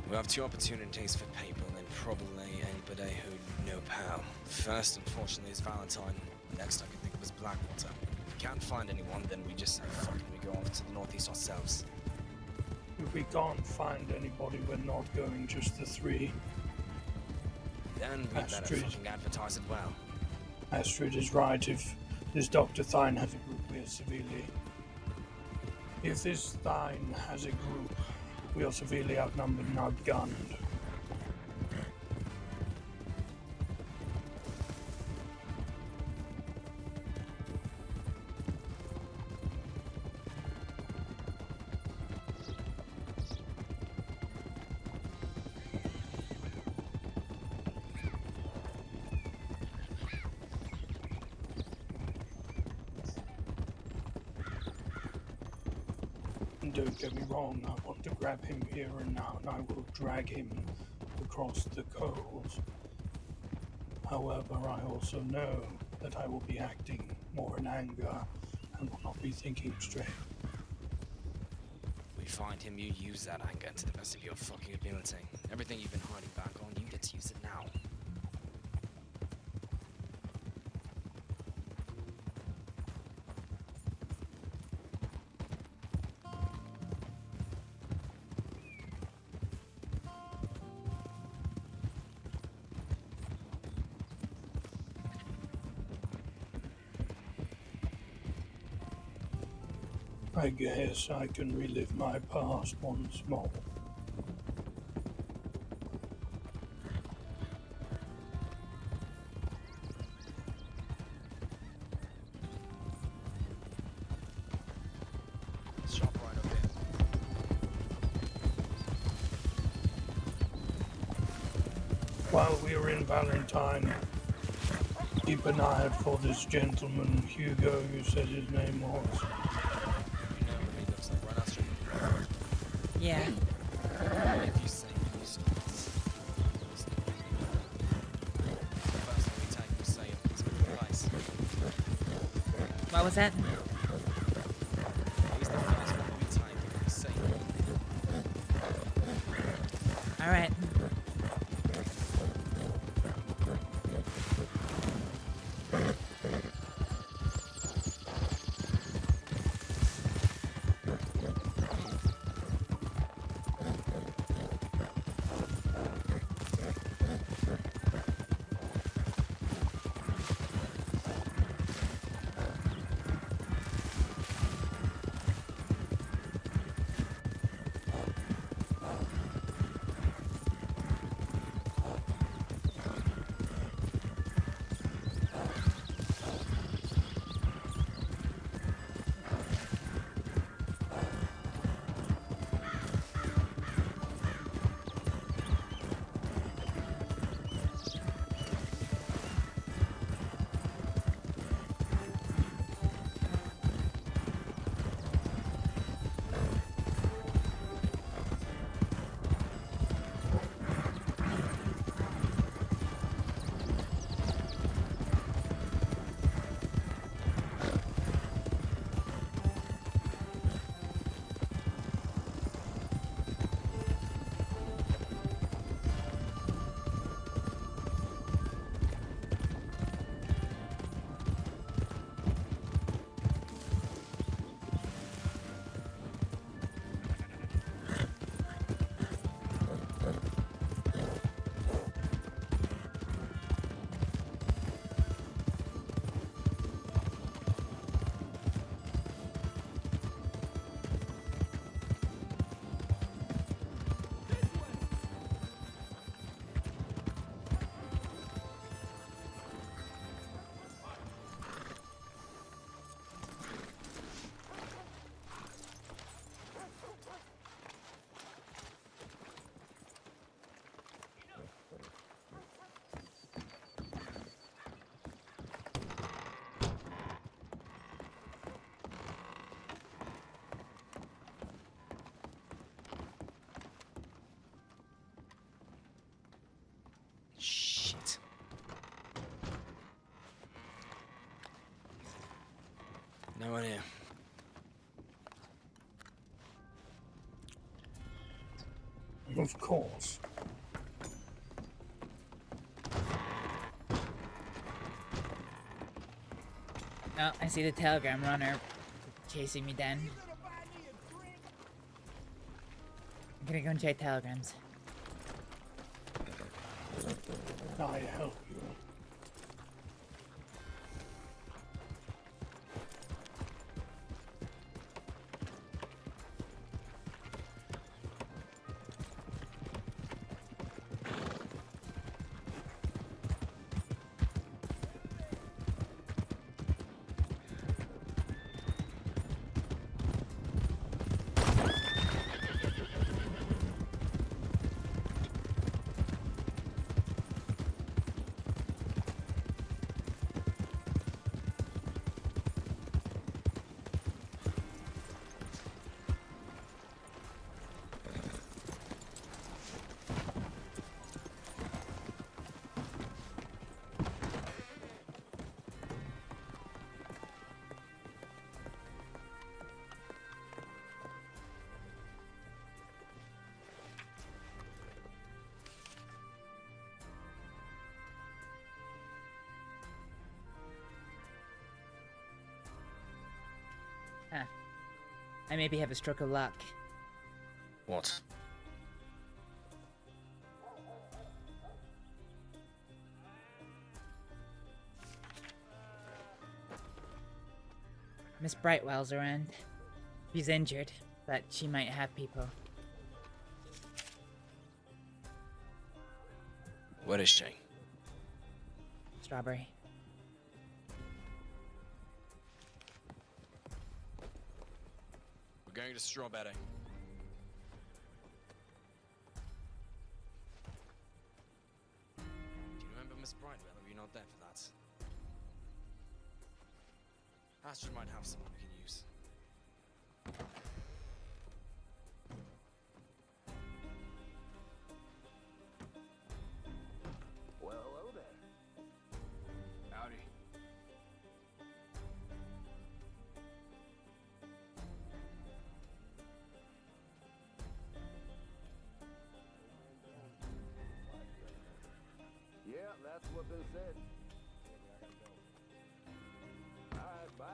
We have two opportunities for people and probably anybody who know Pal. First, unfortunately, is Valentine. Next I can think of is Blackwater. If we can't find anyone, then we just say fuck it, we go off to the northeast ourselves. If we can't find anybody, we're not going just the three. Then we better Astrид. fucking advertise it well. Astrид is right. If this Dr. Thine has a group, we are severely... If this Thine has a group, we are severely outnumbered and outgunned. And don't get me wrong, I want to grab him here and now, and I will drag him across the coals. However, I also know that I will be acting more in anger and will not be thinking straight. We find him, you use that anger to the best of your fucking ability. Everything you've been hiding back on, you get to use it now. I guess I can relive my past once more. Shop right up there. While we are in Valentine, keep an eye out for this gentleman, Hugo, you said his name was. You know what he looks like, right, Astrid? Yeah. If you say you stop. First thing we take, we say it's a good place. What was that? He's the first one we take, we say. All right. Shit. No one here. Of course. Oh, I see the telegram runner chasing me down. I'm gonna go and check telegrams. I help you. Huh. I maybe have a stroke of luck. What? Miss Brightwell's around. She's injured, but she might have people. Where is she? Strawberry. We're going to Strawberry. Do you remember Miss Brightwell, or were you not there for that? Astrид might have someone we can use. Well, hello there. Howdy. Yeah, that's what they said. Alright, bye.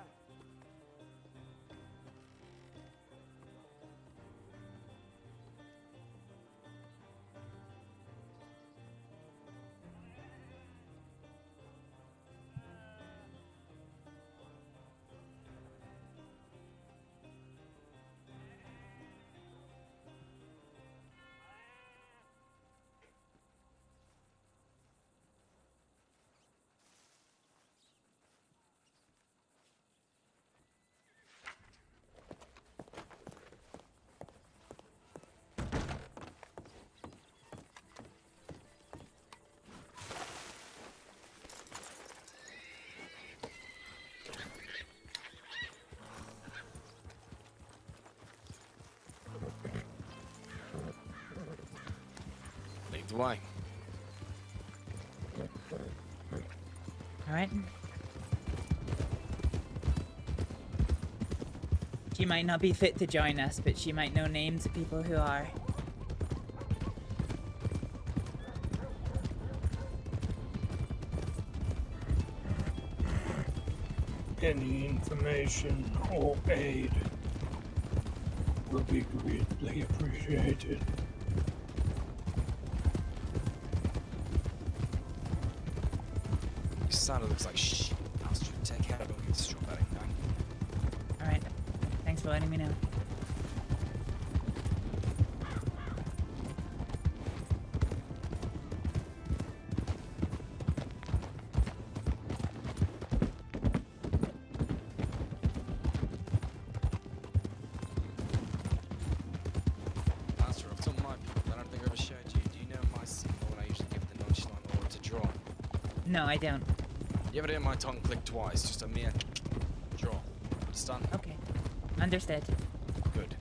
Lead the way. Alright. She might not be fit to join us, but she might know names of people who are. Any information or aid will be greatly appreciated. Your saddle looks like shit. Astrид, take care of it with Strawberry. Alright. Thanks for letting me know. Astrid, I've told my people, but I don't think I've ever showed you. Do you know my symbol when I usually give the nonchalant order to draw? No, I don't. You ever hear my tongue click twice? Just a mere draw. Understand? Okay. Understood. Good.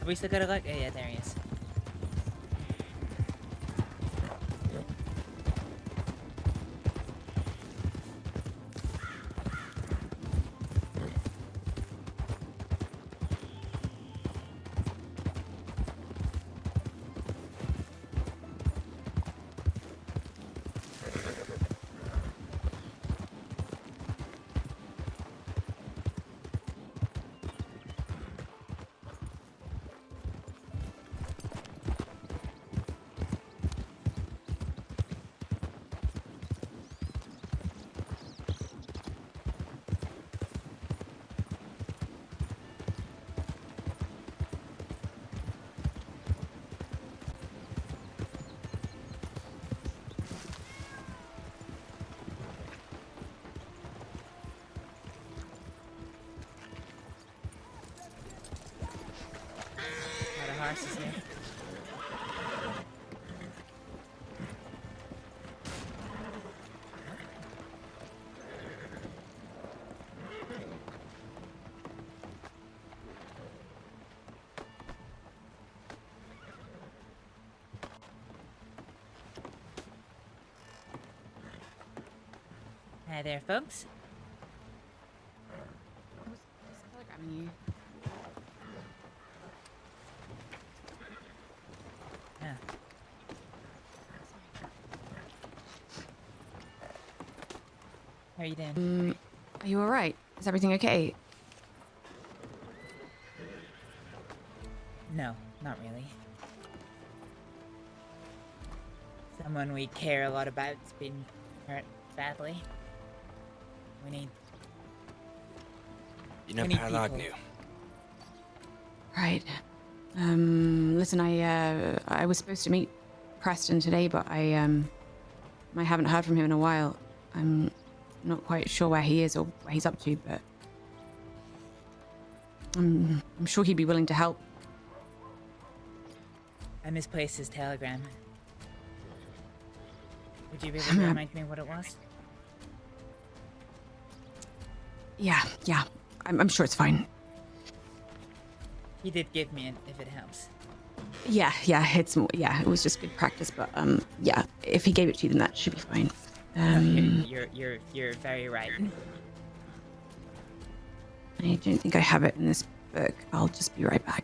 Have we still got a look? Oh, yeah, there he is. Horses here. Hi there, folks. Telegramming you. How are you doing? Are you alright? Is everything okay? No, not really. Someone we care a lot about's been hurt badly. We need. You know, we need Paralagnu. people. Right. Listen, I was supposed to meet Preston today, but I haven't heard from him in a while. I'm not quite sure where he is or what he's up to, but I'm sure he'd be willing to help. I misplaced his telegram. Would you be able to remind me what it was? Yeah. I'm sure it's fine. He did give me it, if it helps. Yeah, it was just good practice, but yeah, if he gave it to you, then that should be fine. You're very right. I don't think I have it in this book. I'll just be right back.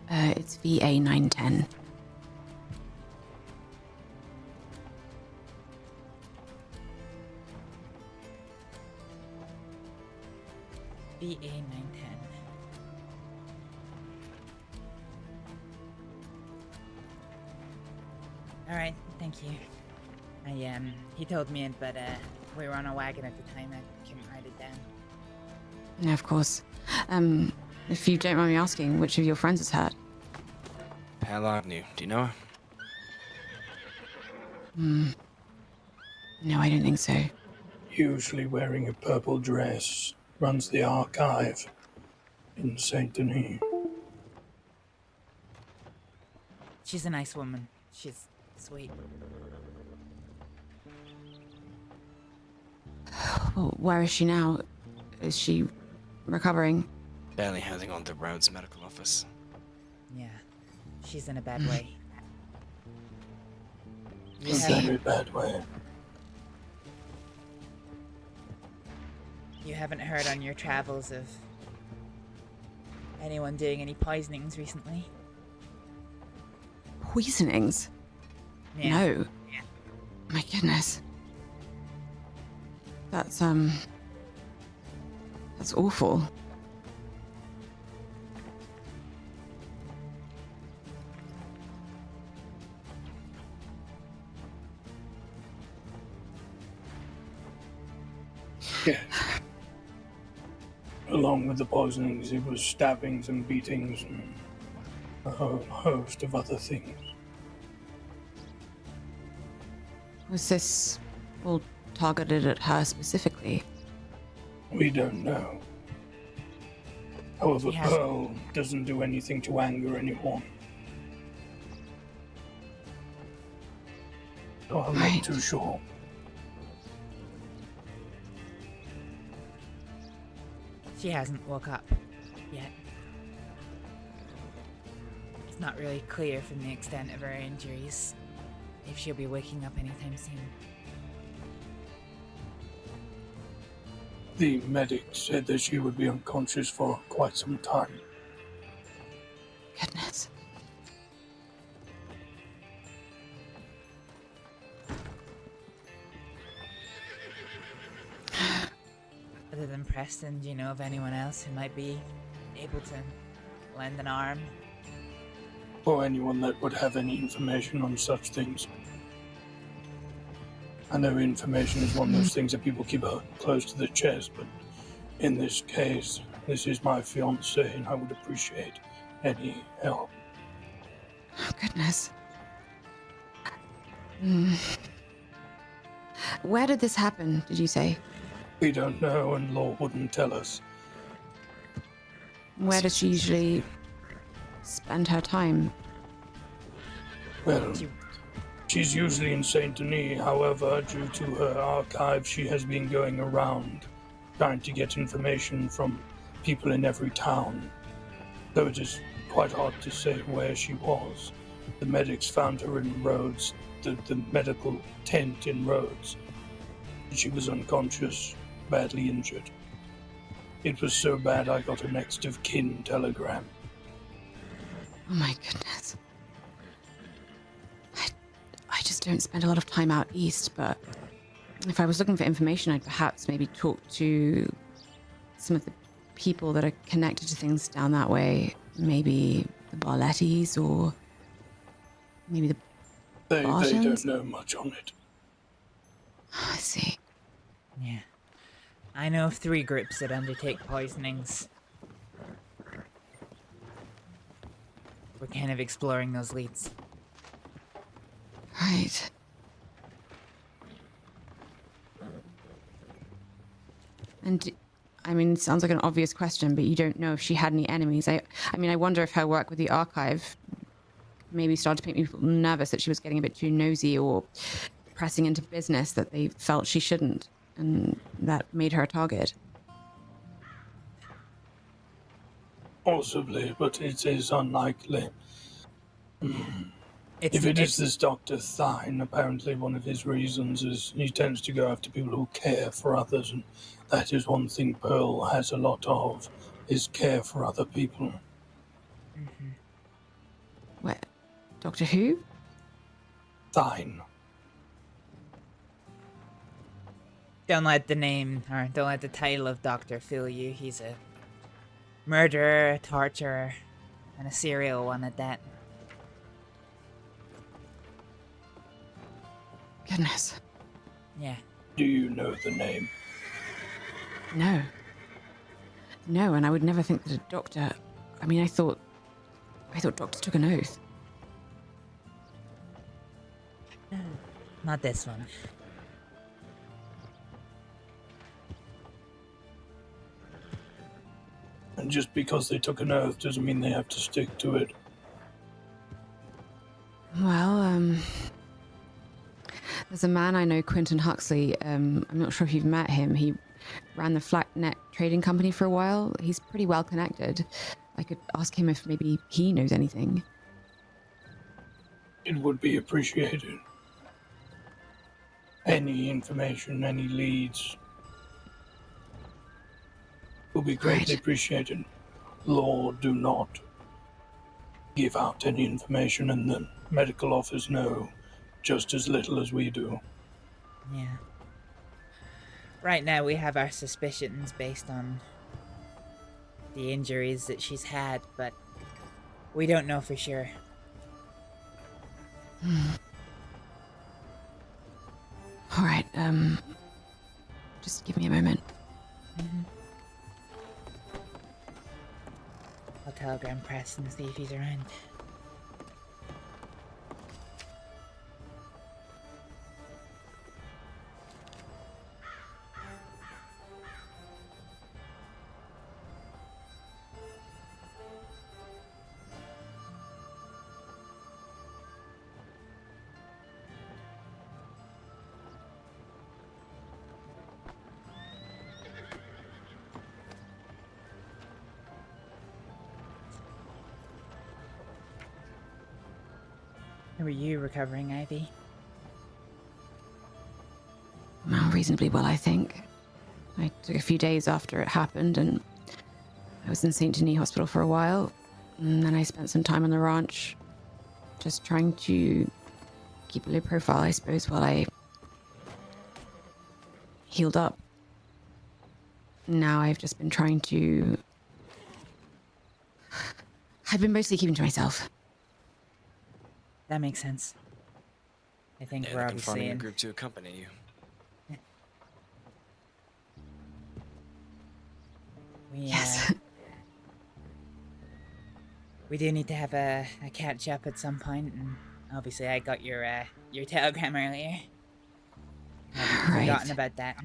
It's VA 910. VA 910. Alright, thank you. He told me it, but we were on a wagon at the time. I couldn't write it down. Yeah, of course. If you don't mind me asking, which of your friends has had? Paralagnu. Do you know her? No, I don't think so. Usually wearing a purple dress, runs the archive in Saint Denis. She's a nice woman. She's sweet. Well, where is she now? Is she recovering? Barely holding on to Rhodes Medical Office. Yeah, she's in a bad way. A very bad way. You haven't heard on your travels of anyone doing any poisonings recently? Poisonings? Yeah. No. Yeah. My goodness. That's awful. Yeah. Along with the poisonings, it was stabbings and beatings and a whole host of other things. Was this all targeted at her specifically? We don't know. However, She has- Pearl doesn't do anything to anger anyone. So I'm not too sure. She hasn't woke up yet. It's not really clear from the extent of her injuries if she'll be waking up anytime soon. The medic said that she would be unconscious for quite some time. Goodness. Other than Preston, do you know of anyone else who might be able to lend an arm? Or anyone that would have any information on such things. I know information is one of those things that people keep close to the chest, but in this case, this is my fiancée, and I would appreciate any help. Oh, goodness. Hmm. Where did this happen, did you say? We don't know, and Law wouldn't tell us. Where does she usually spend her time? Well, she's usually in Saint Denis. However, due to her archive, she has been going around trying to get information from people in every town. So it is quite hard to say where she was. The medics found her in Rhodes, the medical tent in Rhodes. She was unconscious, badly injured. It was so bad I got a next of kin telegram. Oh my goodness. I just don't spend a lot of time out east, but if I was looking for information, I'd perhaps maybe talk to some of the people that are connected to things down that way. Maybe the Barlettis or maybe the They Bartons? don't know much on it. I see. Yeah. I know of 3 groups that undertake poisonings. We're kind of exploring those leads. Right. And I mean, it sounds like an obvious question, but you don't know if she had any enemies. I mean, I wonder if her work with the archive maybe started to make people nervous that she was getting a bit too nosy or pressing into business that they felt she shouldn't, and that made her a target. Possibly, but it is unlikely. If it is this Dr. Thine, apparently one of his reasons is he tends to go after people who care for others, and that is one thing Pearl has a lot of, is care for other people. What? Doctor Who? Thine. Don't let the name, or don't let the title of Doctor fool you. He's a murderer, a torturer, and a serial one at that. Goodness. Yeah. Do you know the name? No. No, and I would never think that a doctor... I mean, I thought doctors took an oath. Not this one. And just because they took an oath doesn't mean they have to stick to it. Well, there's a man I know, Quentin Huxley. I'm not sure if you've met him. He ran the Flatnet trading company for a while. He's pretty well connected. I could ask him if maybe he knows anything. It would be appreciated. Any information, any leads will be greatly appreciated. Law do not give out any information, and the medical office know just as little as we do. Yeah. Right now we have our suspicions based on the injuries that she's had, but we don't know for sure. All right, just give me a moment. I'll telegram Preston and see if he's around. were you recovering, Ivy? Well, reasonably well, I think. I took a few days after it happened, and I was in St. Denis Hospital for a while. And then I spent some time on the ranch, just trying to keep a low profile, I suppose, while I healed up. Now I've just been trying to... I've been mostly keeping to myself. That makes sense. I think Yeah, we're they're obviously confronting a in... group to accompany you. Yes. We do need to have a catch up at some point, and obviously I got your telegram earlier. I haven't Right. forgotten about that.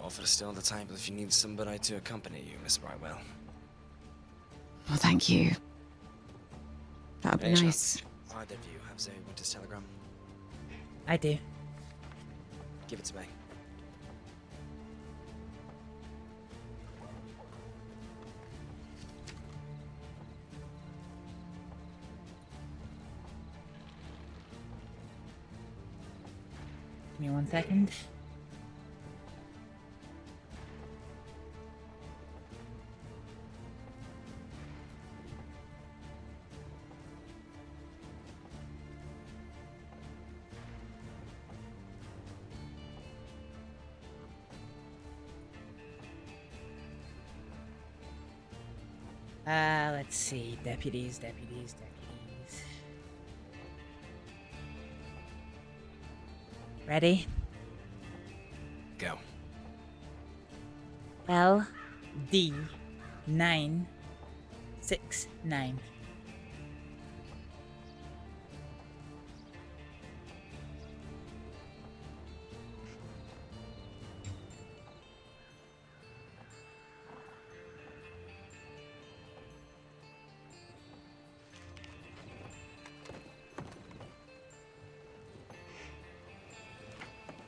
Offer is still on the table if you need somebody to accompany you, Miss Brightwell. Well, thank you. That would be Any nice. chance either of you have Zoe Winter's telegram? I do. Give it to me. Give me 1 second. Let's see. Deputies. Ready? Go. LD969.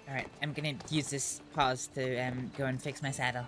Alright, I'm gonna use this pause to go and fix my saddle.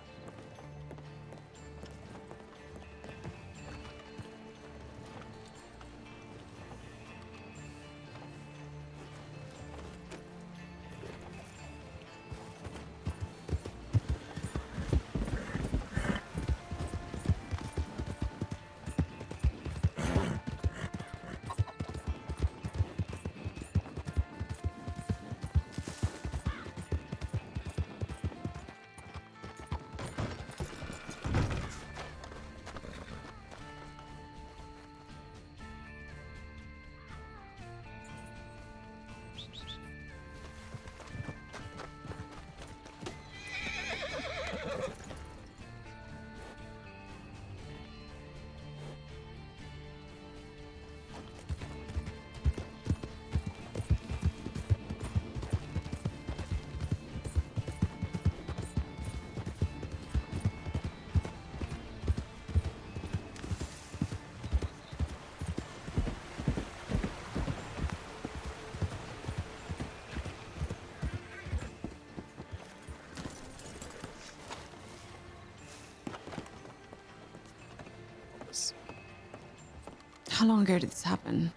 How long ago did this happen?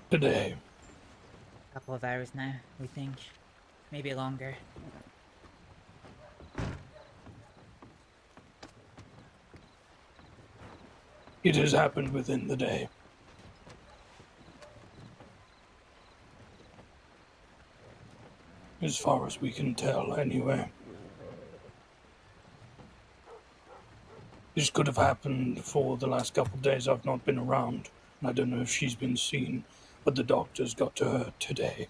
Today. A couple of hours now, we think. Maybe longer. It has happened within the day. As far as we can tell, anyway. This could have happened for the last couple of days I've not been around, and I don't know if she's been seen, but the doctors got to her today.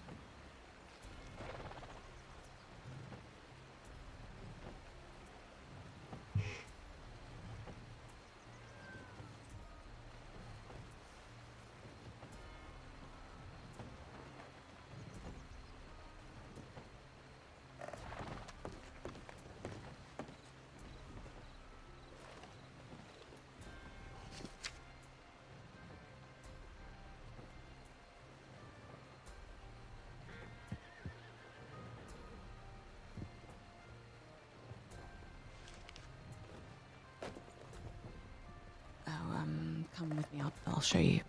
come with me. I'll show you.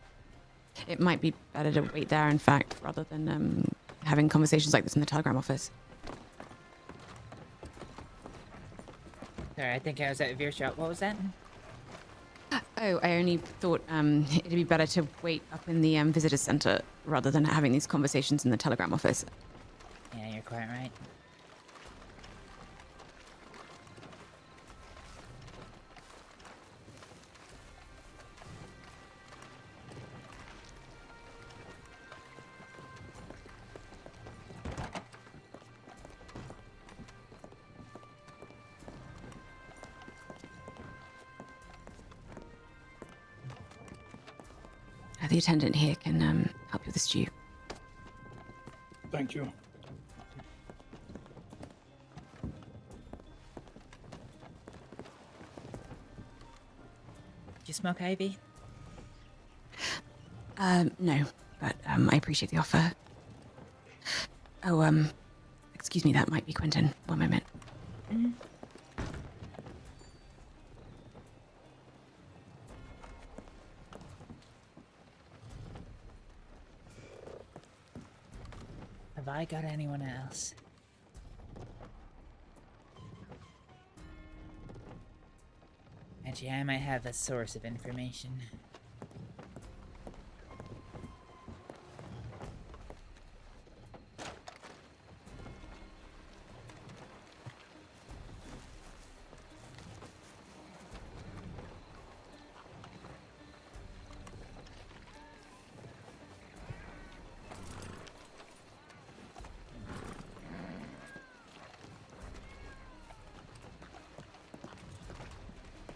It might be better to wait there, in fact, rather than having conversations like this in the telegram office. Sorry, I think I was out of earshot. What was that? Oh, I only thought it'd be better to wait up in the visitor center rather than having these conversations in the telegram office. Yeah, you're quite right. The attendant here can help you with the stew. Thank you. Do you smoke ivy? No, but I appreciate the offer. Oh, excuse me, that might be Quentin. One moment. Have I got anyone else? Actually, I might have a source of information.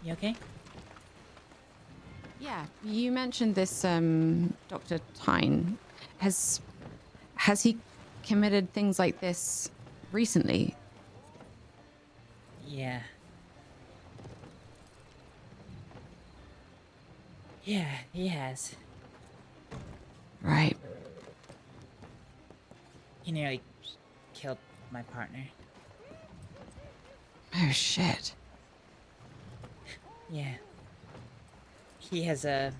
You okay? Yeah, you mentioned this Dr. Tyne. Has he committed things like this recently? Yeah. Yeah, he has. Right. He nearly killed my partner. Oh, shit. Yeah. He has a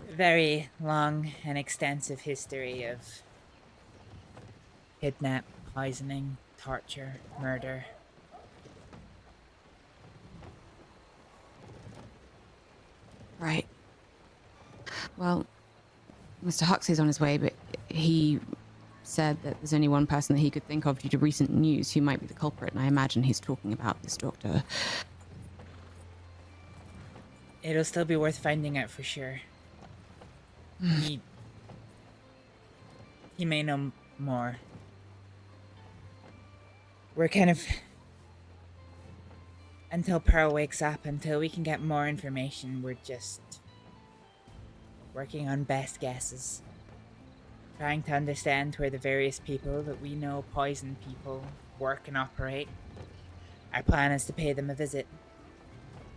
very long and extensive history of kidnap, poisoning, torture, murder. Right. Well, Mr. Huxley's on his way, but he said that there's only one person that he could think of due to recent news who might be the culprit, and I imagine he's talking about this doctor. It'll still be worth finding out for sure. He may know more. We're kind of... Until Pearl wakes up, until we can get more information, we're just... working on best guesses. Trying to understand where the various people that we know poison people work and operate. Our plan is to pay them a visit.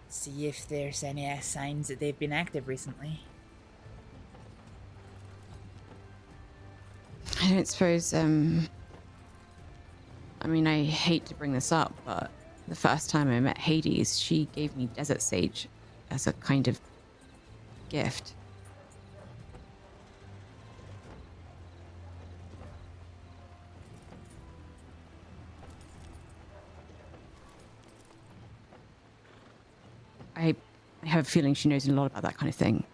See if there's any signs that they've been active recently. I don't suppose, I mean, I hate to bring this up, but the first time I met Hades, she gave me desert sage as a kind of gift. I have a feeling she knows a lot about that kind of thing.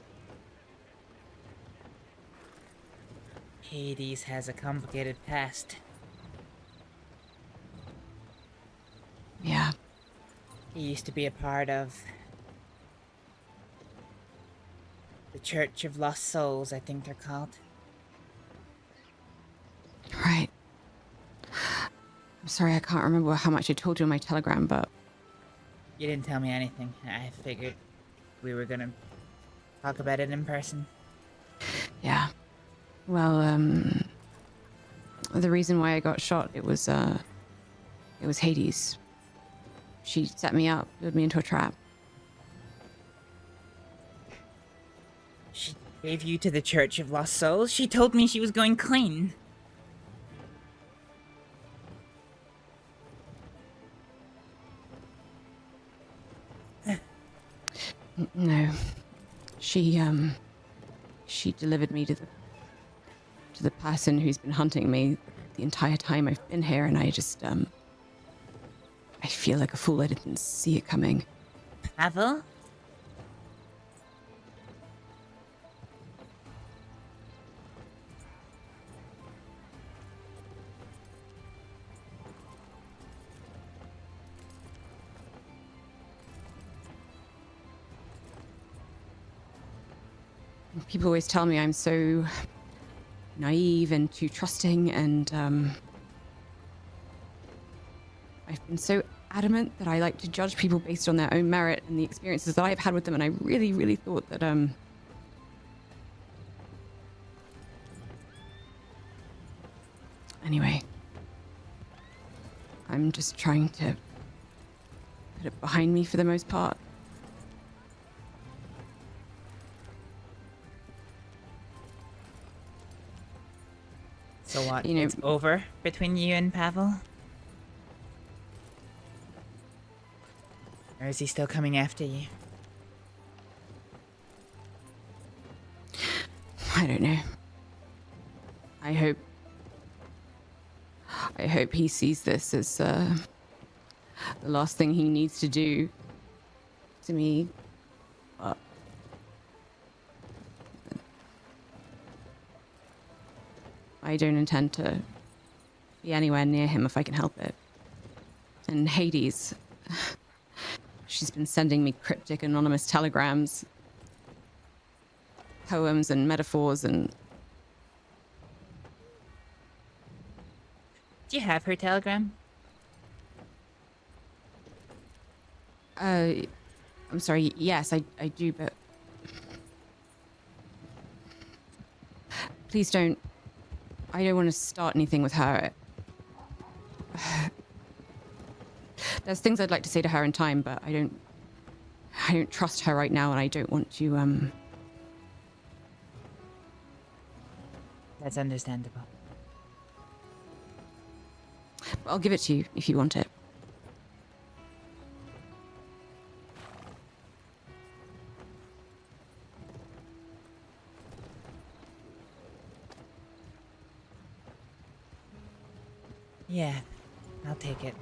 Hades has a complicated past. Yeah. He used to be a part of the Church of Lost Souls, I think they're called. Right. I'm sorry, I can't remember how much I told you in my telegram, but... You didn't tell me anything. I figured we were gonna talk about it in person. Yeah. Well, the reason why I got shot, it was Hades. She set me up, lured me into a trap. She gave you to the Church of Lost Souls? She told me she was going clean. No. She delivered me to the person who's been hunting me the entire time I've been here, and I just I feel like a fool. I didn't see it coming. Pavel? People always tell me I'm so naive and too trusting, and I've been so adamant that I like to judge people based on their own merit and the experiences that I've had with them, and I really, really thought that anyway, I'm just trying to put it behind me for the most part. So what? You know, it's over between you and Pavel? Or is he still coming after you? I don't know. I hope he sees this as the last thing he needs to do to me. But I don't intend to be anywhere near him if I can help it. And Hades, she's been sending me cryptic anonymous telegrams, poems and metaphors, and Do you have her telegram? I'm sorry, yes, I do, but please don't. I don't want to start anything with her. There's things I'd like to say to her in time, but I don't trust her right now, and I don't want to, That's understandable. I'll give it to you if you want it. Yeah, I'll take it.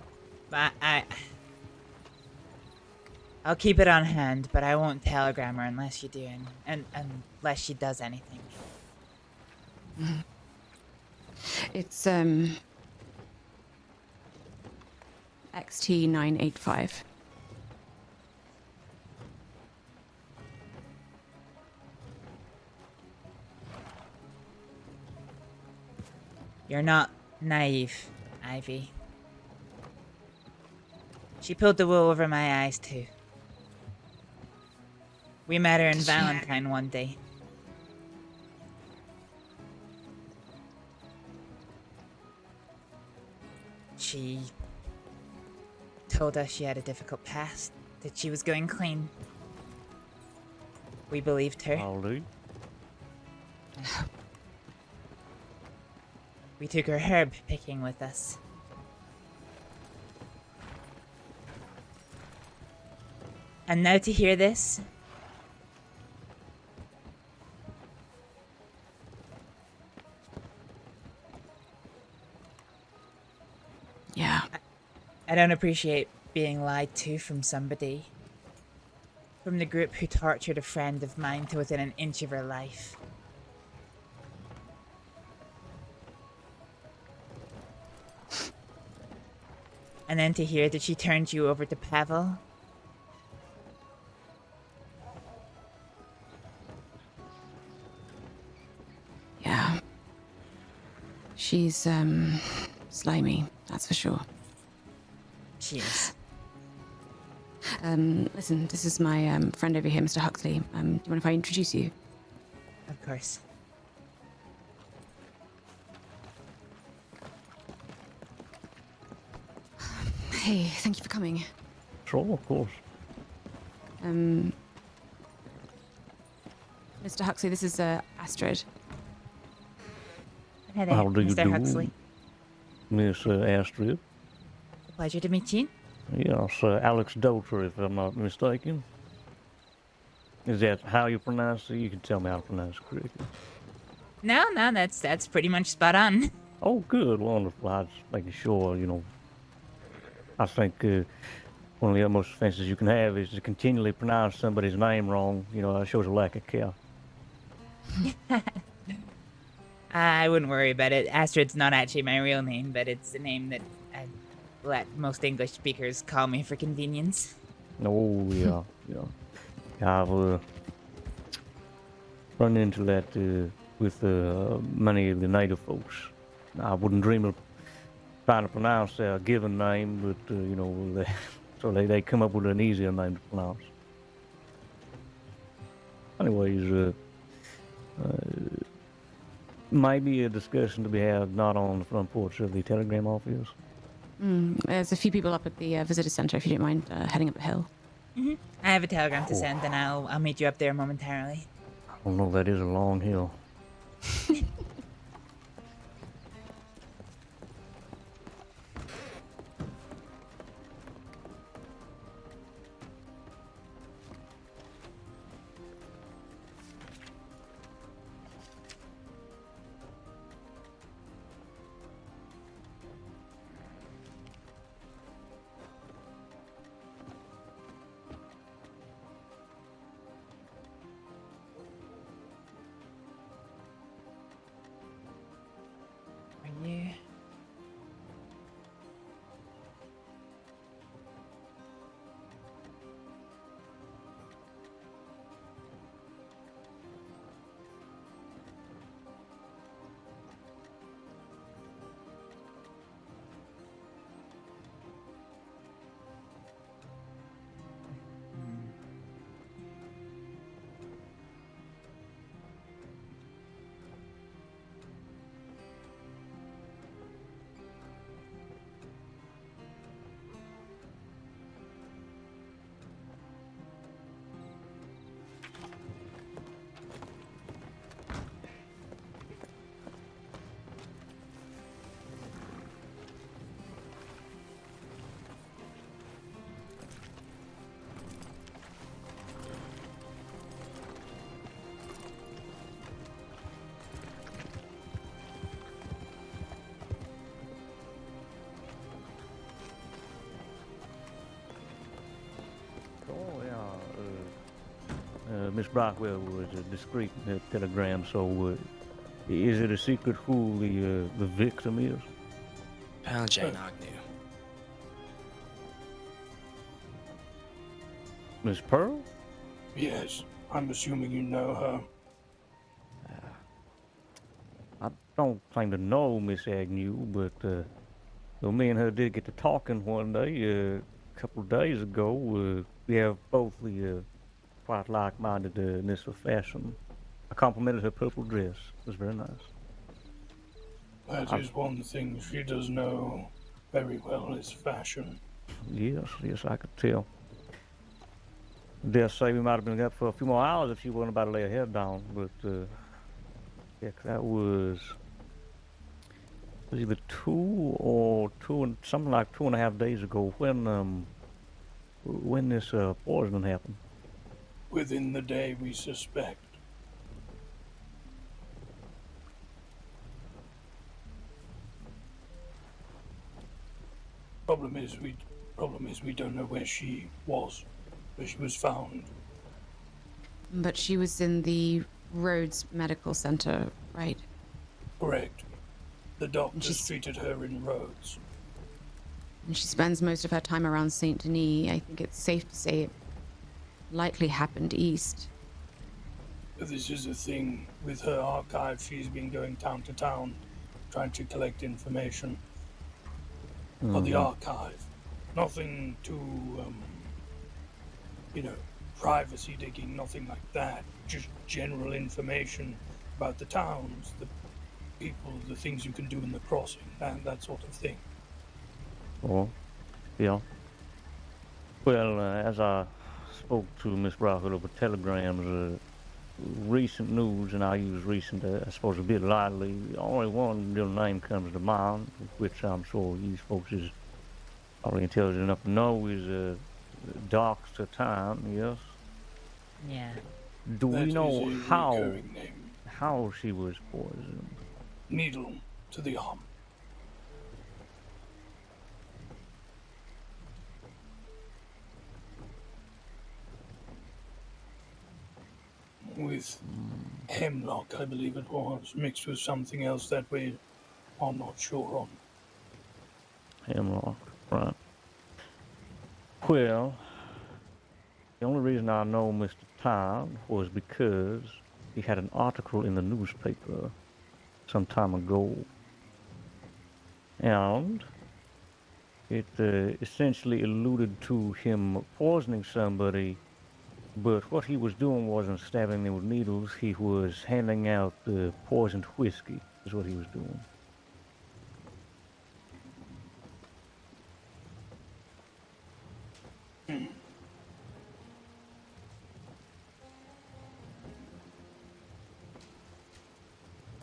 I'll keep it on hand, but I won't telegram her unless you do, and unless she does anything. It's XT985. You're not naive, Ivy. She pulled the wool over my eyes too. We met her in Valentine one day. She told us she had a difficult past, that she was going clean. We believed her. Howdy. We took her herb picking with us. And now to hear this? Yeah. I don't appreciate being lied to from somebody. From the group who tortured a friend of mine to within an inch of her life. And then to hear that she turned you over to Pavel. Yeah. She's, slimy, that's for sure. She is. Listen, this is my, friend over here, Mr. Huxley. Do you mind if I introduce you? Of course. Hey, thank you for coming. Sure, of course. Mr. Huxley, this is, Astrид. Hi there, How do you Mr. do, Huxley. Miss Astrид? Pleasure to meet you. Yes, Aleksdóttir, if I'm not mistaken. Is that how you pronounce it? You can tell me how to pronounce it correctly. No, that's pretty much spot on. Oh, good, wonderful. I was making sure, you know. I think one of the utmost offenses you can have is to continually pronounce somebody's name wrong. You know, that shows a lack of care. I wouldn't worry about it. Astrid's not actually my real name, but it's the name that I let most English speakers call me for convenience. Oh, yeah, yeah. I've run into that with many of the native folks. I wouldn't dream of trying to pronounce their given name, but, you know, so they come up with an easier name to pronounce. Anyways, maybe a discussion to be had not on the front porch of the telegram office. There's a few people up at the visitor center, if you don't mind heading up the hill. Mm-hmm. I have a telegram to send, and I'll meet you up there momentarily. I don't know, that is a long hill. Yeah. Miss Brockwell was a discreet telegram, so is it a secret who the victim is? Pearl Jane Agnew. Miss Pearl? Yes, I'm assuming you know her. I don't claim to know Miss Agnew, but though me and her did get to talking one day, a couple of days ago, we have both the quite like-mindedness of fashion. I complimented her purple dress. It was very nice. That is one thing she does know very well is fashion. Yes, I could tell. Dare say we might have been up for a few more hours if she wasn't about to lay her head down, but yeah, that was either something like 2.5 days ago when this poisoning happened. Within the day, we suspect. Problem is we don't know where she was found. But she was in the Rhodes Medical Center, right? Correct. The doctors treated her in Rhodes. And she spends most of her time around Saint Denis. I think it's safe to say it likely happened east. This is a thing with her archive. She's been going town to town trying to collect information. For the archive. Nothing too, privacy digging, nothing like that. Just general information about the towns, the people, the things you can do in the crossing, and that sort of thing. Oh, yeah. Well, as I spoke to Miss Brockwood over telegrams, recent news, and I use recent, I suppose, a bit lightly, only one real name comes to mind, which I'm sure you folks is probably intelligent enough to know, is Dr. Time, yes? Yeah. Do That we is know a how recurring name. how she was poisoned? Needle to the arm. With hemlock, I believe it was, mixed with something else that we are not sure on. Hemlock, right. Well, the only reason I know Mr. Todd was because he had an article in the newspaper some time ago. And it essentially alluded to him poisoning somebody, but what he was doing wasn't stabbing them with needles, he was handing out poisoned whiskey, is what he was doing.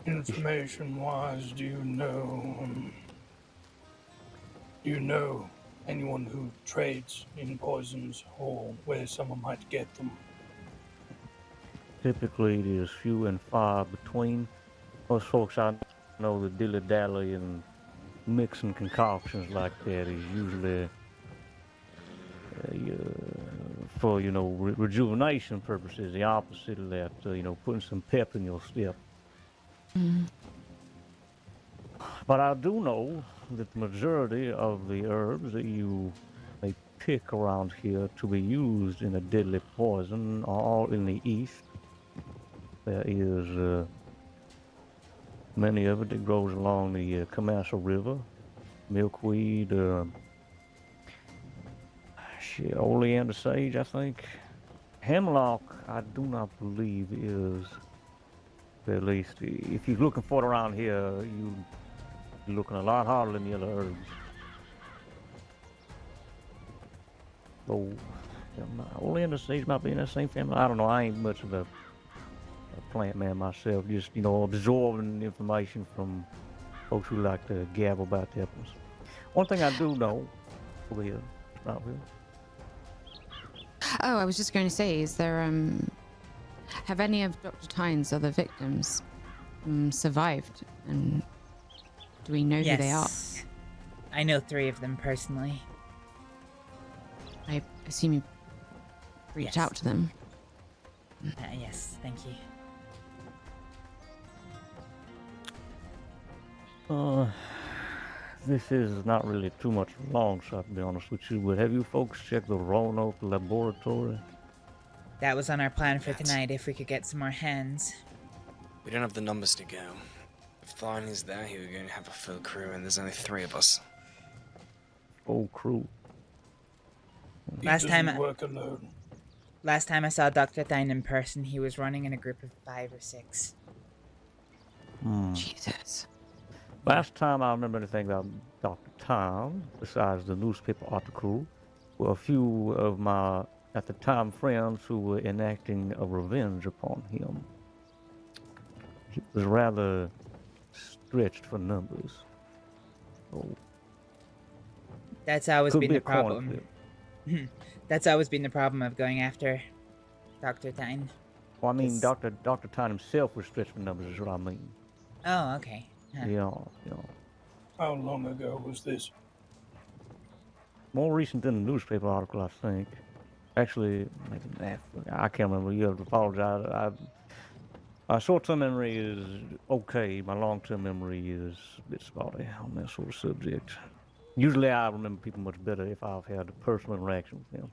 Information-wise, do you know anyone who trades in poisons or where someone might get them? Typically, it is few and far between. Most folks I know that dilly-dally and mixing concoctions like that is usually for, rejuvenation purposes, the opposite of that, putting some pep in your step. But I do know that the majority of the herbs that you may pick around here to be used in a deadly poison are all in the east. There is many of it that grows along the Kamassa River, milkweed, oleander sage, I think. Hemlock, I do not believe is, at least, if you're looking for it around here, you're looking a lot harder than the other herbs. So, oleander sage might be in that same family. I don't know, I ain't much of a plant man myself, just, absorbing information from folks who like to gab about peppers. One thing I do know, over here, right here. Oh, I was just going to say, is there, have any of Dr. Tyne's other victims survived? And do we know who they are? I know 3 of them personally. I assume you reached out to them. Yes, thank you. This is not really too much of a long shot, to be honest with you, but have you folks checked the Roanoke laboratory? That was on our plan for tonight, if we could get some more hands. We don't have the numbers to go. If Thine is there, he would going to have a full crew, and there's only 3 of us. Full crew? Last time I saw Dr. Thine in person, he was running in a group of 5 or 6. Jesus. Last time I remember anything about Dr. Tom, besides the newspaper article, were a few of my, at the time, friends who were enacting a revenge upon him. He was rather stretched for numbers. So, that's always been the problem. Cornfield. That's always been the problem of going after Dr. Tyne. Well, I mean, Dr. Tyne himself was stretched for numbers, is what I mean. Oh, okay. Huh. Yeah. How long ago was this? More recent than the newspaper article, I think. Actually, maybe I can't remember. You have to apologize. My short-term memory is okay. My long-term memory is a bit spotty on that sort of subject. Usually I remember people much better if I've had a personal interaction with them.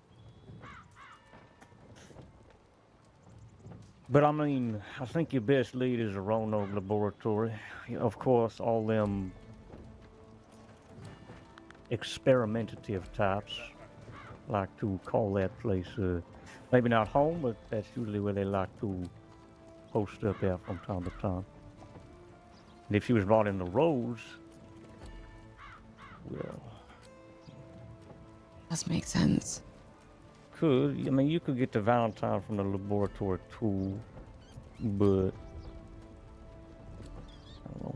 But I mean, I think your best lead is the Roanoke laboratory. Of course, all them experimentative types like to call that place, maybe not home, but that's usually where they like to post up there from time to time. And if she was brought into Rose, well, does make sense. Could, I mean, you could get to Valentine from the laboratory too, but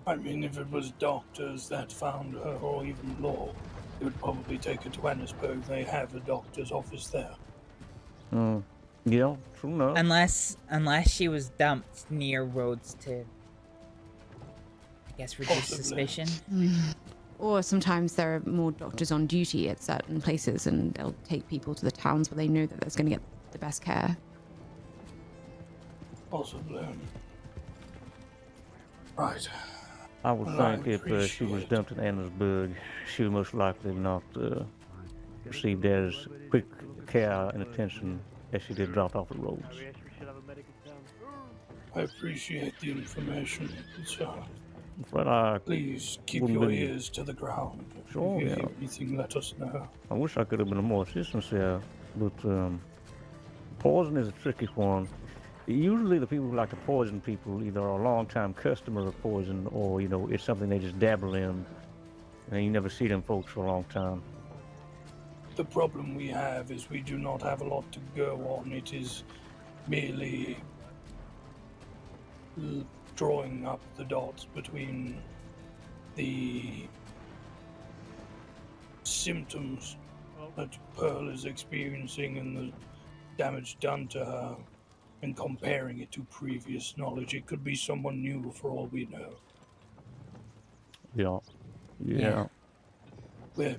I mean, if it was doctors that found her, or even law, they would probably take her to Annisburg. They have a doctor's office there. Yeah, Yeah, true enough. Unless she was dumped near roads to, I guess, reduce suspicion. Or sometimes there are more doctors on duty at certain places, and they'll take people to the towns where they know that there's going to get the best care. Possibly. Right. I would Well, think if she was dumped in Annesburg, she would most likely not receive as quick care and attention as she did dropped off the roads. I appreciate the information, sir. But Please keep wouldn't your be- ears to the ground. Sure, If you yeah. hear anything, let us know. I wish I could have been of more assistance there, but poison is a tricky one. Usually the people who like to poison people either are a long-time customer of poison or, it's something they just dabble in, and you never see them folks for a long time. The problem we have is we do not have a lot to go on. It is merely drawing up the dots between the symptoms that Pearl is experiencing and the damage done to her, and comparing it to previous knowledge. It could be someone new for all we know. Yeah. Well,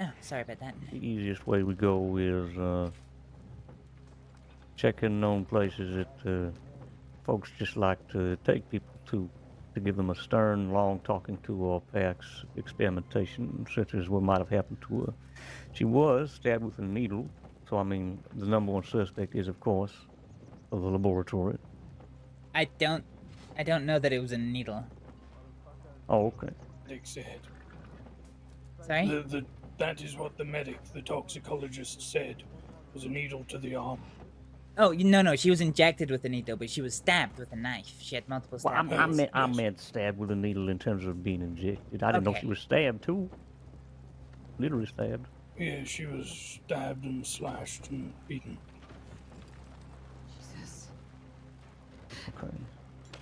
Oh, sorry about that. The easiest way we go is checking known places that folks just like to take people to give them a stern, long talking to or perhaps experimentation, such as what might have happened to her. She was stabbed with a needle, so the number one suspect is, of course, the laboratory. I don't know that it was a needle. Oh, okay. Medic said. Sorry? That is what the medic, the toxicologist, said, was a needle to the arm. Oh, no, she was injected with a needle, but she was stabbed with a knife. She had multiple Well, stab wounds. I meant stabbed with a needle in terms of being injected. I didn't know Okay. she was stabbed too. Literally stabbed. Yeah, she was stabbed and slashed and beaten. Jesus. Okay.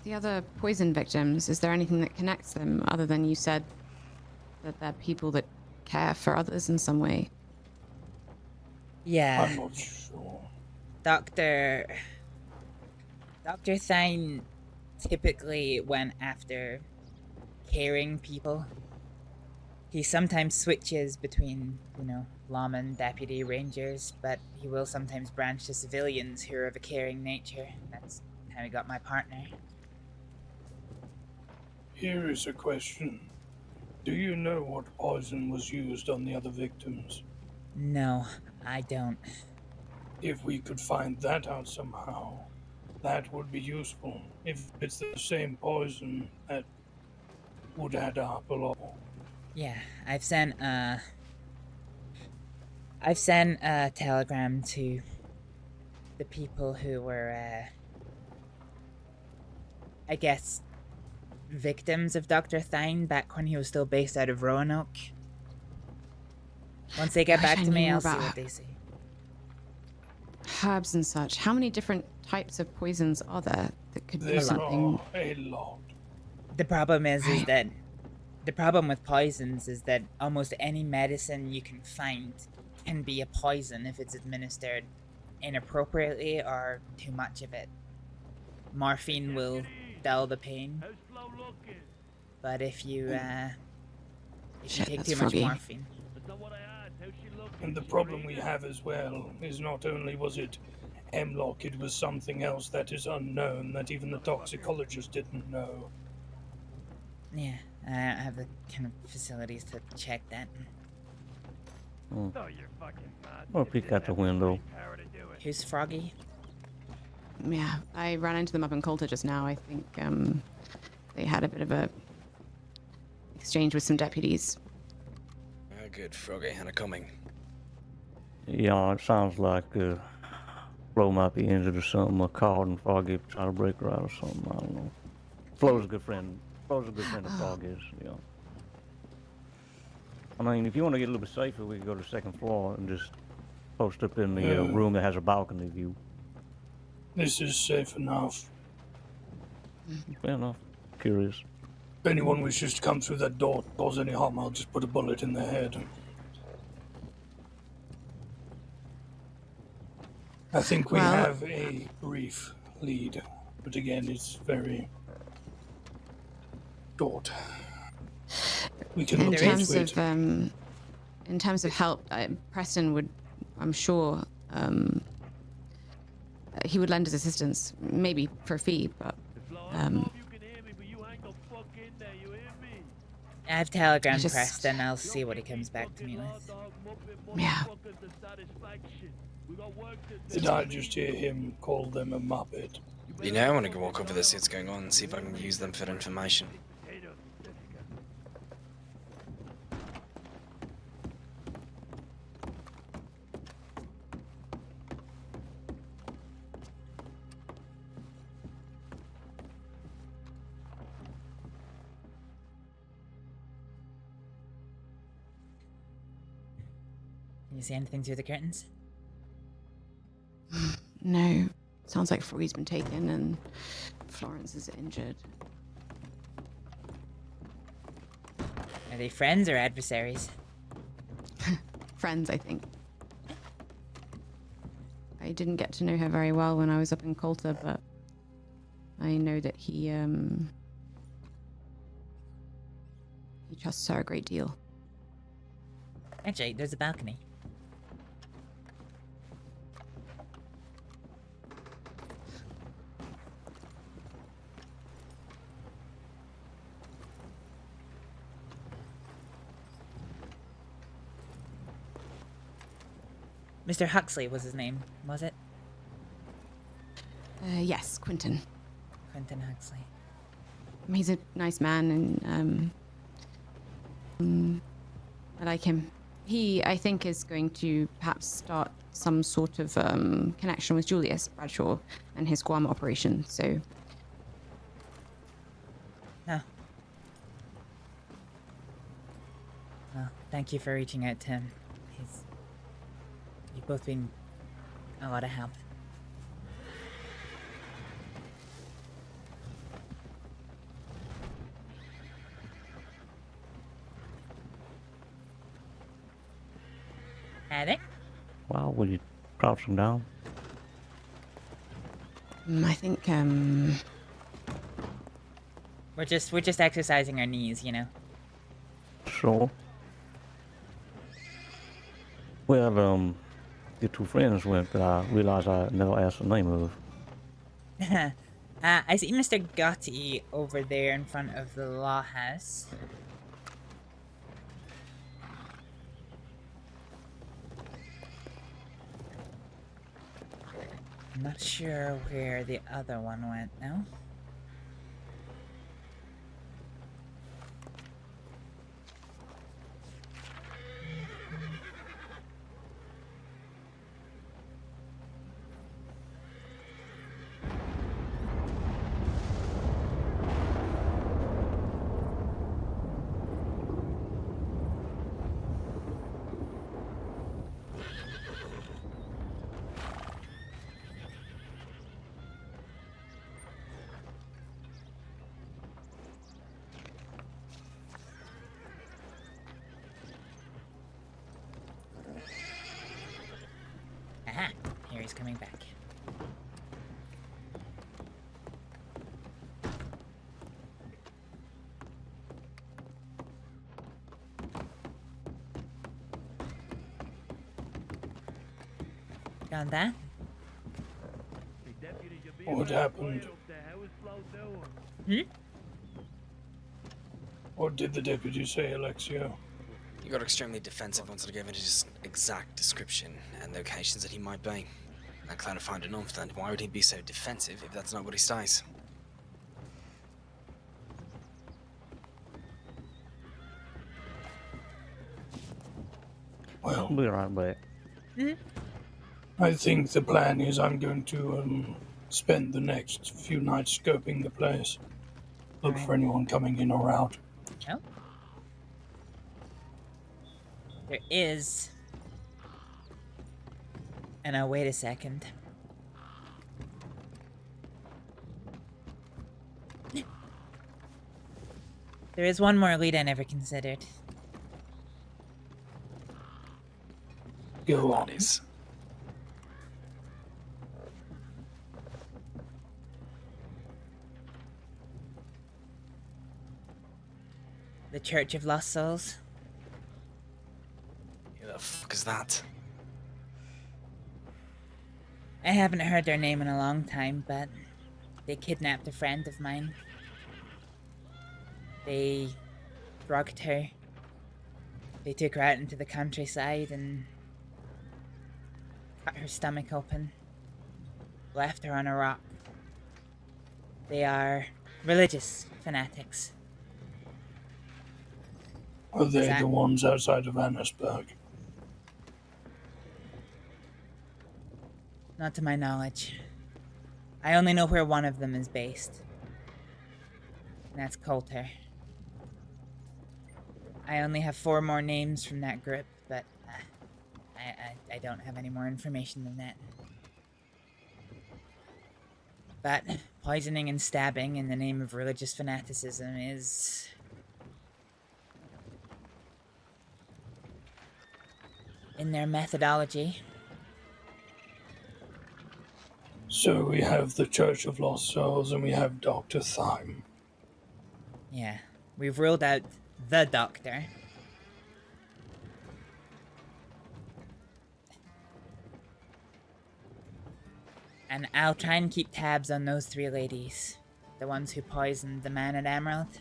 The other poison victims, is there anything that connects them other than you said that they're people that care for others in some way? Yeah. I'm not sure. Dr. Thine typically went after caring people. He sometimes switches between, lawmen, deputy, rangers, but he will sometimes branch to civilians who are of a caring nature. That's how he got my partner. Here is a question. Do you know what poison was used on the other victims? No, I don't. If we could find that out somehow, that would be useful. If it's the same poison, that would add up a lot. Yeah, I've sent a telegram to the people who were, I guess, victims of Dr. Thine back when he was still based out of Roanoke. Once they get Gosh, back I to me, need more I'll see about what they say. Herbs and such. How many different types of poisons are there that could do something? A lot. The problem is that the problem with poisons is that almost any medicine you can find can be a poison if it's administered inappropriately or too much of it. Morphine will dull the pain, but if you Shit, take that's too much froggy. morphine, And the problem we have as well is not only was it hemlock, it was something else that is unknown that even the toxicologist didn't know. yeah, I don't have the kind of facilities to check that. Or peek out the window. Who's Froggy? Yeah, I ran into them up in Coulter just now. I think they had a bit of a exchange with some deputies. Good, Froggy, and a coming. Yeah, it sounds like Flo might be injured or something. I called and Foggy trying to break her out or something. I don't know. Flo's a good friend. Flo's a good friend of Fog is, you know. I mean, if you want to get a little bit safer, we can go to the second floor and just post up in the room that has a balcony view. This is safe enough. Fair enough. Curious. If anyone wishes to come through that door, cause any harm, I'll just put a bullet in their head. I think we have a brief lead, but again, it's very short. We can look into it. In terms of help, Preston would, I'm sure, he would lend his assistance, maybe for a fee, but. I've telegrammed Preston. I'll see what he comes back to me with. Yeah. Did I just hear him call them a muppet? You know, I want to go walk over there, see what's going on, and see if I can use them for information. Can you see anything through the curtains? No. Sounds like Froggy's been taken and Florence is injured. Are they friends or adversaries? Friends, I think. I didn't get to know her very well when I was up in Coulter, but I know that he trusts her a great deal. Actually, there's a balcony. Mr. Huxley was his name, was it? Yes, Quentin. Quentin Huxley. He's a nice man, and I like him. He, I think, is going to perhaps start some sort of connection with Julius Bradshaw and his Guam operation, so... Oh. Well, thank you for reaching out to him. You've both been a lot of help. Heather? Wow, will you crouch them down? I think, We're just exercising our knees, you know. Sure. Well, your two friends went, but I realized I never asked the name of. I see Mr. Gottis over there in front of the law house. I'm not sure where the other one went now. Aha! Here he's coming back. Got that? What happened? Hmm? What did the deputy say, Alexio? He got extremely defensive once I gave him his exact description and locations that he might be. I kind of find it unfair. Why would he be so defensive if that's not what he says? Well, We'll be right back. I think the plan is I'm going to spend the next few nights scoping the place. Look for anyone coming in or out. Oh. There is. And now wait a second. There is one more lead I never considered. Go on. The Church of Lost Souls. Who the fuck is that? I haven't heard their name in a long time, but they kidnapped a friend of mine. They drugged her. They took her out into the countryside and cut her stomach open. Left her on a rock. They are religious fanatics. Are they the ones outside of Annesburg? Not to my knowledge. I only know where one of them is based. And that's Coulter. I only have 4 more names from that group, but I don't have any more information than that. But poisoning and stabbing in the name of religious fanaticism is... in their methodology. So we have the Church of Lost Souls and we have Dr. Thyme. Yeah, we've ruled out the Doctor. And I'll try and keep tabs on those 3 ladies. The ones who poisoned the man at Emerald.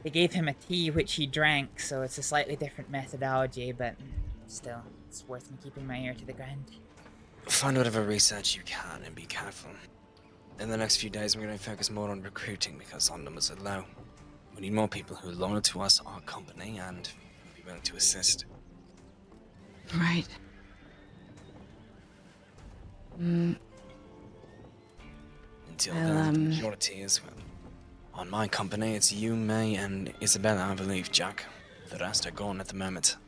They gave him a tea which he drank, so it's a slightly different methodology, but still, it's worth me keeping my ear to the ground. Find whatever research you can and be careful. In the next few days, we're going to focus more on recruiting because our numbers are low. We need more people who are loyal to us, our company, and be willing to assist. Right. Until then, the majority is, well, on my company, it's you, May, and Isabella, I believe, Jack. The rest are gone at the moment.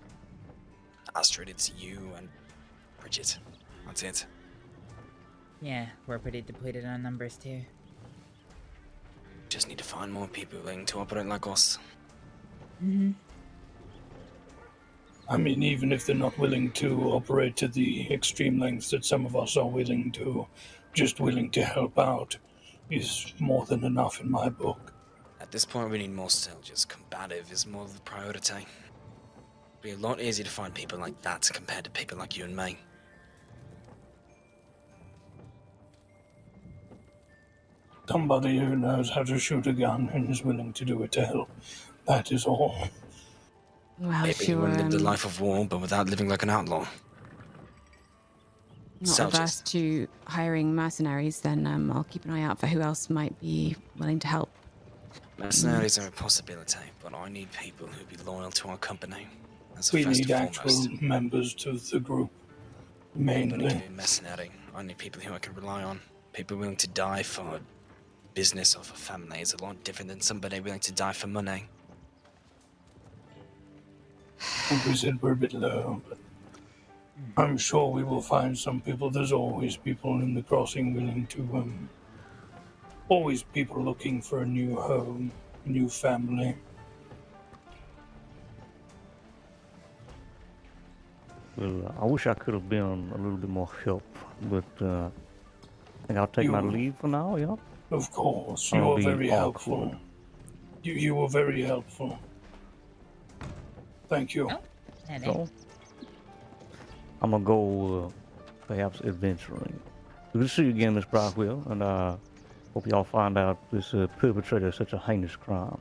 Astrид, it's you and Bridget. That's it. Yeah, we're pretty depleted on numbers too. Just need to find more people willing to operate like us. Mm-hmm. I mean, even if they're not willing to operate to the extreme lengths that some of us are willing to, just willing to help out is more than enough in my book. At this point, we need more soldiers. Combative is more the priority. It'd be a lot easier to find people like that compared to people like you and me. Somebody who knows how to shoot a gun and is willing to do it to help. That is all. Well, Maybe if you you're want to live the life of war, but without living like an outlaw. not Soldiers. averse to hiring mercenaries, then I'll keep an eye out for who else might be willing to help. Mercenaries are a possibility, but I need people who be loyal to our company. As a We first need and actual foremost. members to the group, I don't need to mainly. be a mercenary. I need people who I can rely on. People willing to die for business or for family is a lot different than somebody willing to die for money. Like we said, we're a bit low, but I'm sure we will find some people. There's always people in the crossing willing to, always people looking for a new home, a new family. Well, I wish I could have been a little bit more help, but I think I'll take my You- leave for now, yeah? Of course, I'll you are be very awkward. helpful. You were very helpful. Thank you. So, I'm gonna go, perhaps adventuring. Good to see you again, Miss Brockwell, and hope y'all find out this perpetrator of such a heinous crime.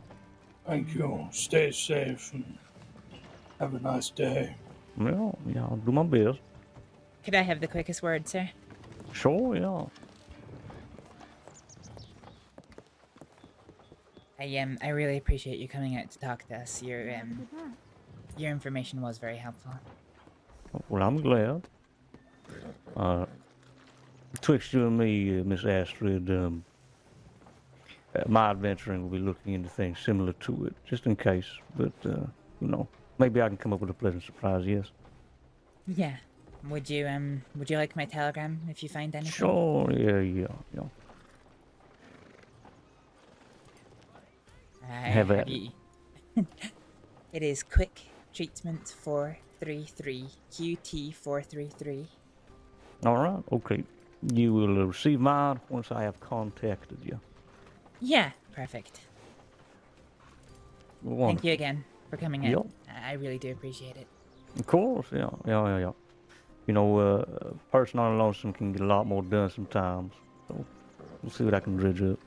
Thank you. Stay safe and have a nice day. Well, yeah, I'll do my best. Could I have the quickest word, sir? Sure, yeah. I really appreciate you coming out to talk to us. Your information was very helpful. Well, I'm glad. Betwixt you and me, Miss Astrид, my adventuring will be looking into things similar to it, just in case. But, you know, maybe I can come up with a pleasant surprise, yes? Yeah. Would you like my telegram if you find anything? Sure, yeah. Have at it. It is quick treatment 433, QT 433. Alright, okay. You will receive mine once I have contacted you. Yeah, perfect. Wonderful. Thank you again for coming in. Yep. I really do appreciate it. Of course, yeah. You know, a person on a lonesome can get a lot more done sometimes. So, we'll see what I can dredge up.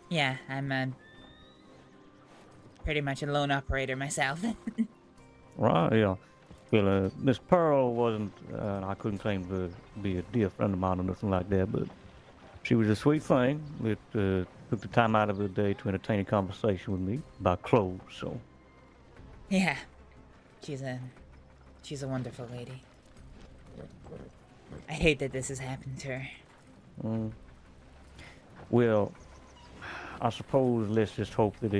Yeah, I'm pretty much a lone operator myself. Right, yeah. Well, Miss Pearl wasn't, I couldn't claim to be a dear friend of mine or nothing like that, but she was a sweet thing that took the time out of her day to entertain a conversation with me about clothes, so. Yeah, she's a wonderful lady. I hate that this has happened to her. Well, I suppose let's just hope that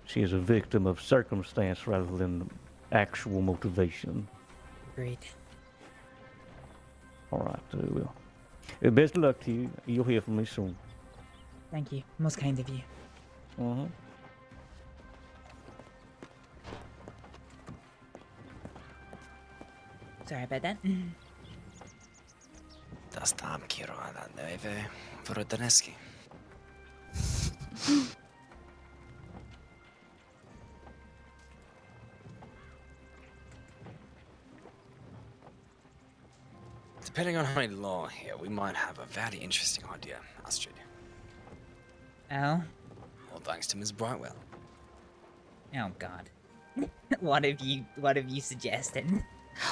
she is a victim of circumstance rather than actual motivation. Agreed. All right, well, best of luck to you. You'll hear from me soon. Thank you. Most kind of you. Sorry about that. Das tam kiro ala neve Vrodaneski. Depending on how many law here, we might have a very interesting idea, Astrид. Oh? All thanks to Miss Brightwell. Oh God. What have you suggested?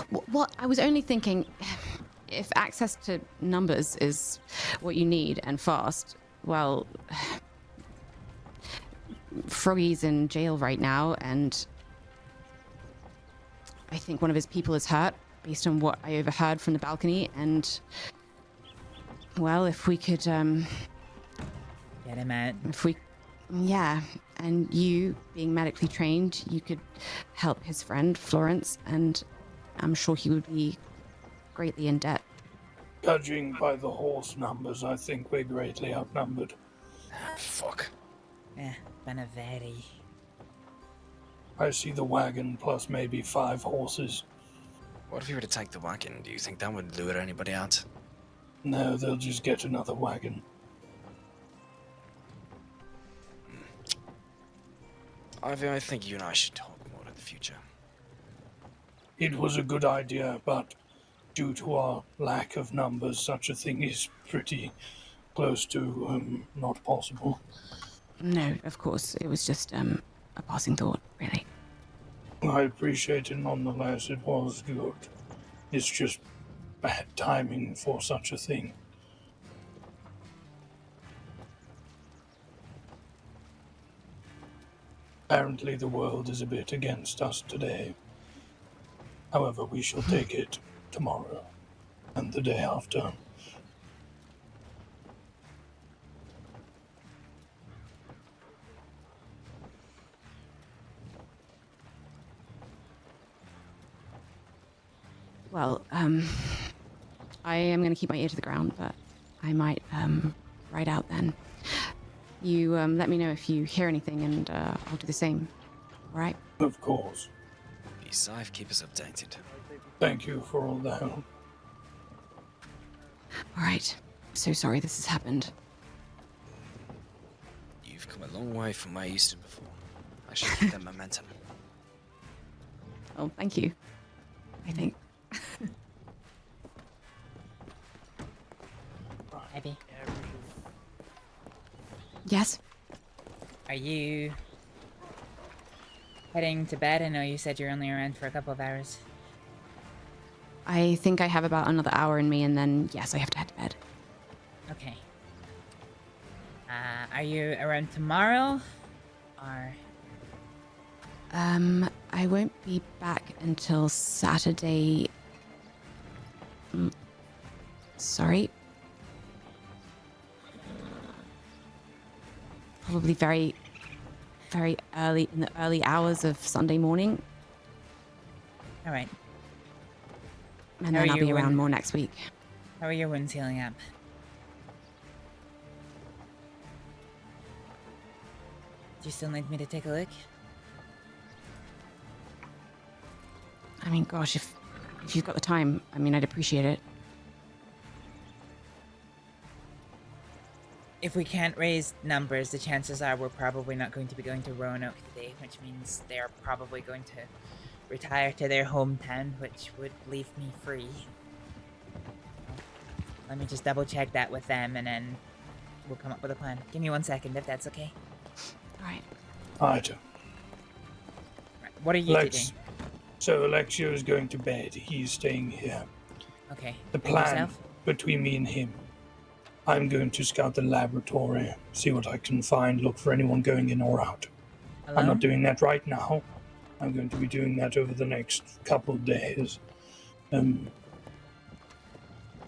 What I was only thinking, if access to numbers is what you need and fast, well, Froggy's in jail right now, and I think one of his people is hurt, based on what I overheard from the balcony, and, well, if we could, get him out. Yeah, and you, being medically trained, you could help his friend, Florence, and I'm sure he would be greatly in debt. Judging by the horse numbers, I think we're greatly outnumbered. Fuck. Benaveri. I see the wagon plus maybe 5 horses. What if you were to take the wagon? Do you think that would lure anybody out? No, they'll just get another wagon. Ivy, I think you and I should talk more in the future. It was a good idea, but due to our lack of numbers, such a thing is pretty close to not possible. No, of course, it was just a passing thought, really. I appreciate it nonetheless, it was good. It's just bad timing for such a thing. Apparently the world is a bit against us today. However, we shall take it tomorrow and the day after. Well, I am going to keep my ear to the ground, but I might ride out then. You let me know if you hear anything, and I'll do the same. All right? Of course. Be safe, keep us updated. Thank you for all the help. All right. So sorry this has happened. You've come a long way from where you stood before. I should keep that momentum. Oh, thank you. I think. Abby, Yes? are you heading to bed? I know you said you're only around for a couple of hours. I think I have about another hour in me, and then, yes, I have to head to bed. Okay. Are you around tomorrow? Or I won't be back until Saturday. Sorry. Probably very, very early, in the early hours of Sunday morning. All right. And How then are I'll your be around wound- more next week. How are your wounds healing up? Do you still need me to take a look? I mean, gosh, if you've got the time, I mean, I'd appreciate it. If we can't raise numbers, the chances are we're probably not going to be going to Roanoke today, which means they're probably going to retire to their hometown, which would leave me free. Let me just double check that with them, and then we'll come up with a plan. Give me 1 second, if that's okay. Alright. Right. What are you doing? So Alexio is going to bed. He's staying here. Okay. The And plan yourself? between me and him. I'm going to scout the laboratory, see what I can find, look for anyone going in or out. I'm Alone? not doing that right now. I'm going to be doing that over the next couple of days.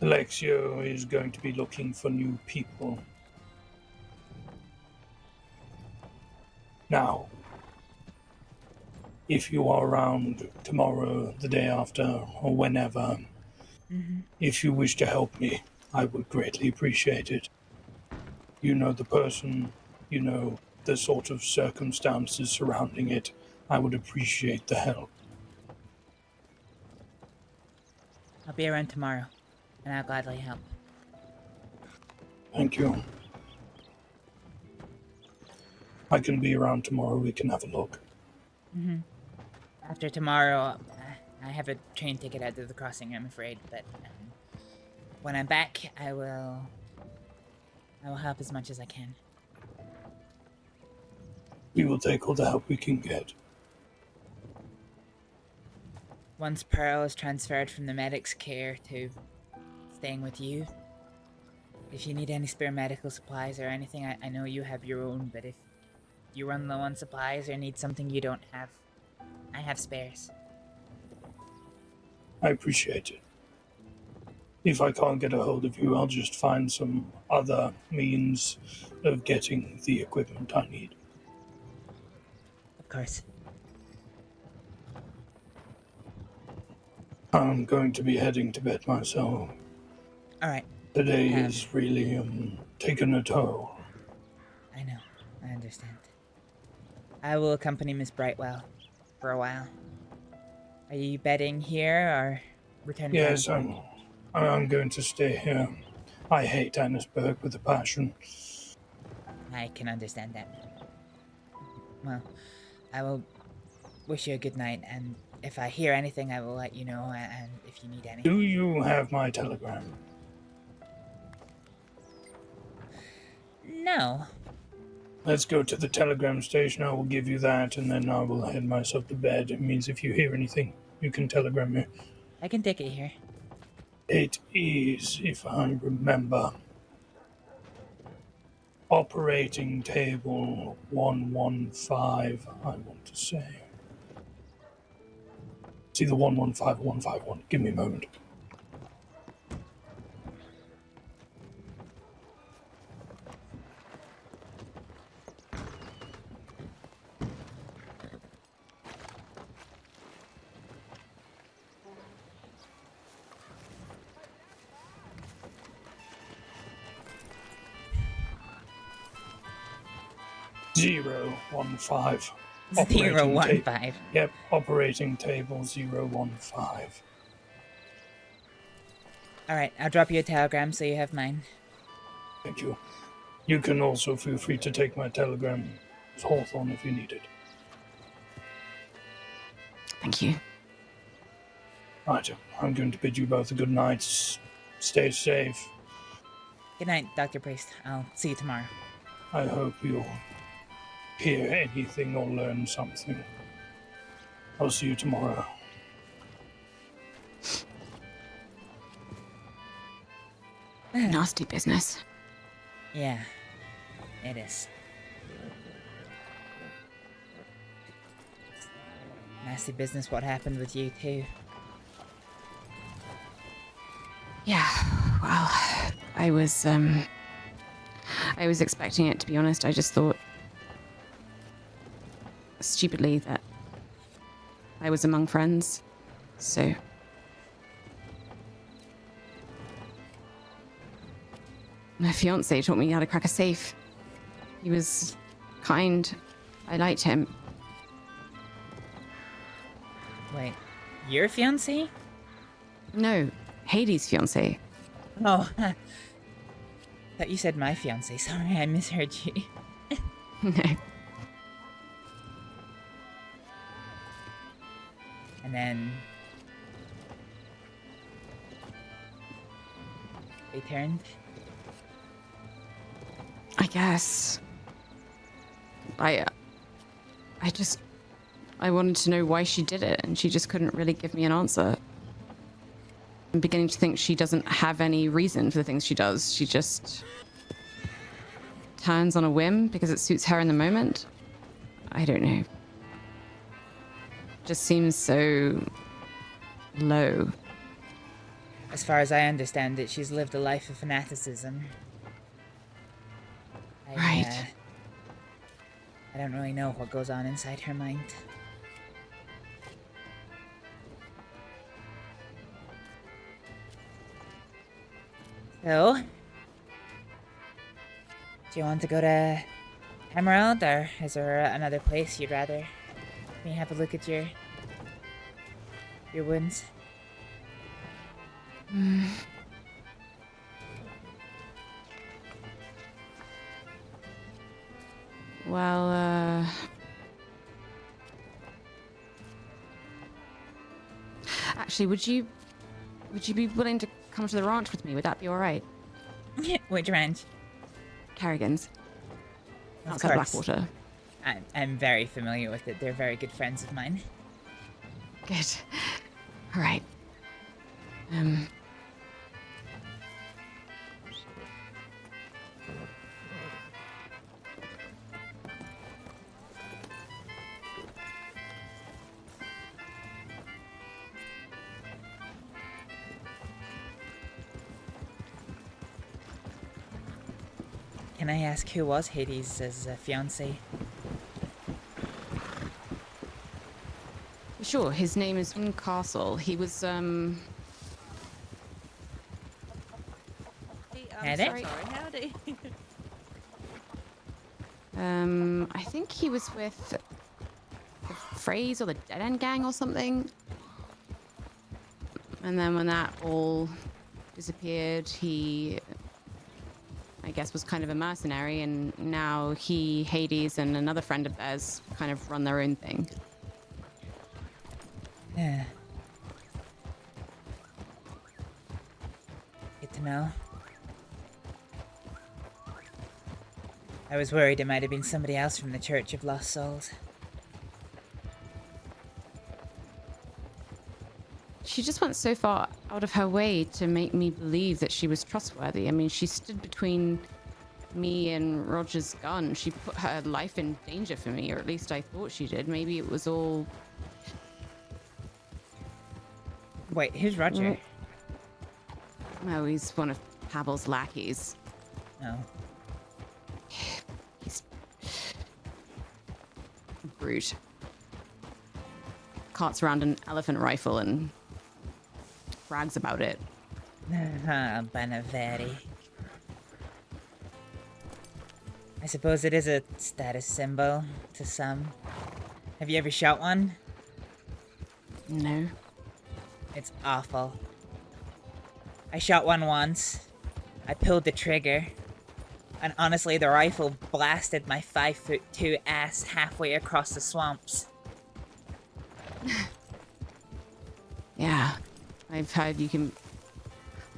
Alexio is going to be looking for new people. Now, if you are around tomorrow, the day after, or whenever, if you wish to help me, I would greatly appreciate it. You know the person, you know the sort of circumstances surrounding it. I would appreciate the help. I'll be around tomorrow, and I'll gladly help. Thank you. I can be around tomorrow. We can have a look. After tomorrow, I have a train ticket out to the crossing, I'm afraid, but when I'm back, I will help as much as I can. We will take all the help we can get. Once Pearl is transferred from the medic's care to staying with you, if you need any spare medical supplies or anything, I know you have your own, but if you run low on supplies or need something you don't have, I have spares. I appreciate it. If I can't get a hold of you, I'll just find some other means of getting the equipment I need. Of course. I'm going to be heading to bed myself. Alright. Today is really taken a toll. I know. I understand. I will accompany Miss Brightwell for a while. Are you bedding here or returning? Yes, I'm going to stay here. I hate Annisburg with a passion. I can understand that. Well, I will wish you a good night, and if I hear anything, I will let you know, and if you need anything. Do you have my telegram? No. Let's go to the telegram station. I will give you that, and then I will head myself to bed. It means if you hear anything, you can telegram me. I can take it here. It is, if I remember, operating table 115, I want to say. It's either 115 or 151. Give me a moment. Zero 15. 015. Yep, operating table 015. Alright, I'll drop you a telegram so you have mine. Thank you. You can also feel free to take my telegram as Hawthorne if you need it. Thank you. Right, I'm going to bid you both a good night. Stay safe. Good night, Dr. Priest. I'll see you tomorrow. I hope you'll hear anything or learn something. I'll see you tomorrow. Nasty business. Yeah, it is. nasty business what happened with you too. Yeah, well, I was expecting it, to be honest. I just thought, stupidly, that I was among friends, so... My fiancé taught me how to crack a safe. He was kind. I liked him. Wait, your fiancé? No, Hades' fiancé. Oh, thought you said my fiancé. Sorry, I misheard you. No. And then they turned. I guess. I wanted to know why she did it, and she just couldn't really give me an answer. I'm beginning to think she doesn't have any reason for the things she does. She just turns on a whim because it suits her in the moment. I don't know. Just seems so low. As far as I understand it, she's lived a life of fanaticism. Right. I don't really know what goes on inside her mind. So, do you want to go to Emerald, or is there another place you'd rather me have a look at your wounds? Well, actually, would you be willing to come to the ranch with me? Would that be all right? Which ranch? Carrigan's. Of Outside course. Blackwater. I'm very familiar with it. They're very good friends of mine. Good. All right. Can I ask who was Hades' fiancé? Sure, his name is Castle. He was, Hey, Howdy? sorry, howdy. I think he was with the Phrase or the Dead End Gang or something. And then when that all disappeared, he, I guess, was kind of a mercenary, and now he, Hades, and another friend of theirs kind of run their own thing. Yeah. Good to know. I was worried it might have been somebody else from the Church of Lost Souls. She just went so far out of her way to make me believe that she was trustworthy. I mean, she stood between me and Roger's gun. She put her life in danger for me, or at least I thought she did. Maybe it was all... Wait, who's Roger? Oh, he's one of Pavel's lackeys. Oh. He's... a brute. Carts around an elephant rifle and brags about it. Benevetti. I suppose it is a status symbol to some. Have you ever shot one? No. It's awful. I shot one once. I pulled the trigger. And honestly, the rifle blasted my 5'2" ass halfway across the swamps. Yeah. I've heard you can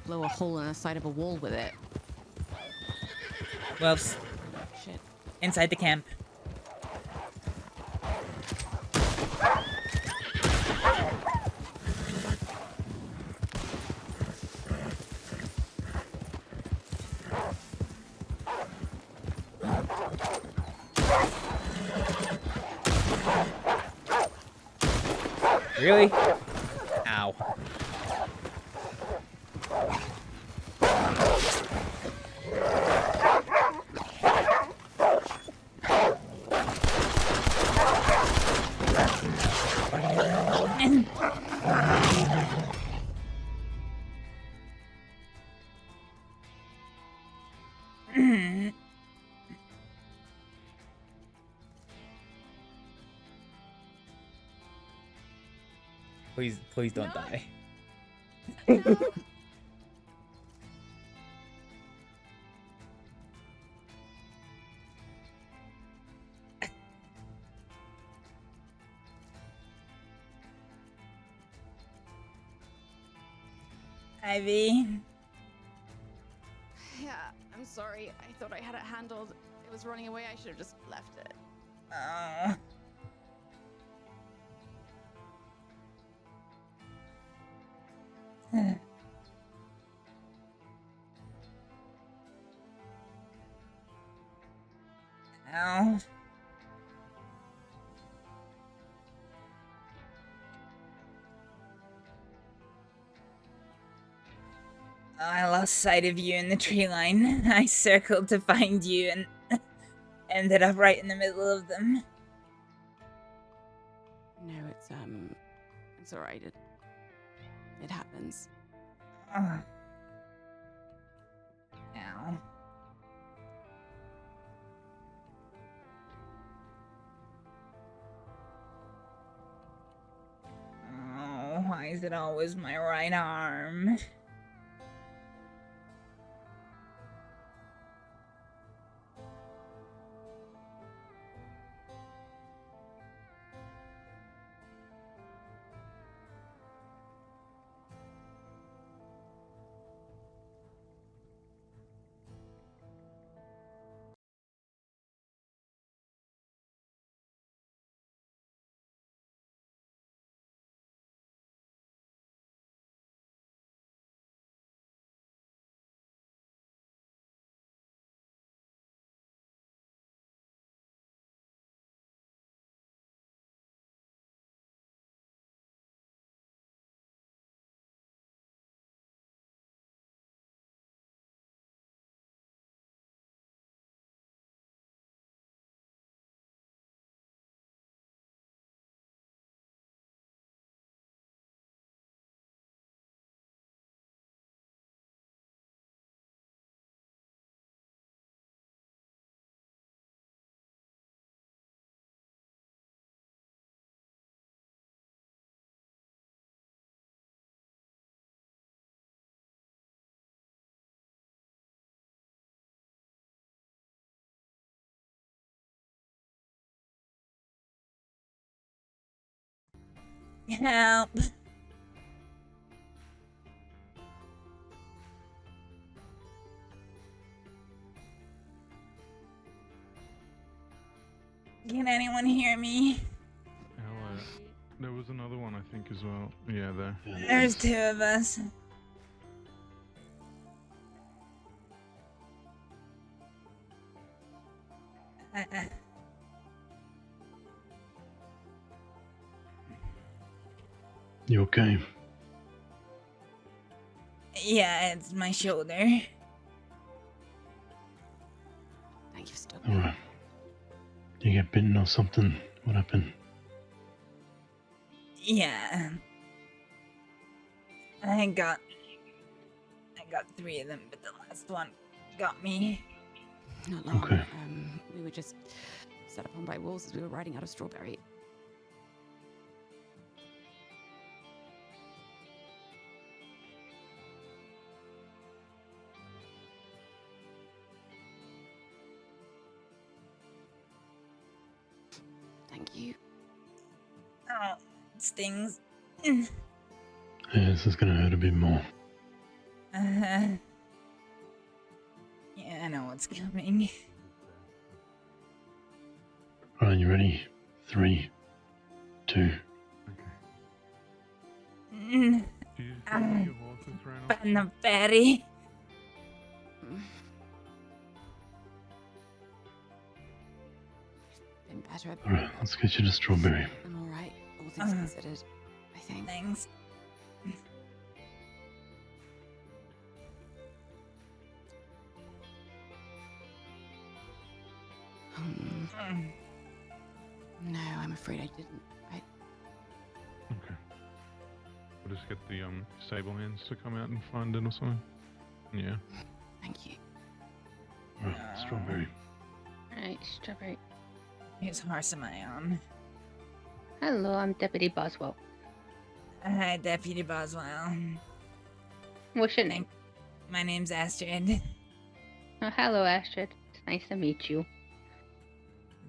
blow a hole in the side of a wall with it. Well, shit. Inside the camp. Really? Ow. Please don't die. Ivy. Yeah, I'm sorry. I thought I had it handled. It was running away. I should have just left it. Oh. Ow. I lost sight of you in the tree line. I circled to find you and ended up right in the middle of them. No, it's alright. It happens. Oh. Ow. Oh, why is it always my right arm? Help. Can anyone hear me? There was another one, I think, as well. Yeah, there. There's two of us. You okay? Yeah, it's my shoulder. Thank you, Stub. Alright. You get bitten or something? What happened? Yeah. I got 3 of them, but the last one got me. Not long. Okay. We were just set upon by wolves as we were riding out of Strawberry. Thank you. Oh, it stings. Yeah, this is gonna hurt a bit more. Yeah, I know what's coming. Alright, you ready? 3, 2. Banna Betty. Been better. Alright, let's get you to Strawberry. I'm alright, all things considered. I everything. Thanks. No, I'm afraid I didn't. Okay. We'll just get the sable hands to come out and find it or something. Yeah. Thank you. Right, strawberry. Alright, Strawberry. Whose horse am I on? Hello, I'm Deputy Boswell. Hi, Deputy Boswell. What's your name? My name's Astrид. Oh, hello, Astrид. It's nice to meet you.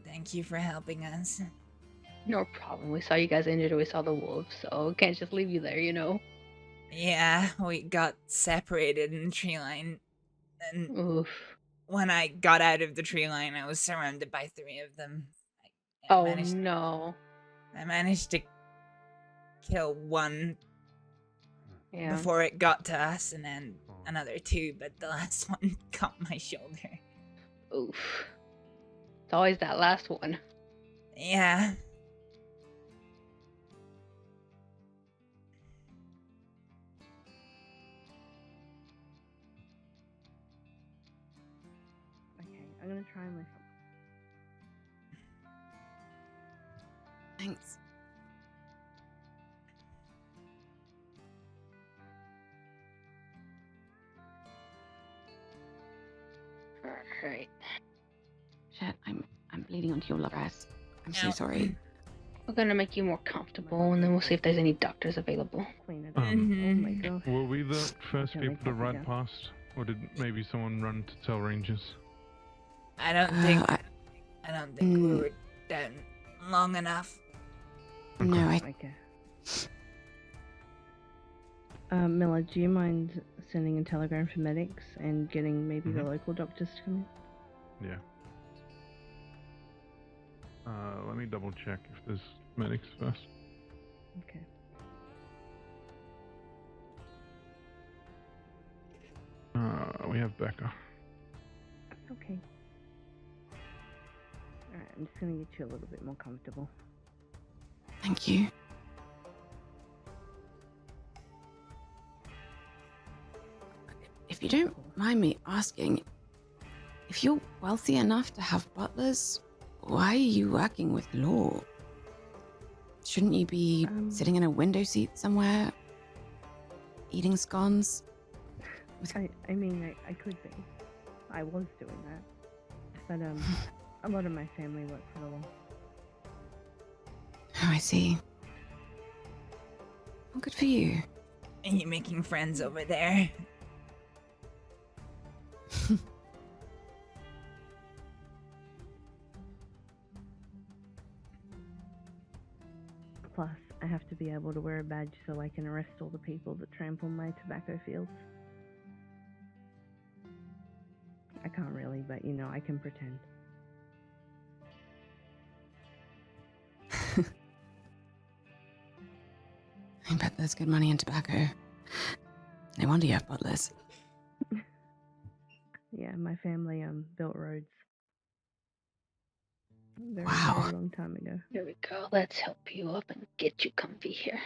Thank you for helping us. No problem. We saw you guys injured. We saw the wolves, so can't just leave you there, you know. Yeah, we got separated in the tree line. And Oof. when I got out of the tree line, I was surrounded by 3 of them. No. I managed to kill one before it got to us, and then another 2, but the last one got my shoulder. Oof. It's always that last one. Yeah. Okay, I'm gonna try my. Thanks. Alright. Shit, I'm bleeding onto your love dress. I'm so sorry. We're gonna make you more comfortable, and then we'll see if there's any doctors available. Oh my god. Were we the first people to ride past, or did maybe someone run to tell rangers? I don't think we were down long enough. No, Okay. Miller, do you mind sending a telegram for medics and getting maybe the local doctors to come in? Yeah. Let me double check if there's medics first. Okay. We have Becca. Okay. Alright, I'm just gonna get you a little bit more comfortable. Thank you. If you don't mind me asking, if you're wealthy enough to have butlers, why are you working with law? Shouldn't you be sitting in a window seat somewhere, eating scones? I mean, I could be. I was doing that. But, a lot of my family work for the law. Oh, I see. Well, good for you. Are you making friends over there? Plus, I have to be able to wear a badge so I can arrest all the people that trample my tobacco fields. I can't really, but you know, I can pretend. I bet there's good money in tobacco. No wonder you have butlers. Yeah, my family built roads. Very, Wow. very long time ago. Here we go. Let's help you up and get you comfy here.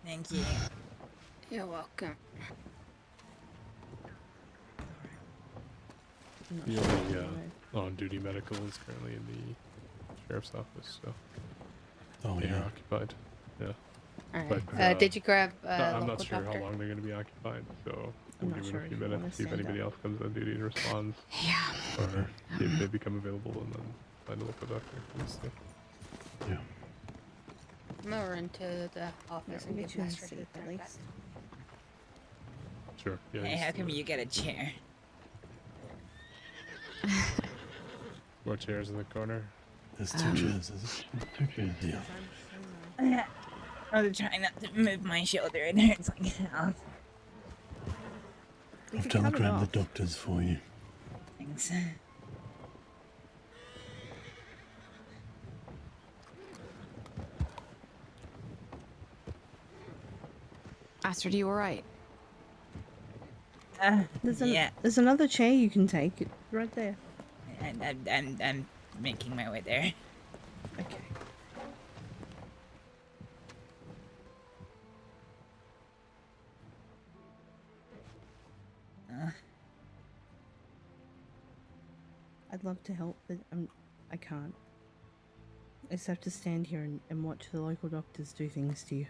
Thank you. You're welcome. The only on-duty medical is currently in the sheriff's office, so they are occupied. Yeah. Alright. But, Did you grab I'm local not sure doctor? how long they're going to be occupied, so I'm we'll not give sure it a few if you wanna minutes, see if stand anybody up. else comes on duty and responds. Yeah. Or if they become available, and then find a local doctor. We'll see. Yeah. I'm gonna run to the office and get get you a Master seat, Chief at least. Sure. Yeah. Hey, just, how come you get a chair? More chairs in the corner. There's 2 chairs, is it? 2 chairs, yeah. I was trying not to move my shoulder. It hurts like hell. I've telegrammed the doctors for you. Thanks. Astrid, are you alright? There's another chair you can take. It's right there. I'm making my way there. Okay. I'd love to help, but I can't. I just have to stand here and watch the local doctors do things to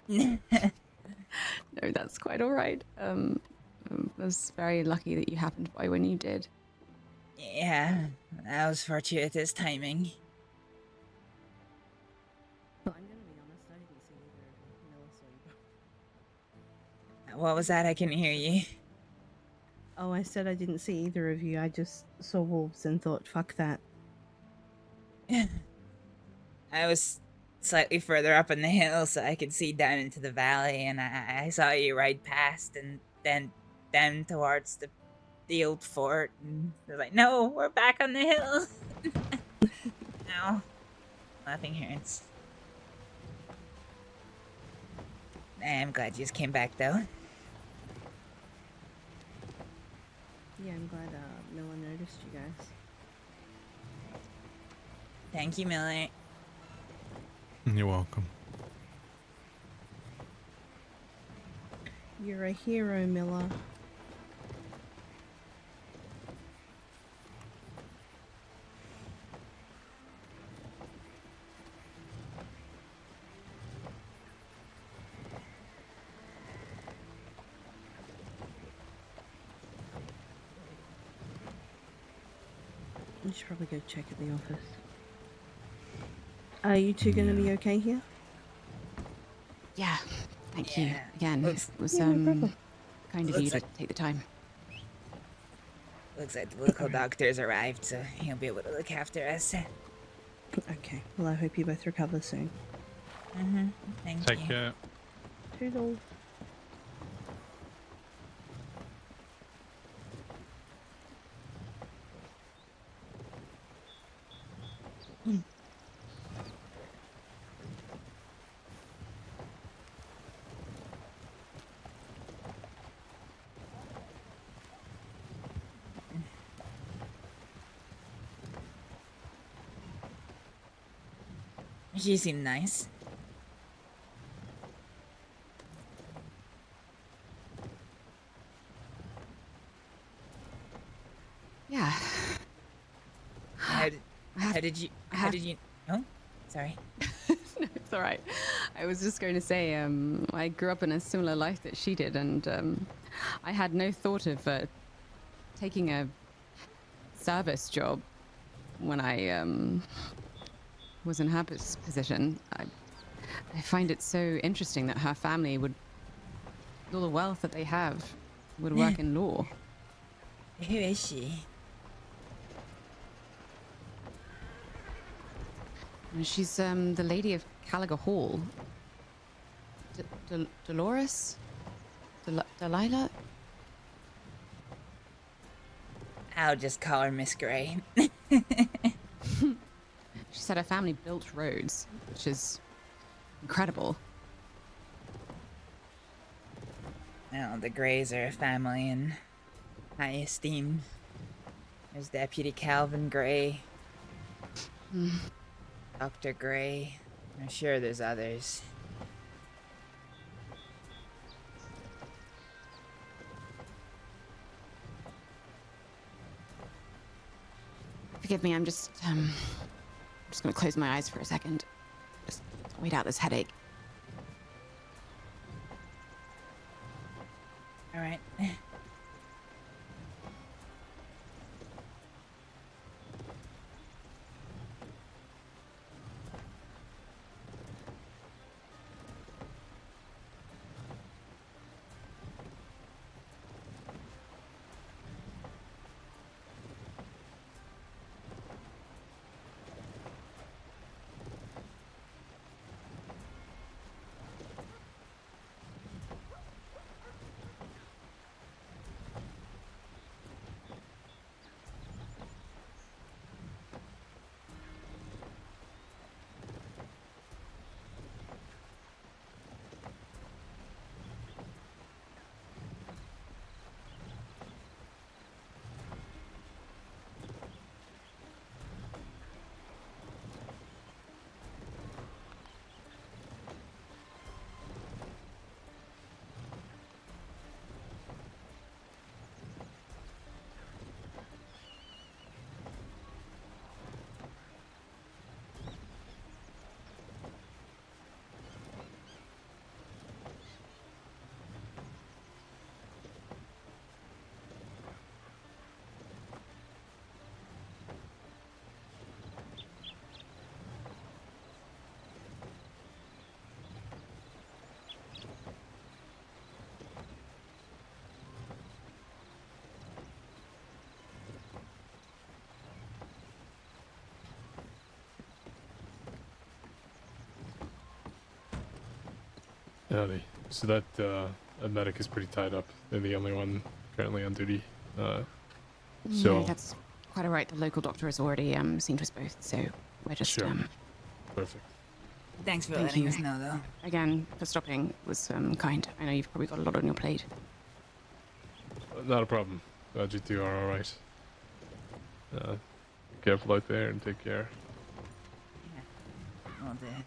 you. No, that's quite all right. I was very lucky that you happened by when you did. Yeah, that was fortuitous timing. But I'm gonna be honest, I didn't see either of you. Miller saw you. What was that? I couldn't hear you. Oh, I said I didn't see either of you. I just saw wolves and thought, fuck that. I was slightly further up on the hill so I could see down into the valley, and I saw you ride past and then down towards the old fort, and I was like, no, we're back on the hill. No, nothing hurts. I'm glad you just came back, though. Yeah, I'm glad Miller noticed you guys. Thank you, Miller. You're welcome. You're a hero, Miller. You should probably go check at the office. Are you two gonna be okay here? Yeah, thank you again. Looks- It was Yeah, no problem. kind of Looks you to like- take the time. Looks like the local doctor's arrived, so he'll be able to look after us. Okay, well I hope you both recover soon. Thank you. Take care. Toodles. She seemed nice. Yeah. How did you? Oh, sorry. No, it's all right. I was just going to say, I grew up in a similar life that she did, and I had no thought of taking a service job when I was in her position. I find it so interesting that her family would, all the wealth that they have, would work in law. Who is she? And she's the lady of Caliga Hall. Dolores? Delilah? I'll just call her Miss Gray. She said her family built roads, which is incredible. Well, the Grays are a family in high esteem. There's Deputy Calvin Gray, Dr. Gray. I'm sure there's others. Forgive me, I'm just gonna close my eyes for a second. Just wait out this headache. All right. Howdy. So that a medic is pretty tied up. They're the only one currently on duty. So No, that's quite alright. The local doctor has already seen to us both, so we're just perfect. Thanks for Thank letting you. us know, though. Again, for stopping was kind. I know you've probably got a lot on your plate. Not a problem. Glad you two are alright. Be careful out there and take care. All day.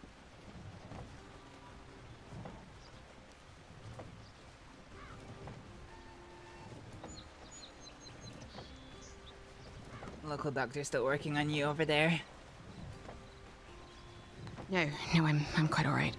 Local doctor still working on you over there? No, I'm quite alright.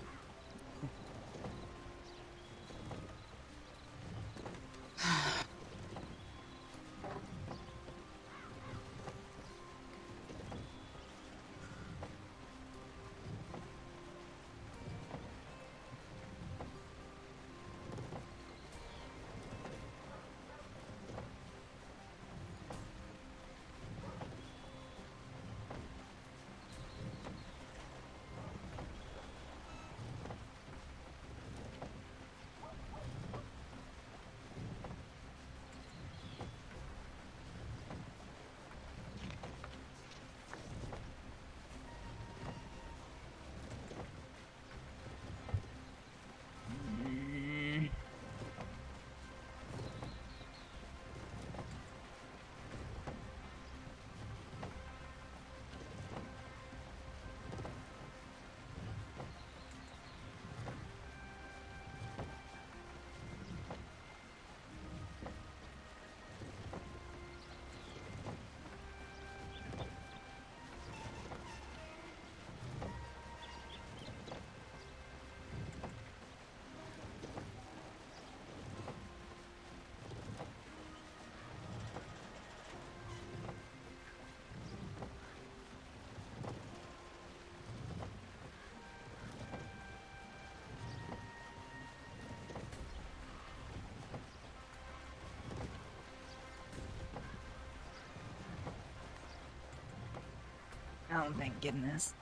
Oh, thank goodness.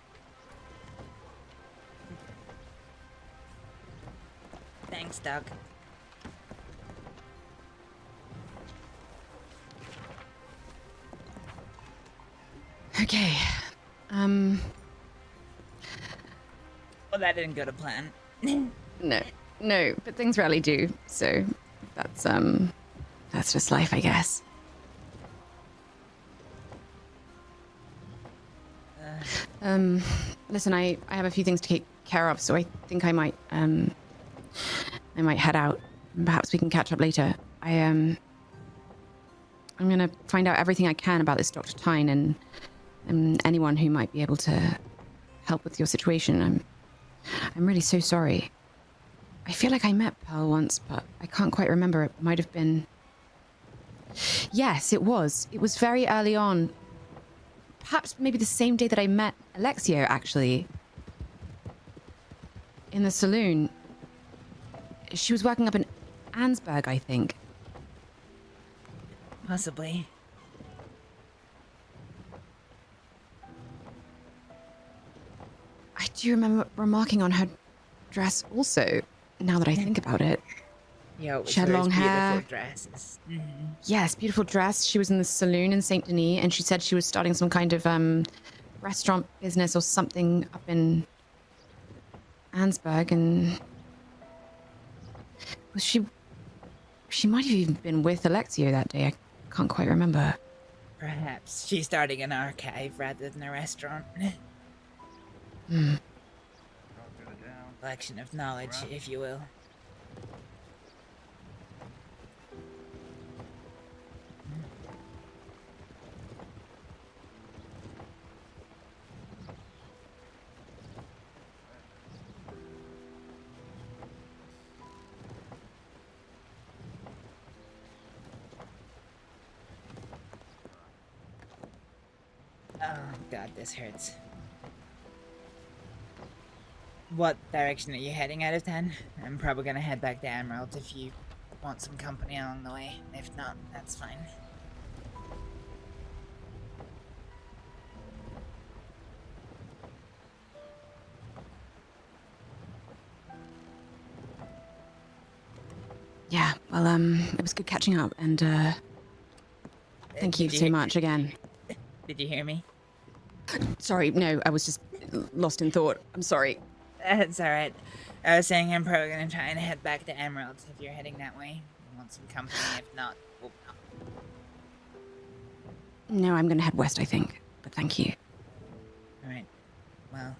Thanks, Doug. Okay. Well, that didn't go to plan. No, but things rarely do. So that's just life, I guess. Listen, I have a few things to take care of, so I think I might head out. Perhaps we can catch up later. I'm gonna find out everything I can about this Dr. Tyne and anyone who might be able to help with your situation. I'm really so sorry. I feel like I met Pearl once, but I can't quite remember. It might have been... Yes, it was. It was very early on. Perhaps maybe the same day that I met Alexio, actually. In the saloon. She was working up in Ansberg, I think. Possibly. I do remember remarking on her dress also, now that I think about it. Yeah, it was she had long hair. beautiful dresses. Mm-hmm. Yes, beautiful dress. She was in the saloon in Saint Denis, and she said she was starting some kind of restaurant business or something up in Ansberg, and was she might have even been with Alexio that day. I can't quite remember. Perhaps she's starting an archive rather than a restaurant. Collection of knowledge, if you will. Oh god, this hurts. What direction are you heading out of 10? I'm probably gonna head back to Emerald if you want some company along the way. If not, that's fine. Yeah, well, it was good catching up, and thank you Did so much again. Did you hear me? Sorry, no, I was just lost in thought. I'm sorry. That's alright. I was saying I'm probably gonna try and head back to Emeralds if you're heading that way. You want some company? If not, we'll... No, I'm gonna head west, I think. But thank you. Alright. Well...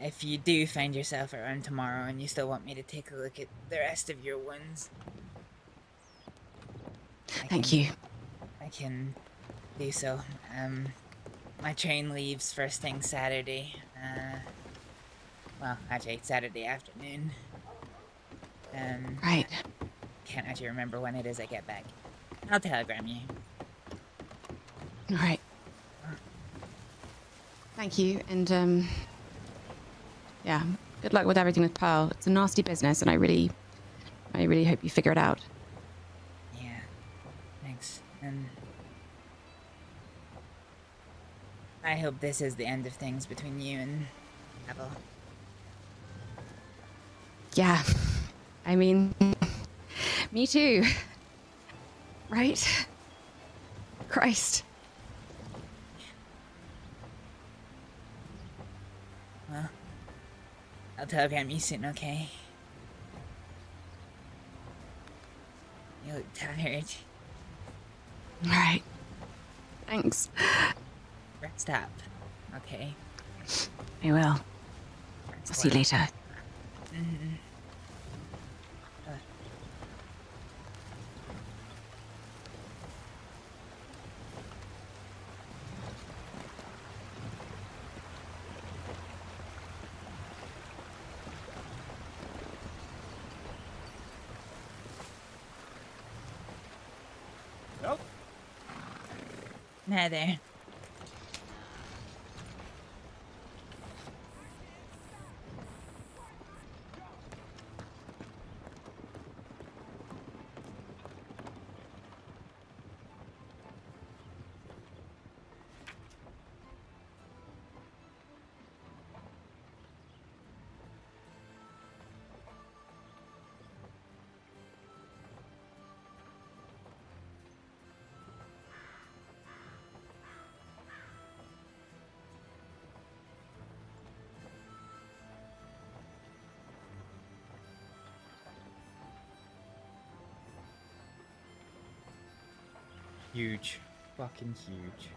if you do find yourself around tomorrow and you still want me to take a look at the rest of your wounds... Thank you. I can do so. My train leaves first thing Saturday. Well, actually, Saturday afternoon. Right. Can't actually remember when it is I get back. I'll telegram you. All right. Thank you, and yeah, good luck with everything with Pearl. It's a nasty business, and I really hope you figure it out. Yeah. Thanks. And I hope this is the end of things between you and Apple. Yeah. I mean, me too. Right? Christ. Well, I'll telegram you soon, okay? You look tired. Alright. Thanks. Rest up, okay? I will. I'll see you later. Mm-hmm. Nope. Hi there. Huge. Fucking huge.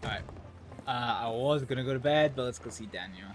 Alright. I was gonna go to bed, but let's go see Daniel.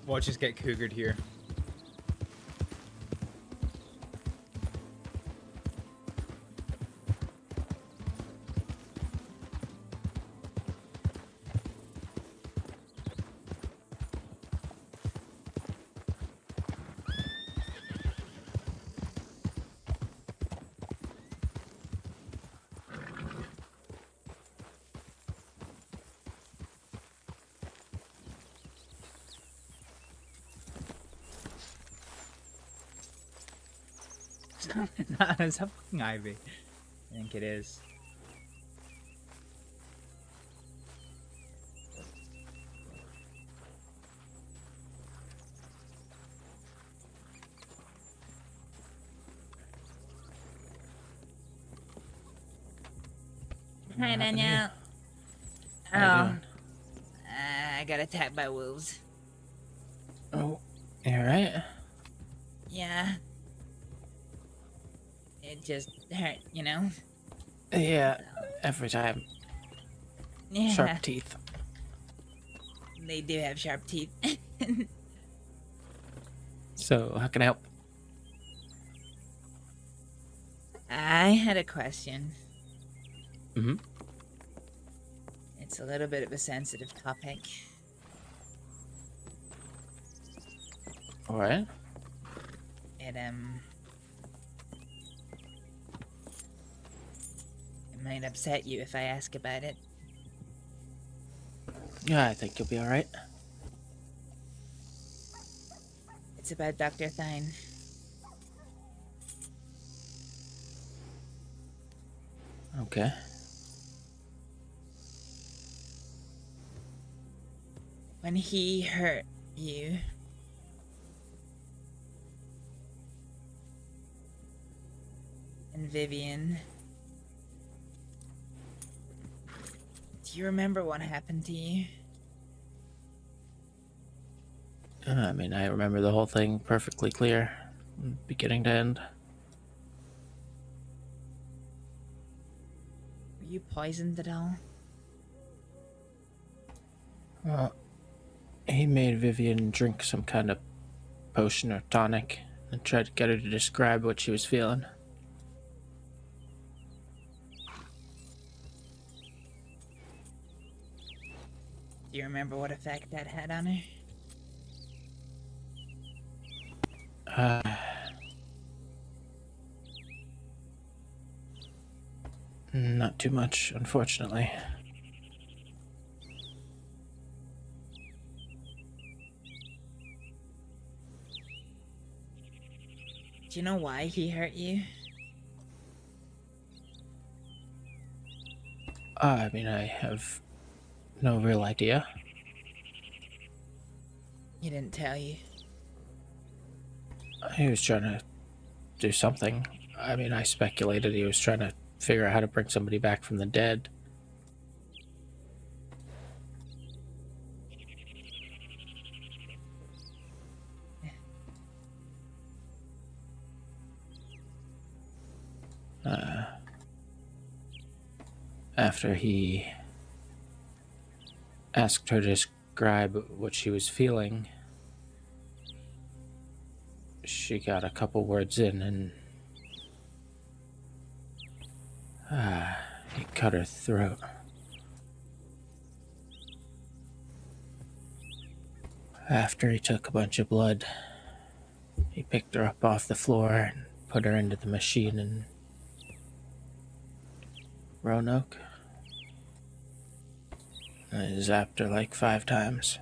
Watch us get cougared here. Is that fucking Ivy? I think it is. Hi, Danielle. How you I got attacked by wolves. Oh, you alright? Yeah. It just hurt, you know? Yeah, every time. Yeah. Sharp teeth. They do have sharp teeth. So, how can I help? I had a question. Mm-hmm. It's a little bit of a sensitive topic. Alright. It might upset you if I ask about it. Yeah, I think you'll be alright. It's about Dr. Thine. Okay. When he hurt you, and Vivian, do you remember what happened to you? I mean, I remember the whole thing perfectly clear, beginning to end. Were you poisoned at all? Well, he made Vivian drink some kind of potion or tonic and tried to get her to describe what she was feeling. Do you remember what effect that had on her? Not too much, unfortunately. Do you know why he hurt you? I mean, I have no real idea. He didn't tell you. He was trying to do something. I mean, I speculated he was trying to figure out how to bring somebody back from the dead. After he asked her to describe what she was feeling, she got a couple words in and he cut her throat. After he took a bunch of blood, he picked her up off the floor and put her into the machine in Roanoke. I zapped her like 5 times.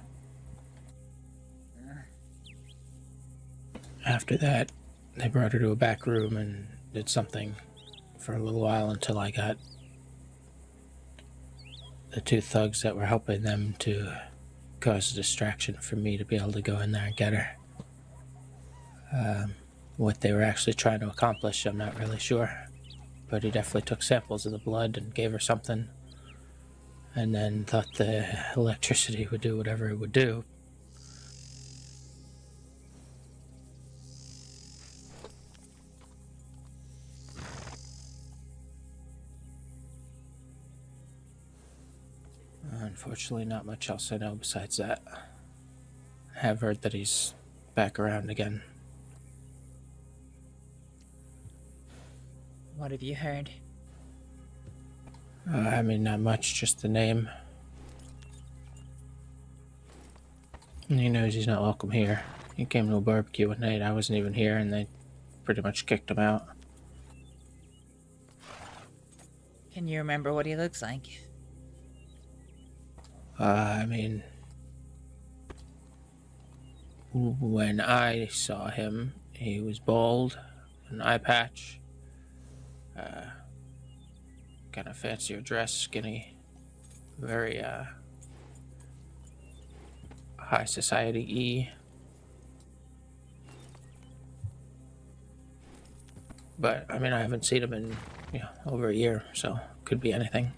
After that, they brought her to a back room and did something for a little while until I got the 2 thugs that were helping them to cause a distraction for me to be able to go in there and get her. What they were actually trying to accomplish, I'm not really sure. But he definitely took samples of the blood and gave her something, and then thought the electricity would do whatever it would do. Unfortunately, not much else I know besides that. I have heard that he's back around again. What have you heard? I mean, not much, just the name. He knows he's not welcome here. He came to a barbecue one night, I wasn't even here, and they pretty much kicked him out. Can you remember what he looks like? I mean, when I saw him, he was bald, an eye patch, kind of fancier dress, skinny, very high society-y. But I mean, I haven't seen him in over a year, so could be anything.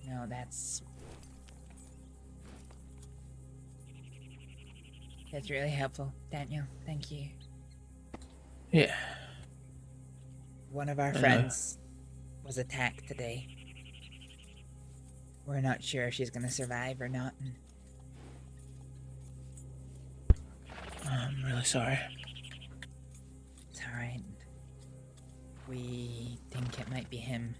No, that's really helpful, Daniel. Thank you. Yeah. One of our friends was attacked today. We're not sure if she's gonna survive or not. I'm really sorry. It's alright. We think it might be him.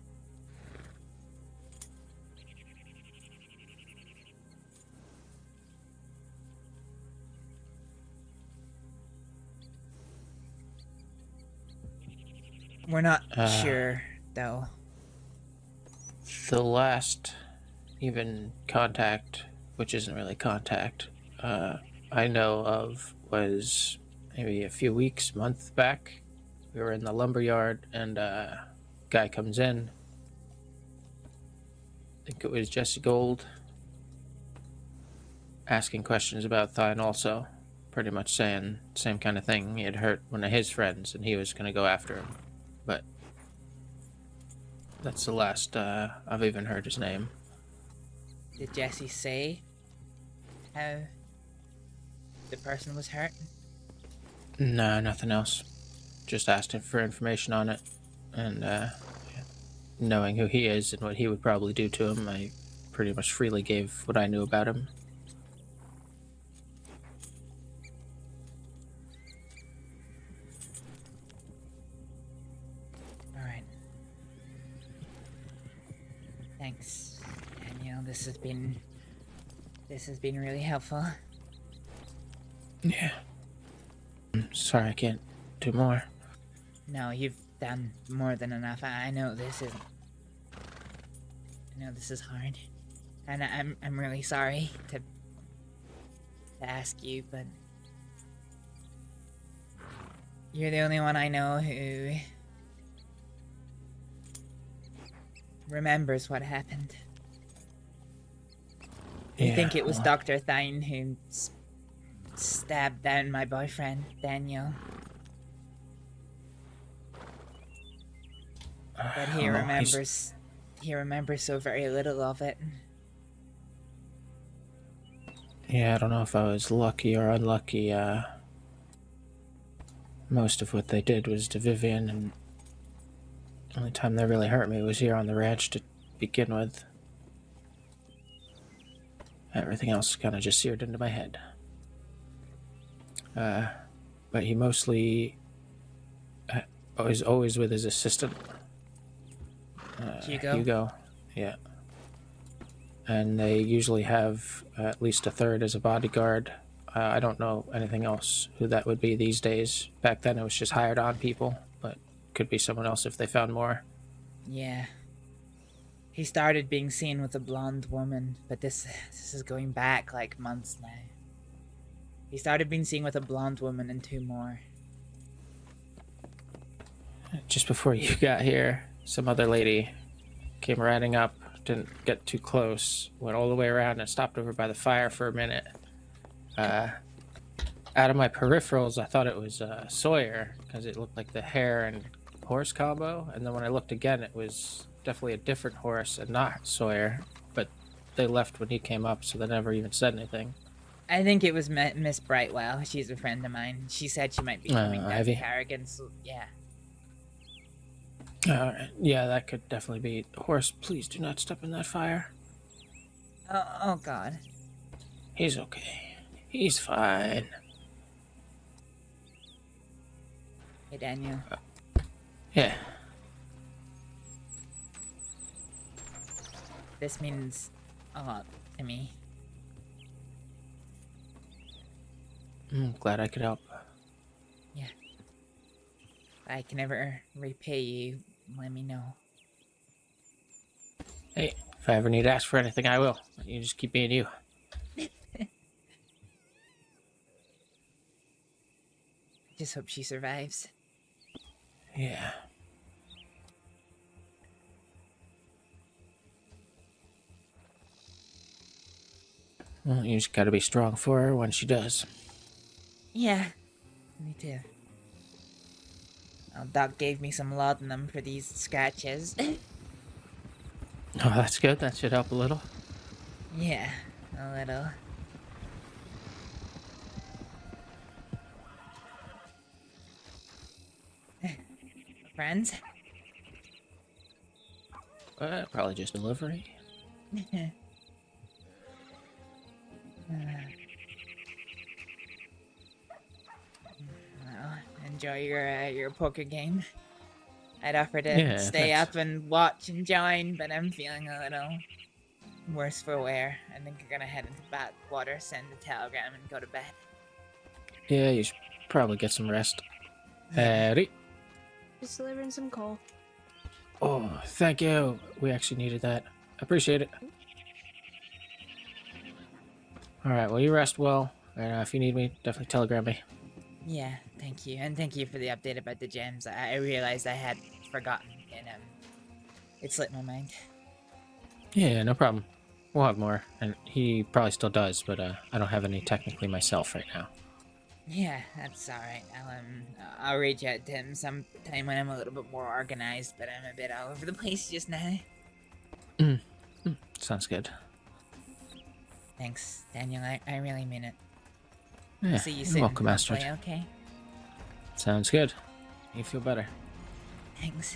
We're not sure, though. The last even contact, which isn't really contact, I know of was maybe a few weeks, month back. We were in the lumber yard and a guy comes in. I think it was Jesse Gold. Asking questions about Thine also. Pretty much saying the same kind of thing. He had hurt one of his friends and he was going to go after him. But that's the last I've even heard his name. Did Jesse say how the person was hurt? No, nothing else. Just asked him for information on it. And knowing who he is and what he would probably do to him, I pretty much freely gave what I knew about him. Alright. Thanks, Daniel. This has been really helpful. Yeah. Sorry I can't do more. No, you've done more than enough. I know this isn't. I know this is hard, and I'm really sorry to ask you, but you're the only one I know who remembers what happened. I think it was well, Dr. Thine who stabbed down my boyfriend, Daniel. But he remembers. He remembers so very little of it. Yeah, I don't know if I was lucky or unlucky. Most of what they did was to Vivian, and Only time they really hurt me was here on the ranch to begin with. Everything else kind of just seared into my head. But he mostly was always with his assistant. Hugo? Yeah. And they usually have at least a third as a bodyguard. I don't know anything else who that would be these days. Back then it was just hired on people, but could be someone else if they found more. Yeah. He started being seen with a blonde woman, but this is going back like months now. He started being seen with a blonde woman and 2 more. Just before you got here, some other lady came riding up, didn't get too close, went all the way around and stopped over by the fire for a minute. Out of my peripherals, I thought it was Sawyer, because it looked like the hare and horse combo, and then when I looked again, it was definitely a different horse and not Sawyer, but they left when he came up, so they never even said anything. I think it was Miss Brightwell. She's a friend of mine. She said she might be coming down to Ivy? Harrigan, so yeah. Yeah, that could definitely be. Horse, please do not step in that fire. Oh God. He's okay. He's fine. Hey, Daniel. Yeah. This means a lot to me. Glad I could help. Yeah. If I can ever repay you, let me know. Hey, if I ever need to ask for anything, I will. You just keep being you. Just hope she survives. Yeah. Well, you just gotta be strong for her when she does. Yeah, me too. Well, Doc gave me some laudanum for these scratches. Oh, that's good. That should help a little. Yeah, a little. Friends? Probably just delivery. Well, enjoy your poker game. I'd offer to Yeah, stay thanks. up and watch and join, but I'm feeling a little worse for wear. I think I'm gonna head into backwater, send a telegram, and go to bed. Yeah, you should probably get some rest. Eddie. Just delivering some coal. Oh, thank you. We actually needed that. Appreciate it. Alright, well, you rest well. And if you need me, definitely telegram me. Yeah, thank you. And thank you for the update about the gems. I realized I had forgotten, and it slipped my mind. Yeah, no problem. We'll have more. And he probably still does, but I don't have any technically myself right now. Yeah, that's alright. I'll reach out to him sometime when I'm a little bit more organized, but I'm a bit all over the place just now. Sounds good. Thanks, Daniel. I really mean it. Yeah, See you you're soon. welcome, Astrid. hopefully, okay? Sounds good. You feel better. Thanks.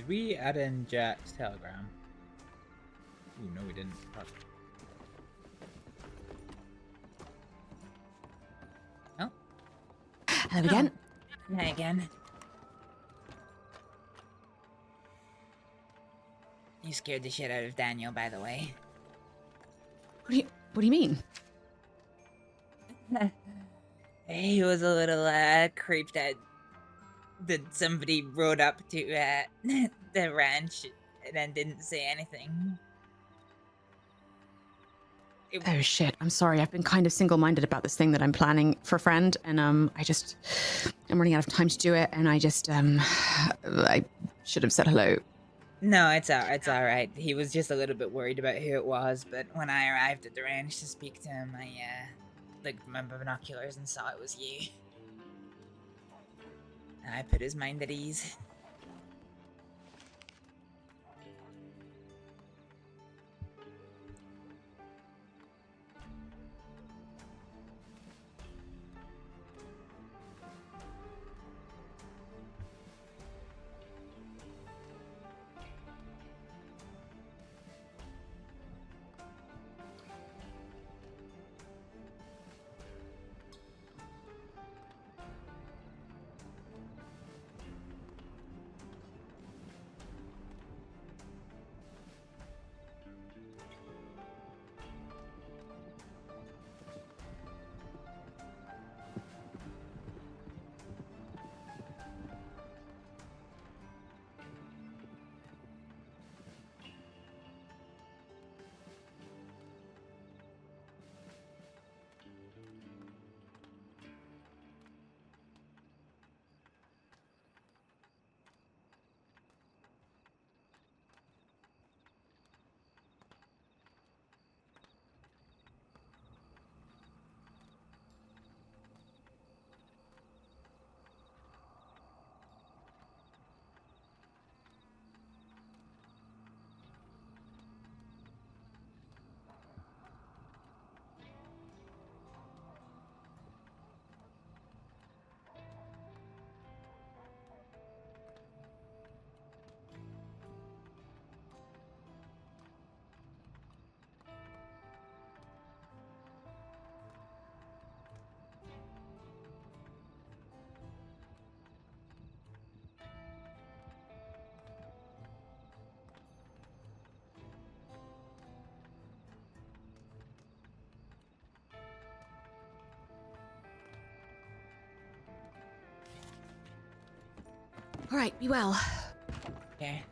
we add in Jack's telegram? Ooh, no, we didn't. Fuck. Oh. Hello again. Hi again. You scared the shit out of Daniel, by the way. What do you mean? He was a little creeped out that somebody rode up to the ranch and then didn't say anything. Oh shit, I'm sorry. I've been kind of single-minded about this thing that I'm planning for a friend, and I'm running out of time to do it, and I should have said hello. No, it's all right. He was just a little bit worried about who it was, but when I arrived at the ranch to speak to him, I looked at my binoculars and saw it was you. I put his mind at ease. All right, be well. Okay.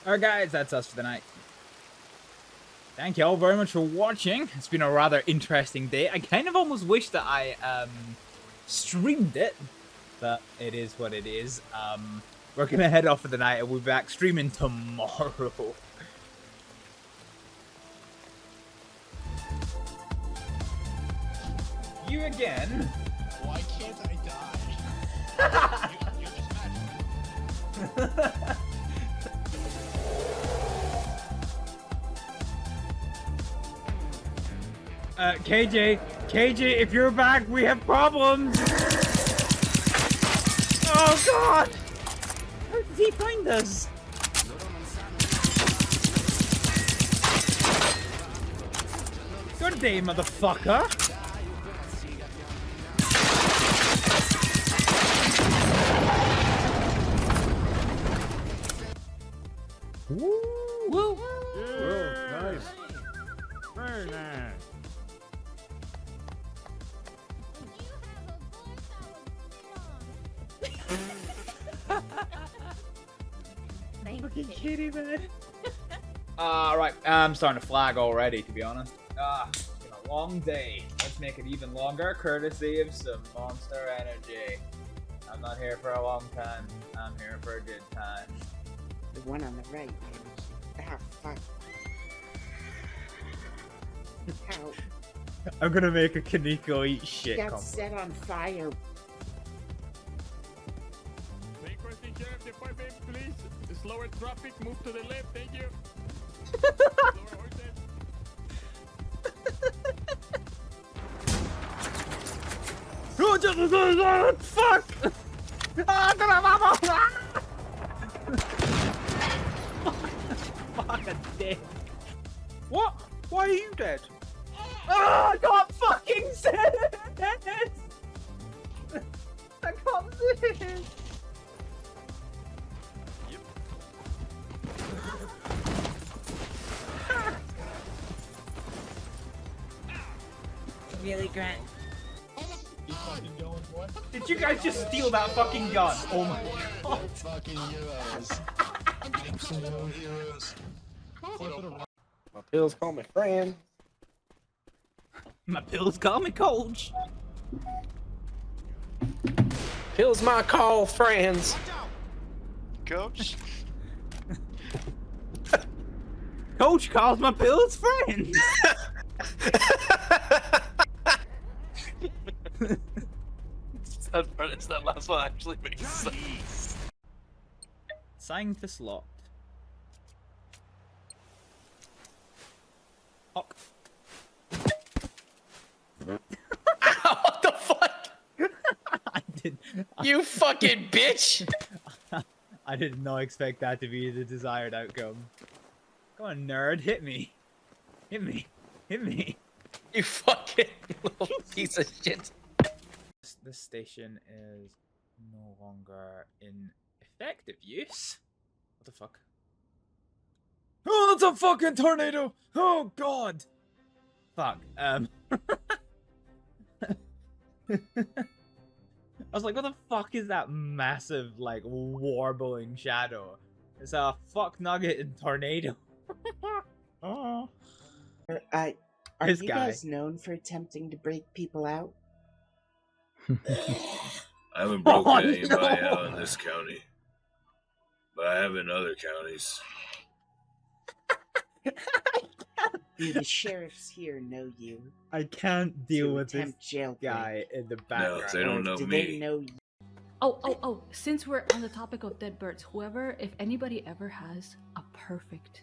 Alright guys, that's us for the night. Thank you all very much for watching. It's been a rather interesting day. I kind of almost wish that I streamed it, but it is what it is. We're gonna head off for the night and we'll be back streaming tomorrow. You again? Why can't I die? KJ, if you're back, we have problems. Oh God! How did he find us? Good day, motherfucker. Woo! Woo! Nice. Very nice. Fucking kitty, man. Right, I'm starting to flag already, to be honest. It's been a long day. Let's make it even longer, courtesy of some monster energy. I'm not here for a long time. I'm here for a good time. The one on the right. Ah, fuck. How? I'm gonna make a Kaneko eat shit. Got set on fire. Requesting Sheriff Department, please. Slower traffic, move to the left, thank you. Oh, fuck! Fuck a dick. What? Why are you dead? I can't fucking see it! I can't see it! Really, Grant? Did you guys just steal that fucking gun? Oh my god. Fucking heroes. Absolute heroes. My pills call me friend. My pills call me coach. Pills my call friends. Coach? Coach calls my pills friends. That last one actually makes sense. Scientist locked. Hawk. What the fuck? You fucking bitch! I did not expect that to be the desired outcome. Come on, nerd, hit me. Hit me. Hit me. You fucking little piece of shit. This station is no longer in effective use. What the fuck? Oh, that's a fucking tornado! Oh god! Fuck. I was like, what the fuck is that massive, like, warbling shadow? It's a fuck nugget and tornado. Oh. Are This you guy. guys known for attempting to break people out? I haven't broken Oh, anybody no. out in this county, but I have in other counties. Do the sheriffs here know you? I can't deal To with this attempt jailbreak. guy in the background. they don't know Do me. they know you? Oh, since we're on the topic of dead birds, if anybody ever has a perfect